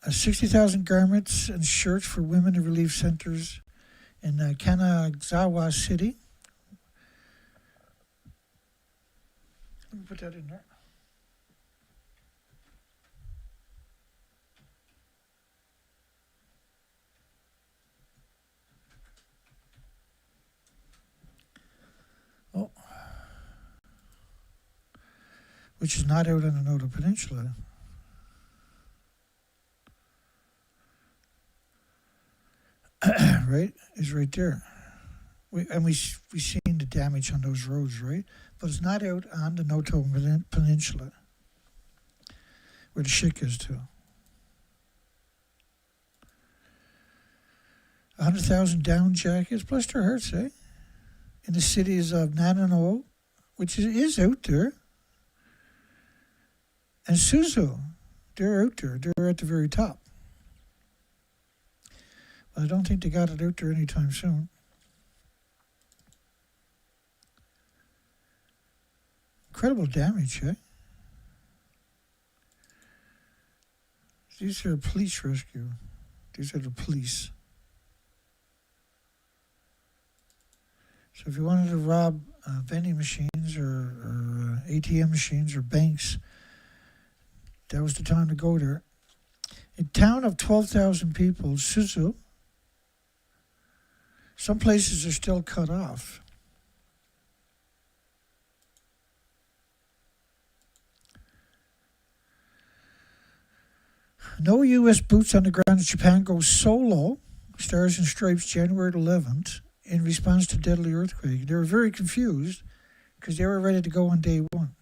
60,000 garments and shirts for women in relief centers in Kanazawa City. Let me put that in there. Oh. Which is not out on the Noto Peninsula. Right? Is right there. We've seen the damage on those roads, right? But it's not out on the Noto Peninsula, where the shik is too. 100,000 down jackets, bless their hearts, eh? In the cities of Nanano, which is out there, and Suzu, they're out there. They're at the very top. But I don't think they got it out there anytime soon. Incredible damage, eh? These are police rescue. These are the police. So if you wanted to rob vending machines or ATM machines or banks, that was the time to go there. A town of 12,000 people, Suzu, some places are still cut off. No U.S. boots on the ground as Japan goes solo, Stars and Stripes, January 11th, in response to deadly earthquake. They were very confused because they were ready to go on day one.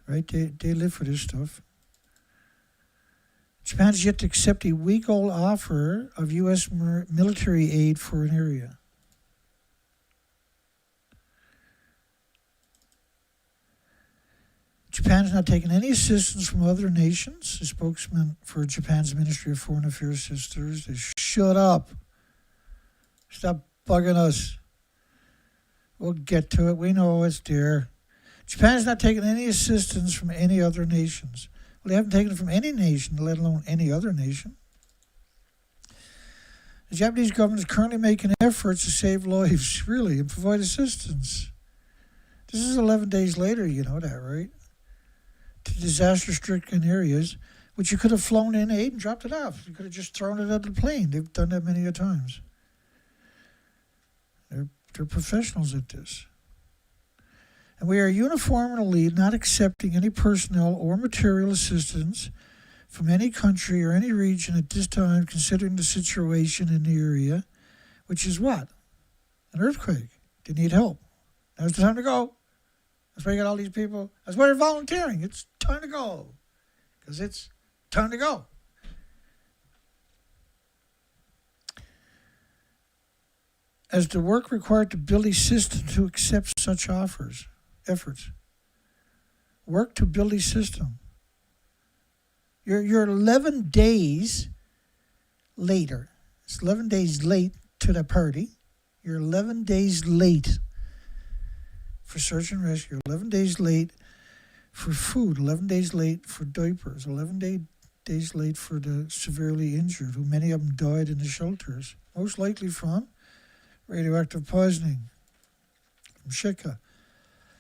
Right? They live for this stuff. Japan's yet to accept a week-old offer of U.S. military aid for an area. Japan has not taken any assistance from other nations. The spokesman for Japan's Ministry of Foreign Affairs says Thursday, shut up. Stop bugging us. We'll get to it. We know it's there. Japan has not taken any assistance from any other nations. Well, they haven't taken it from any nation, let alone any other nation. The Japanese government is currently making efforts to save lives, really, and provide assistance. This is 11 days later, you know that, right? To disaster-stricken areas, which you could have flown in aid and dropped it off. You could have just thrown it out of the plane. They've done that many a times. They're professionals at this. And we are uniformly not accepting any personnel or material assistance from any country or any region at this time, considering the situation in the area, which is what? An earthquake. They need help. Now's the time to go. That's why you got all these people. That's why they're volunteering. It's time to go. Because it's time to go. As the work required to build a system to accept such efforts. Work to build a system. You're 11 days later. It's 11 days late to the party. You're 11 days late for search and rescue. 11 days late for food. 11 days late for diapers. 11 days late for the severely injured, who many of them died in the shelters. Most likely from radioactive poisoning from Shika.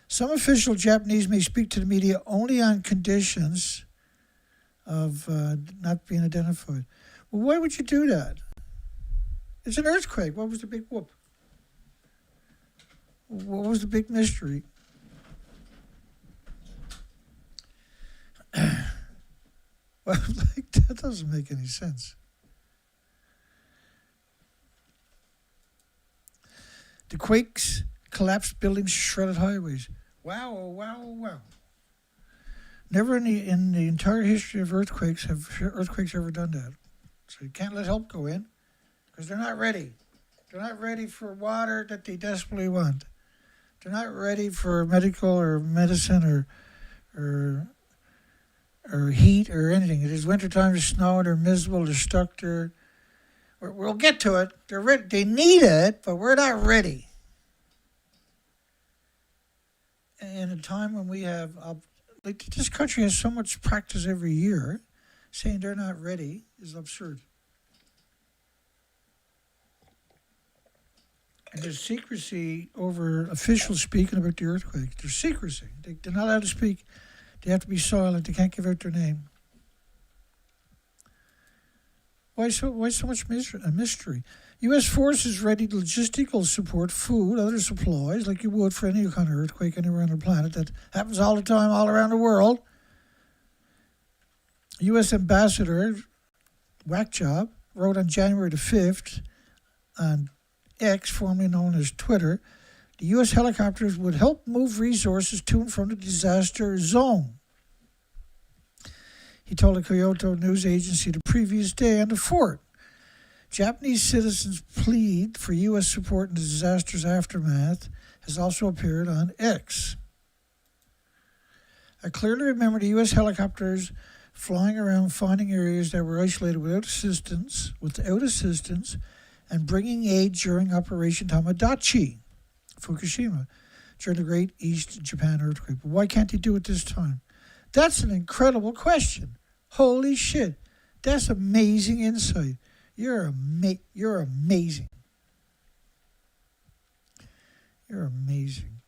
Some official Japanese may speak to the media only on conditions of not being identified. Well, why would you do that? It's an earthquake. What was the big whoop? What was the big mystery? Well, that doesn't make any sense. The quakes collapsed buildings, shredded highways. Wow, wow, wow. Never in the entire history of earthquakes have earthquakes ever done that. So you can't let help go in because they're not ready. They're not ready for water that they desperately want. They're not ready for medical or medicine or heat or anything. It is wintertime, there's snow, they're miserable, they're stuck there. We'll get to it. They're ready. They need it, but we're not ready. In a time when we have, this country has so much practice every year, saying they're not ready is absurd. And there's secrecy over officials speaking about the earthquake. There's secrecy. They're not allowed to speak. They have to be silent. They can't give out their name. Why so much mystery? U.S. forces ready logistical support, food, other supplies, like you would for any kind of earthquake anywhere on the planet. That happens all the time, all around the world. U.S. Ambassador, whack job, wrote on January the 5th on X, formerly known as Twitter, the U.S. helicopters would help move resources to and from the disaster zone. He told a Kyoto news agency the previous day on the fort. Japanese citizens' plead for U.S. support in the disaster's aftermath has also appeared on X. I clearly remember the U.S. helicopters flying around finding areas that were isolated without assistance, and bringing aid during Operation Tamagotchi, Fukushima, during the Great East Japan earthquake. But why can't they do it this time? That's an incredible question. Holy shit. That's amazing insight. You're amazing. You're amazing.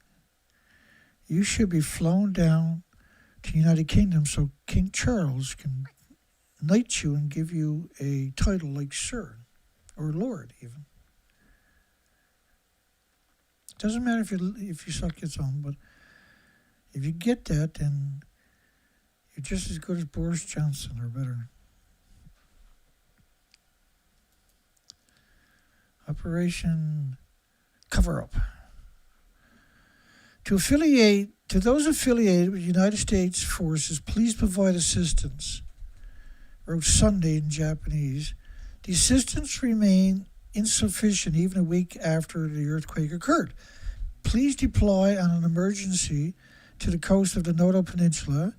You should be flown down to the United Kingdom so King Charles can knight you and give you a title like Sir or Lord even. Doesn't matter if you suck your own, but if you get that, then you're just as good as Boris Johnson or better. Operation Cover-Up. To those affiliated with United States forces, please provide assistance, wrote Sunday in Japanese. The assistance remained insufficient even a week after the earthquake occurred. Please deploy on an emergency to the coast of the Noto Peninsula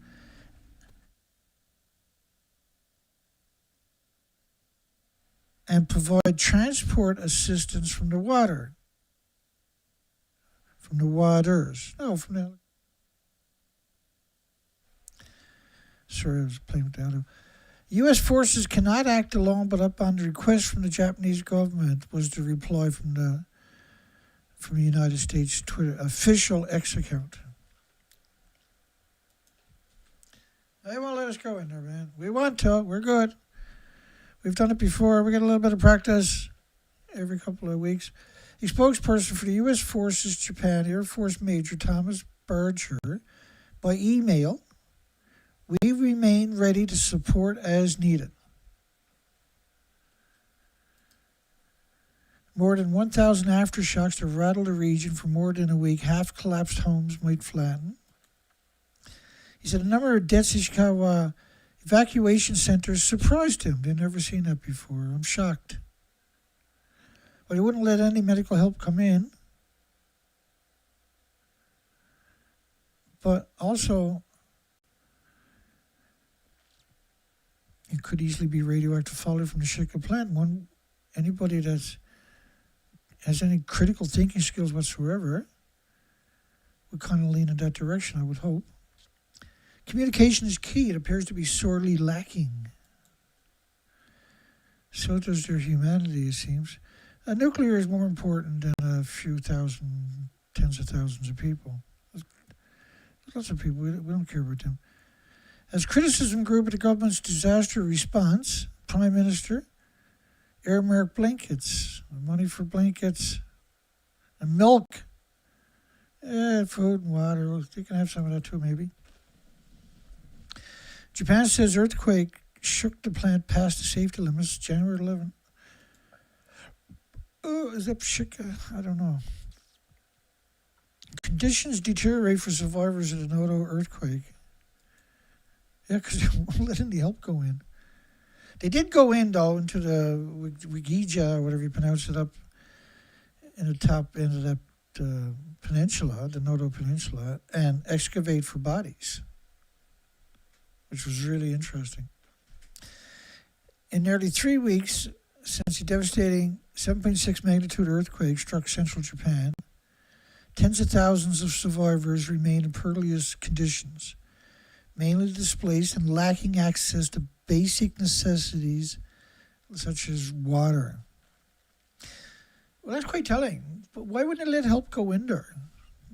and provide transport assistance from the water. From the waters. No, from the... Sorry, I was playing with the audio. U.S. forces cannot act alone, but upon the request from the Japanese government was the reply from the United States Twitter official X account. They won't let us go in there, man. We want to. We're good. We've done it before. We get a little bit of practice every couple of weeks. A spokesperson for the U.S. Forces Japan, Air Force Major Thomas Berger, by email, we remain ready to support as needed. More than 1,000 aftershocks have rattled the region for more than a week. Half-collapsed homes might flatten. He said a number of deaths in Ishikawa evacuation centers surprised him. They'd never seen that before. I'm shocked. But he wouldn't let any medical help come in. But also, it could easily be radioactive fallout from the Shika plant. Anybody that has any critical thinking skills whatsoever would kind of lean in that direction, I would hope. Communication is key. It appears to be sorely lacking. So does their humanity, it seems. Nuclear is more important than a few thousand, tens of thousands of people. There's lots of people. We don't care about them. As criticism grew about the government's disaster response, Prime Minister earmarked blankets, money for blankets, and milk, food and water. They can have some of that too, maybe. Japan says earthquake shook the plant past the safety limits January 11. Oh, is that Shika? I don't know. Conditions deteriorate for survivors of the Noto earthquake. Yeah, because they won't let any help go in. They did go in, though, into the Wigija, or whatever you pronounce it, up in the top end of that peninsula, the Noto Peninsula, and excavate for bodies, which was really interesting. In nearly 3 weeks since the devastating 7.6 magnitude earthquake struck central Japan, tens of thousands of survivors remain in precarious conditions, mainly displaced and lacking access to basic necessities such as water. Well, that's quite telling. But why wouldn't they let help go in there?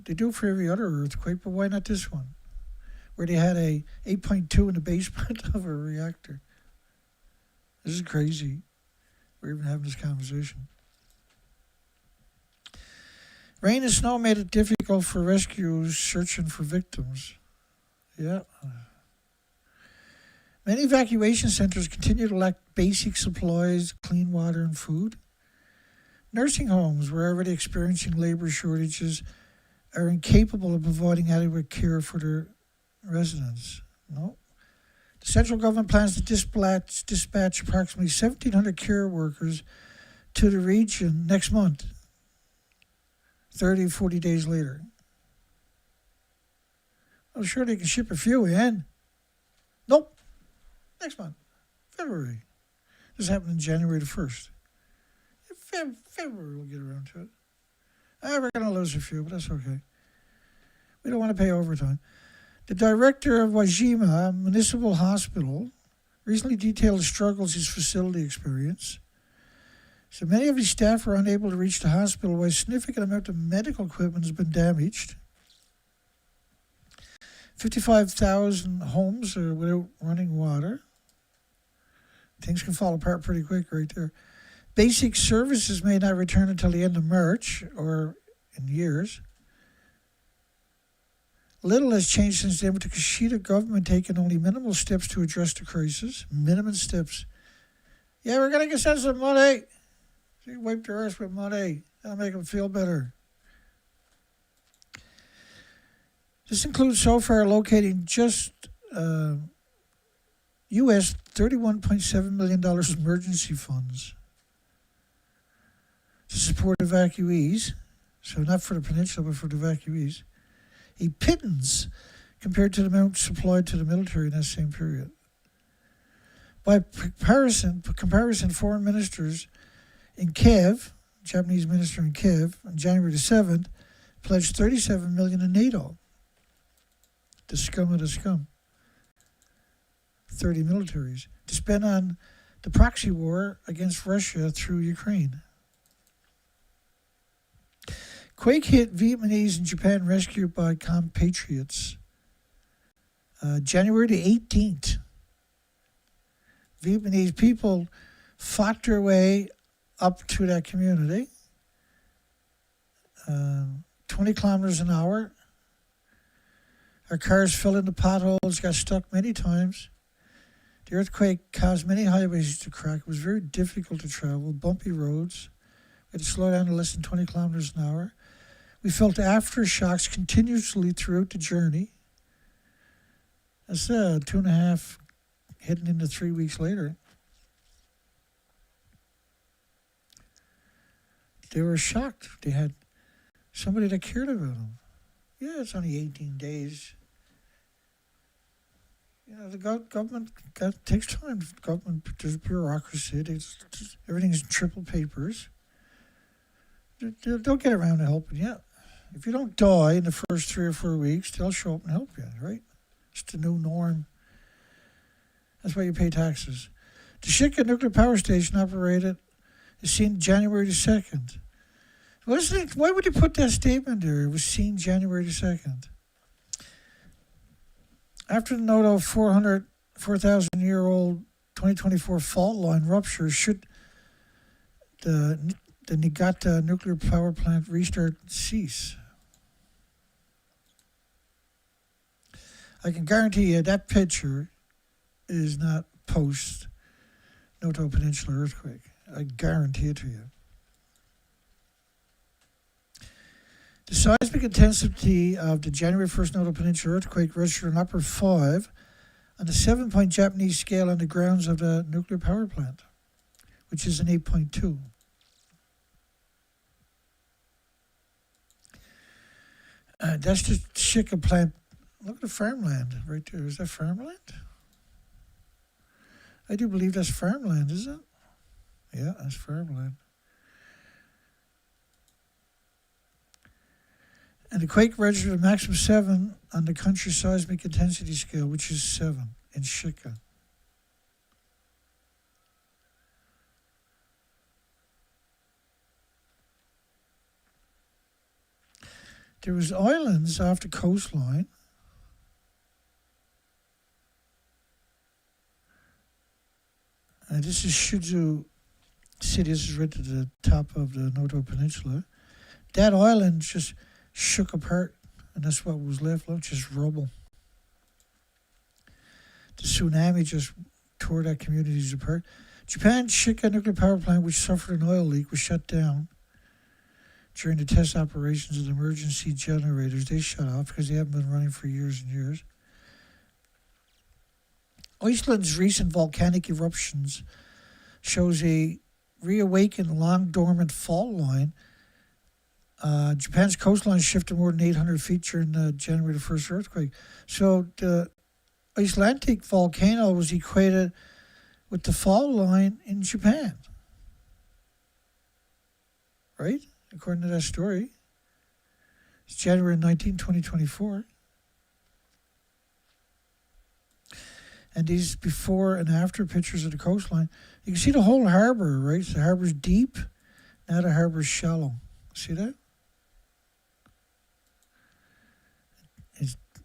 They do for every other earthquake, but why not this one, where they had a 8.2 in the basement of a reactor? This is crazy. We're even having this conversation. Rain and snow made it difficult for rescues searching for victims. Yeah. Many evacuation centers continue to lack basic supplies, clean water, and food. Nursing homes were already experiencing labor shortages, are incapable of providing adequate care for their residents. No. The central government plans to dispatch approximately 1,700 care workers to the region next month, 30 or 40 days later. I'm sure they can ship a few in. Nope. Next month, February. This happened in January the 1st. February we'll get around to it. We're going to lose a few, but that's okay. We don't want to pay overtime. The director of Wajima Municipal Hospital recently detailed the struggles his facility experienced. So many of his staff are unable to reach the hospital while a significant amount of medical equipment has been damaged. 55,000 homes are without running water. Things can fall apart pretty quick right there. Basic services may not return until the end of March or in years. Little has changed since then, with the Kishida government taking only minimal steps to address the crisis. Minimum steps. Yeah, we're going to send some money. So you wipe their ass with money. That'll make them feel better. This includes so far locating just U.S. $31.7 million emergency funds to support evacuees. So not for the peninsula, but for the evacuees. a pittance compared to the amount supplied to the military in that same period. By comparison, foreign ministers in Kiev, Japanese minister in Kiev, on January the 7th, pledged $37 million in NATO. The scum of the scum. 30 militaries to spend on the proxy war against Russia through Ukraine. Quake hit Vietnamese and Japan rescued by compatriots. January the 18th. Vietnamese people fought their way up to that community. 20 kilometers an hour. Our cars fell into potholes, got stuck many times. The earthquake caused many highways to crack. It was very difficult to travel, bumpy roads. We had to slow down to less than 20 kilometers an hour. We felt aftershocks continuously throughout the journey. That's 2.5 heading into 3 weeks later. They were shocked. They had somebody that cared about them. Yeah, it's only 18 days. You know, the government takes time. The government, there's bureaucracy. Everything's in triple papers. They'll get around to helping you. If you don't die in the first 3 or 4 weeks, they'll show up and help you, right? It's the new norm. That's why you pay taxes. The Shika nuclear power station operated is seen January the 2nd. Why would you put that statement there? It was seen January the 2nd. After the Noto 4,000-year-old 2024 fault line rupture, should the Niigata nuclear power plant restart cease? I can guarantee you that picture is not post-Noto Peninsula earthquake. I guarantee it to you. The seismic intensity of the January 1st Noto Peninsula earthquake registered an upper 5 on the 7-point Japanese scale on the grounds of the nuclear power plant, which is an 8.2. That's the Shika plant. Look at the farmland right there. Is that farmland? I do believe that's farmland, is it? Yeah, that's farmland. And the quake registered a maximum 7 on the country's seismic intensity scale, which is 7 in Shika. There was islands off the coastline. And this is Shizu City. This is right at the top of the Noto Peninsula. That island just shook apart, and that's what was left, just rubble. The tsunami just tore that communities apart. Japan's Shika nuclear power plant, which suffered an oil leak, was shut down during the test operations of the emergency generators. They shut off because they haven't been running for years and years. Iceland's recent volcanic eruptions shows a reawakened long-dormant fault line. Japan's coastline shifted more than 800 feet during the January the 1st earthquake. So the Icelandic volcano was equated with the fault line in Japan. Right? According to that story. It's January 19, 2024. And these before and after pictures of the coastline. You can see the whole harbor, right? The harbor's deep, now the harbor's shallow. See that?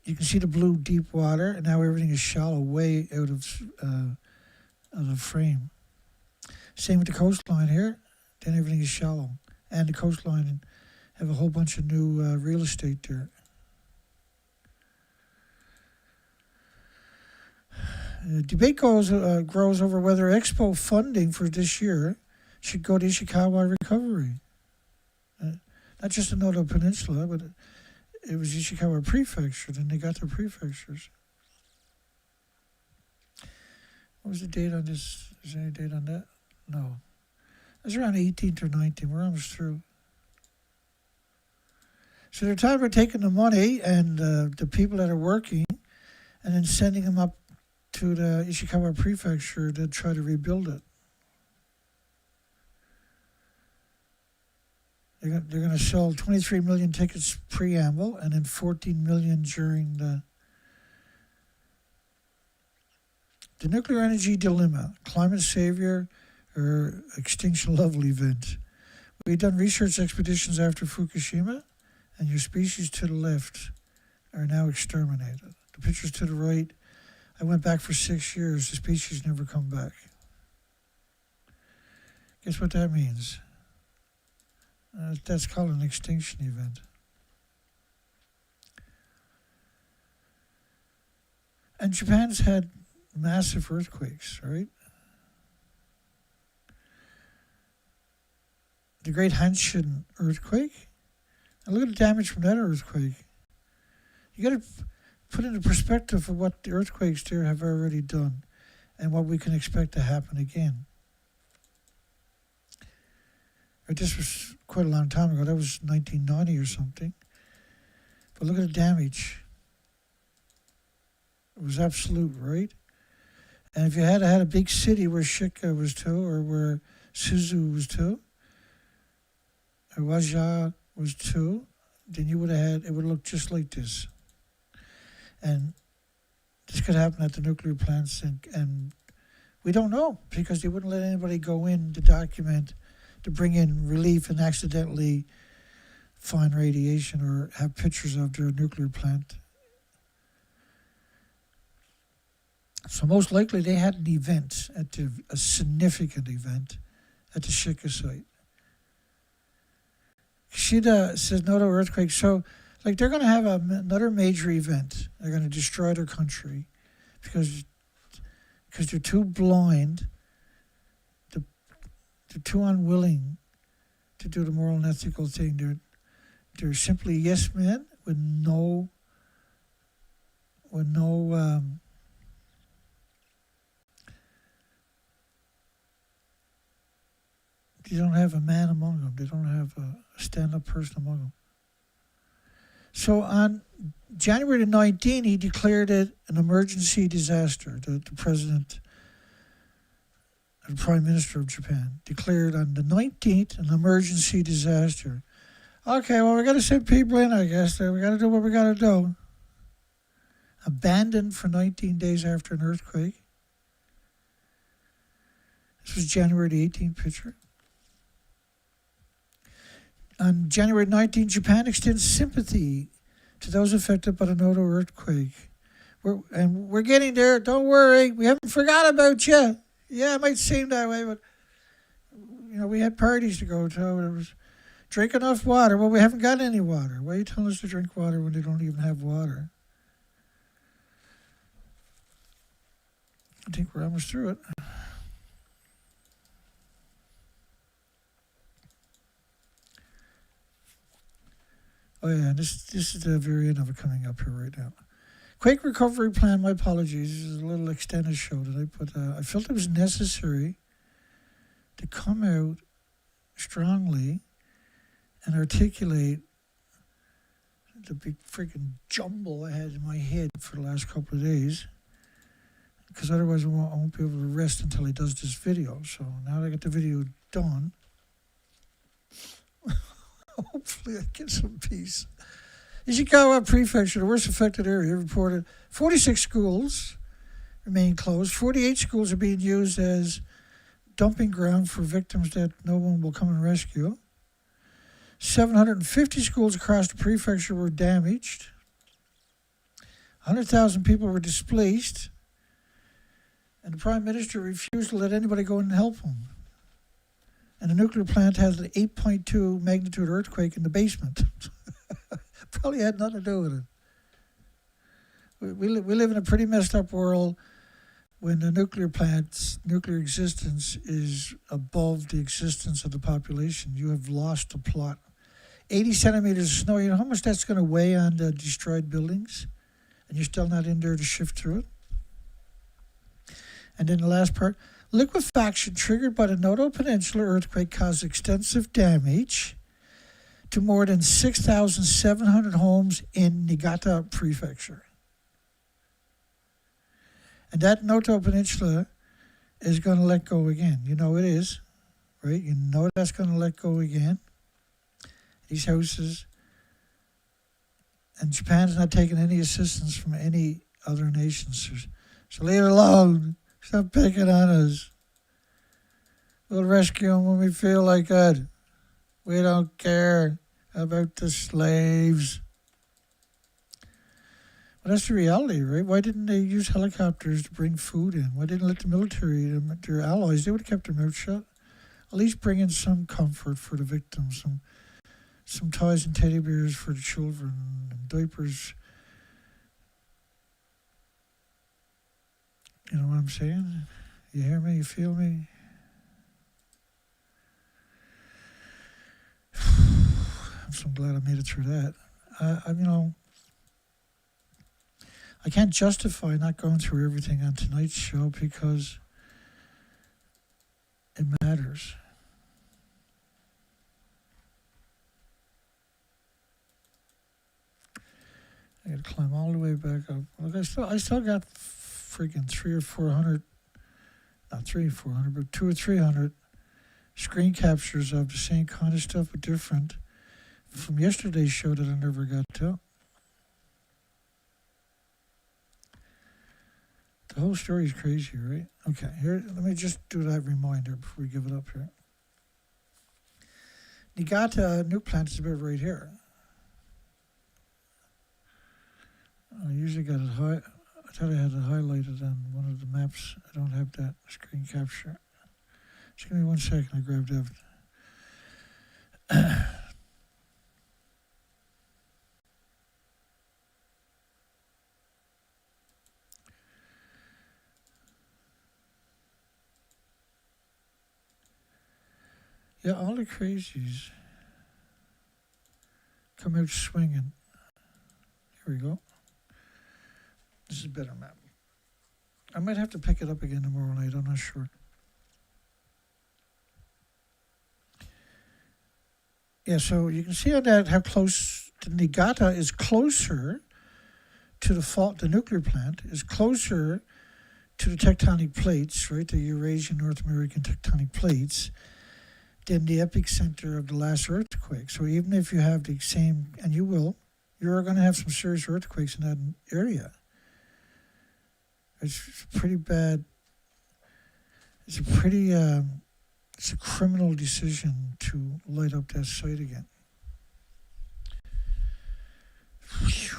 You can see the blue deep water, and now everything is shallow, way out of the frame. Same with the coastline here. Then everything is shallow. And the coastline have a whole bunch of new real estate there. Debate grows over whether Expo funding for this year should go to Ishikawa recovery. Not just the Noto Peninsula, but it was Ishikawa Prefecture, then they got their prefectures. What was the date on this? Is there any date on that? No. It was around 18th or 19th. We're almost through. So they're talking about taking the money and the people that are working and then sending them up to the Ishikawa prefecture to try to rebuild it. They're going to sell 23 million tickets preamble and then 14 million during the nuclear energy dilemma, climate savior or extinction level event. We've done research expeditions after Fukushima, and your species to the left are now exterminated. The pictures to the right, I went back for 6 years. The species never come back. Guess what that means? That's called an extinction event. And Japan's had massive earthquakes, right? The Great Hanshin earthquake. And look at the damage from that earthquake. You got to put into perspective of what the earthquakes there have already done and what we can expect to happen again. Right, this was quite a long time ago. That was 1990 or something. But look at the damage. It was absolute, right? And if you had a big city where Shika was too, or where Suzu was too, or Waja was too, then you would have had, it would look just like this. And this could happen at the nuclear plants, and we don't know because they wouldn't let anybody go in to document, to bring in relief and accidentally find radiation or have pictures of their nuclear plant. So most likely they had an event, a significant event at the Shika site. Kishida says no to earthquake. So like they're going to have another major event. They're going to destroy their country because they're too blind, they're too unwilling to do the moral and ethical thing. They're simply yes men with no they don't have a man among them. They don't have a stand-up person among them. So on January the 19th, he declared it an emergency disaster. The president, the prime minister of Japan, declared on the 19th an emergency disaster. Okay, well, we got to send people in, I guess. We got to do what we got to do. Abandoned for 19 days after an earthquake. This was January the 18th picture. On January 19th, Japan extends sympathy to those affected by the Noto earthquake. We're getting there. Don't worry. We haven't forgot about you. Yeah, it might seem that way, but we had parties to go to. There was drink enough water. Well, we haven't got any water. Why are you telling us to drink water when they don't even have water? I think we're almost through it. Oh yeah, this is the very end of it coming up here right now. Quake recovery plan, my apologies. This is a little extended show today, but I felt it was necessary to come out strongly and articulate the big freaking jumble I had in my head for the last couple of days, because otherwise I won't be able to rest until he does this video. So now that I got the video done, hopefully I get some peace. Ishikawa Prefecture, the worst affected area, reported 46 schools remain closed. 48 schools are being used as dumping ground for victims that no one will come and rescue. 750 schools across the prefecture were damaged. 100,000 people were displaced. And the Prime Minister refused to let anybody go in and help them. And the nuclear plant has an 8.2 magnitude earthquake in the basement. Probably had nothing to do with it. We live in a pretty messed up world when the nuclear plant's nuclear existence is above the existence of the population. You have lost the plot. 80 centimeters of snow, you know how much that's going to weigh on the destroyed buildings? And you're still not in there to shift through it? And then the last part, liquefaction triggered by the Noto Peninsula earthquake caused extensive damage to more than 6,700 homes in Niigata Prefecture. And that Noto Peninsula is going to let go again. You know it is, right? You know that's going to let go again. These houses. And Japan's not taking any assistance from any other nations. So leave it alone. Stop picking on us. We'll rescue them when we feel like it. We don't care about the slaves. Well, that's the reality, right? Why didn't they use helicopters to bring food in? Why didn't they let the military, their allies, they would have kept their mouth shut. At least bring in some comfort for the victims, some toys and teddy bears for the children, and diapers. You know what I'm saying? You hear me? You feel me? I'm so glad I made it through that. I can't justify not going through everything on tonight's show because it matters. I got to climb all the way back up. Look, I still got freaking 300 or 400, not 300 or 400, but 200 or 300 screen captures of the same kind of stuff, but different, from yesterday's show that I never got to. The whole story is crazy, right? Okay, here, let me just do that reminder before we give it up here. Niigata nuke plant is about right here. I usually got it high. I thought I had it highlighted on one of the maps. I don't have that screen capture. Just give me 1 second. I grabbed that. Yeah, all the crazies come out swinging. Here we go. This is a better map. I might have to pick it up again tomorrow night. I'm not sure. Yeah, so you can see on that how close the Niigata is closer to the fault. The nuclear plant is closer to the tectonic plates, right? The Eurasian North American tectonic plates, than the epicenter of the last earthquake. So even if you have the same, and you will, you're going to have some serious earthquakes in that area. It's pretty bad. It's a criminal decision to light up that site again. Whew.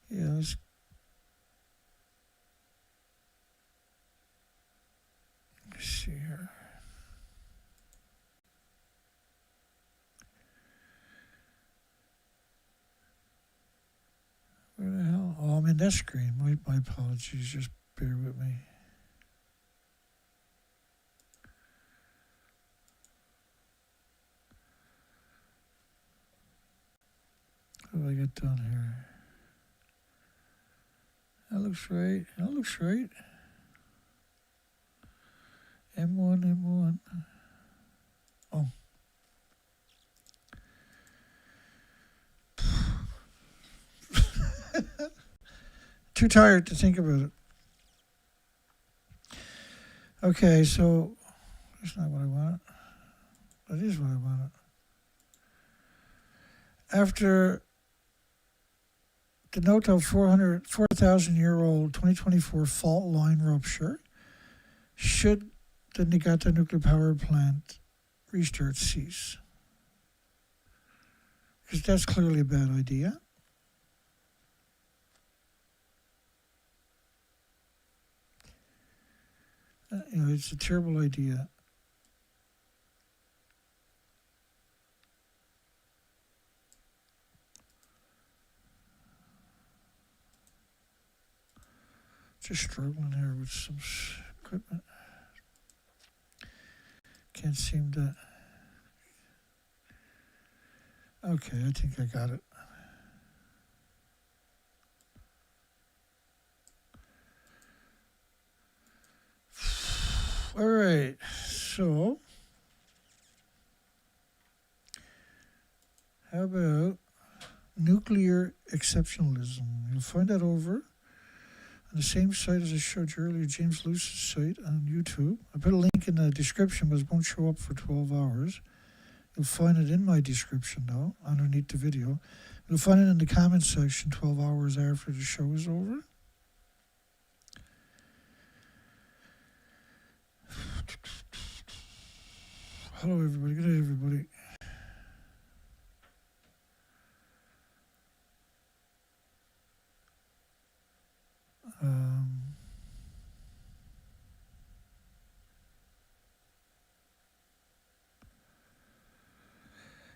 Yeah, let's see here. Where the hell? Oh, I'm in that screen. My apologies. Just bear with me. What do I get done here? That looks right. That looks right. M1. Oh. Too tired to think about it. Okay, so that's not what I want. That is what I want. After the Noto 4,000-year-old 2024 fault line rupture, should the Niigata nuclear power plant restart cease? Because that's clearly a bad idea. It's a terrible idea. Just struggling here with some equipment. Can't seem to. Okay, I think I got it. right, so how about nuclear exceptionalism? You'll find that over on the same site as I showed you earlier, James Lewis's site on YouTube. I put a link in the description, but it won't show up for 12 hours. You'll find it in my description, though, underneath the video. You'll find it in the comments section 12 hours after the show is over. Hello, everybody. Good day, everybody.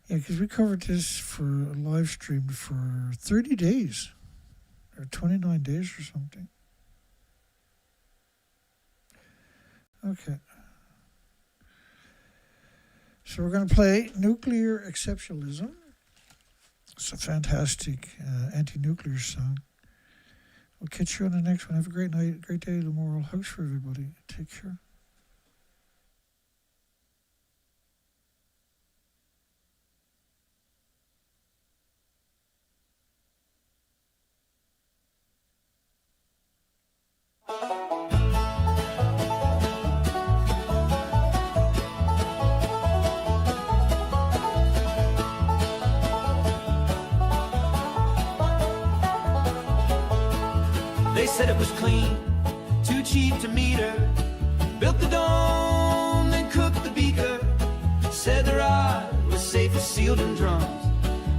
Yeah, because we covered this for a live stream for 30 days or 29 days or something. Okay. So we're going to play Nuclear Exceptionalism. It's a fantastic anti-nuclear song. We'll catch you on the next one. Have a great night, great day. The moral hugs for everybody. Take care. They said it was clean, too cheap to meter. Built the dome, then cooked the beaker. Said the rod was safe as sealed in drums,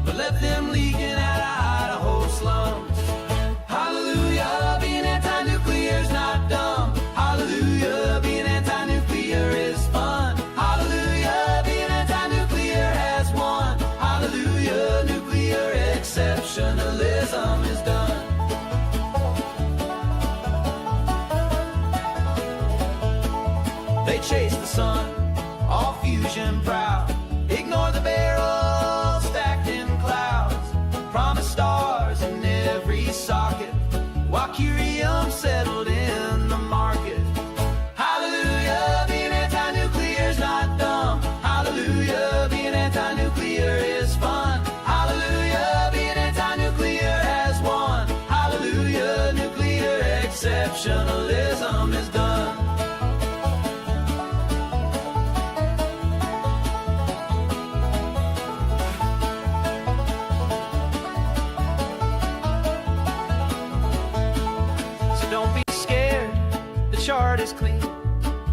but left them leaking out of Idaho slums. Hallelujah, being anti-nuclear's not dumb. Hallelujah, being anti-nuclear is fun. Hallelujah, being anti-nuclear has won. Hallelujah, nuclear exceptionalism is done. They chase the sun, all fusion proud. Ignore the barrels stacked in clouds. Promise stars in every socket, while curium settled in the market. Hallelujah, being anti-nuclear's not dumb. Hallelujah, being anti-nuclear is fun. Hallelujah, being anti-nuclear has won. Hallelujah, nuclear exceptionalism is done. Chart is clean,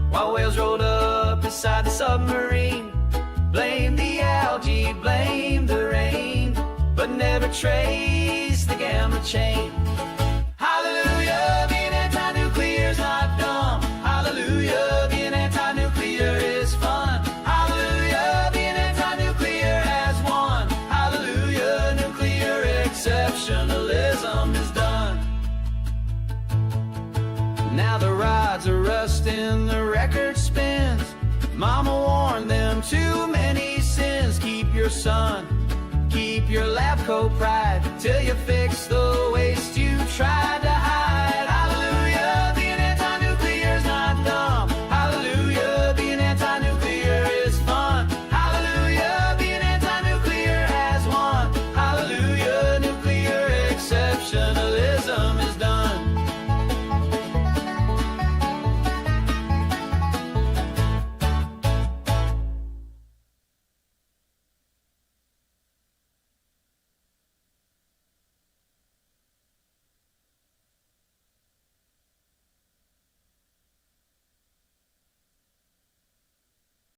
while whales rolled up beside the submarine. Blame the algae, blame the rain, but never trace the gamma chain. Hallelujah, being anti-nuclear's not dumb. Hallelujah, being anti-nuclear is fun. Hallelujah, being anti-nuclear has won. Hallelujah, nuclear exceptionalism is done. Now the rods are rusting, the record spins. Mama warned them, too many sins. Keep your sun, keep your lab coat pride, till you fix the waste you tried to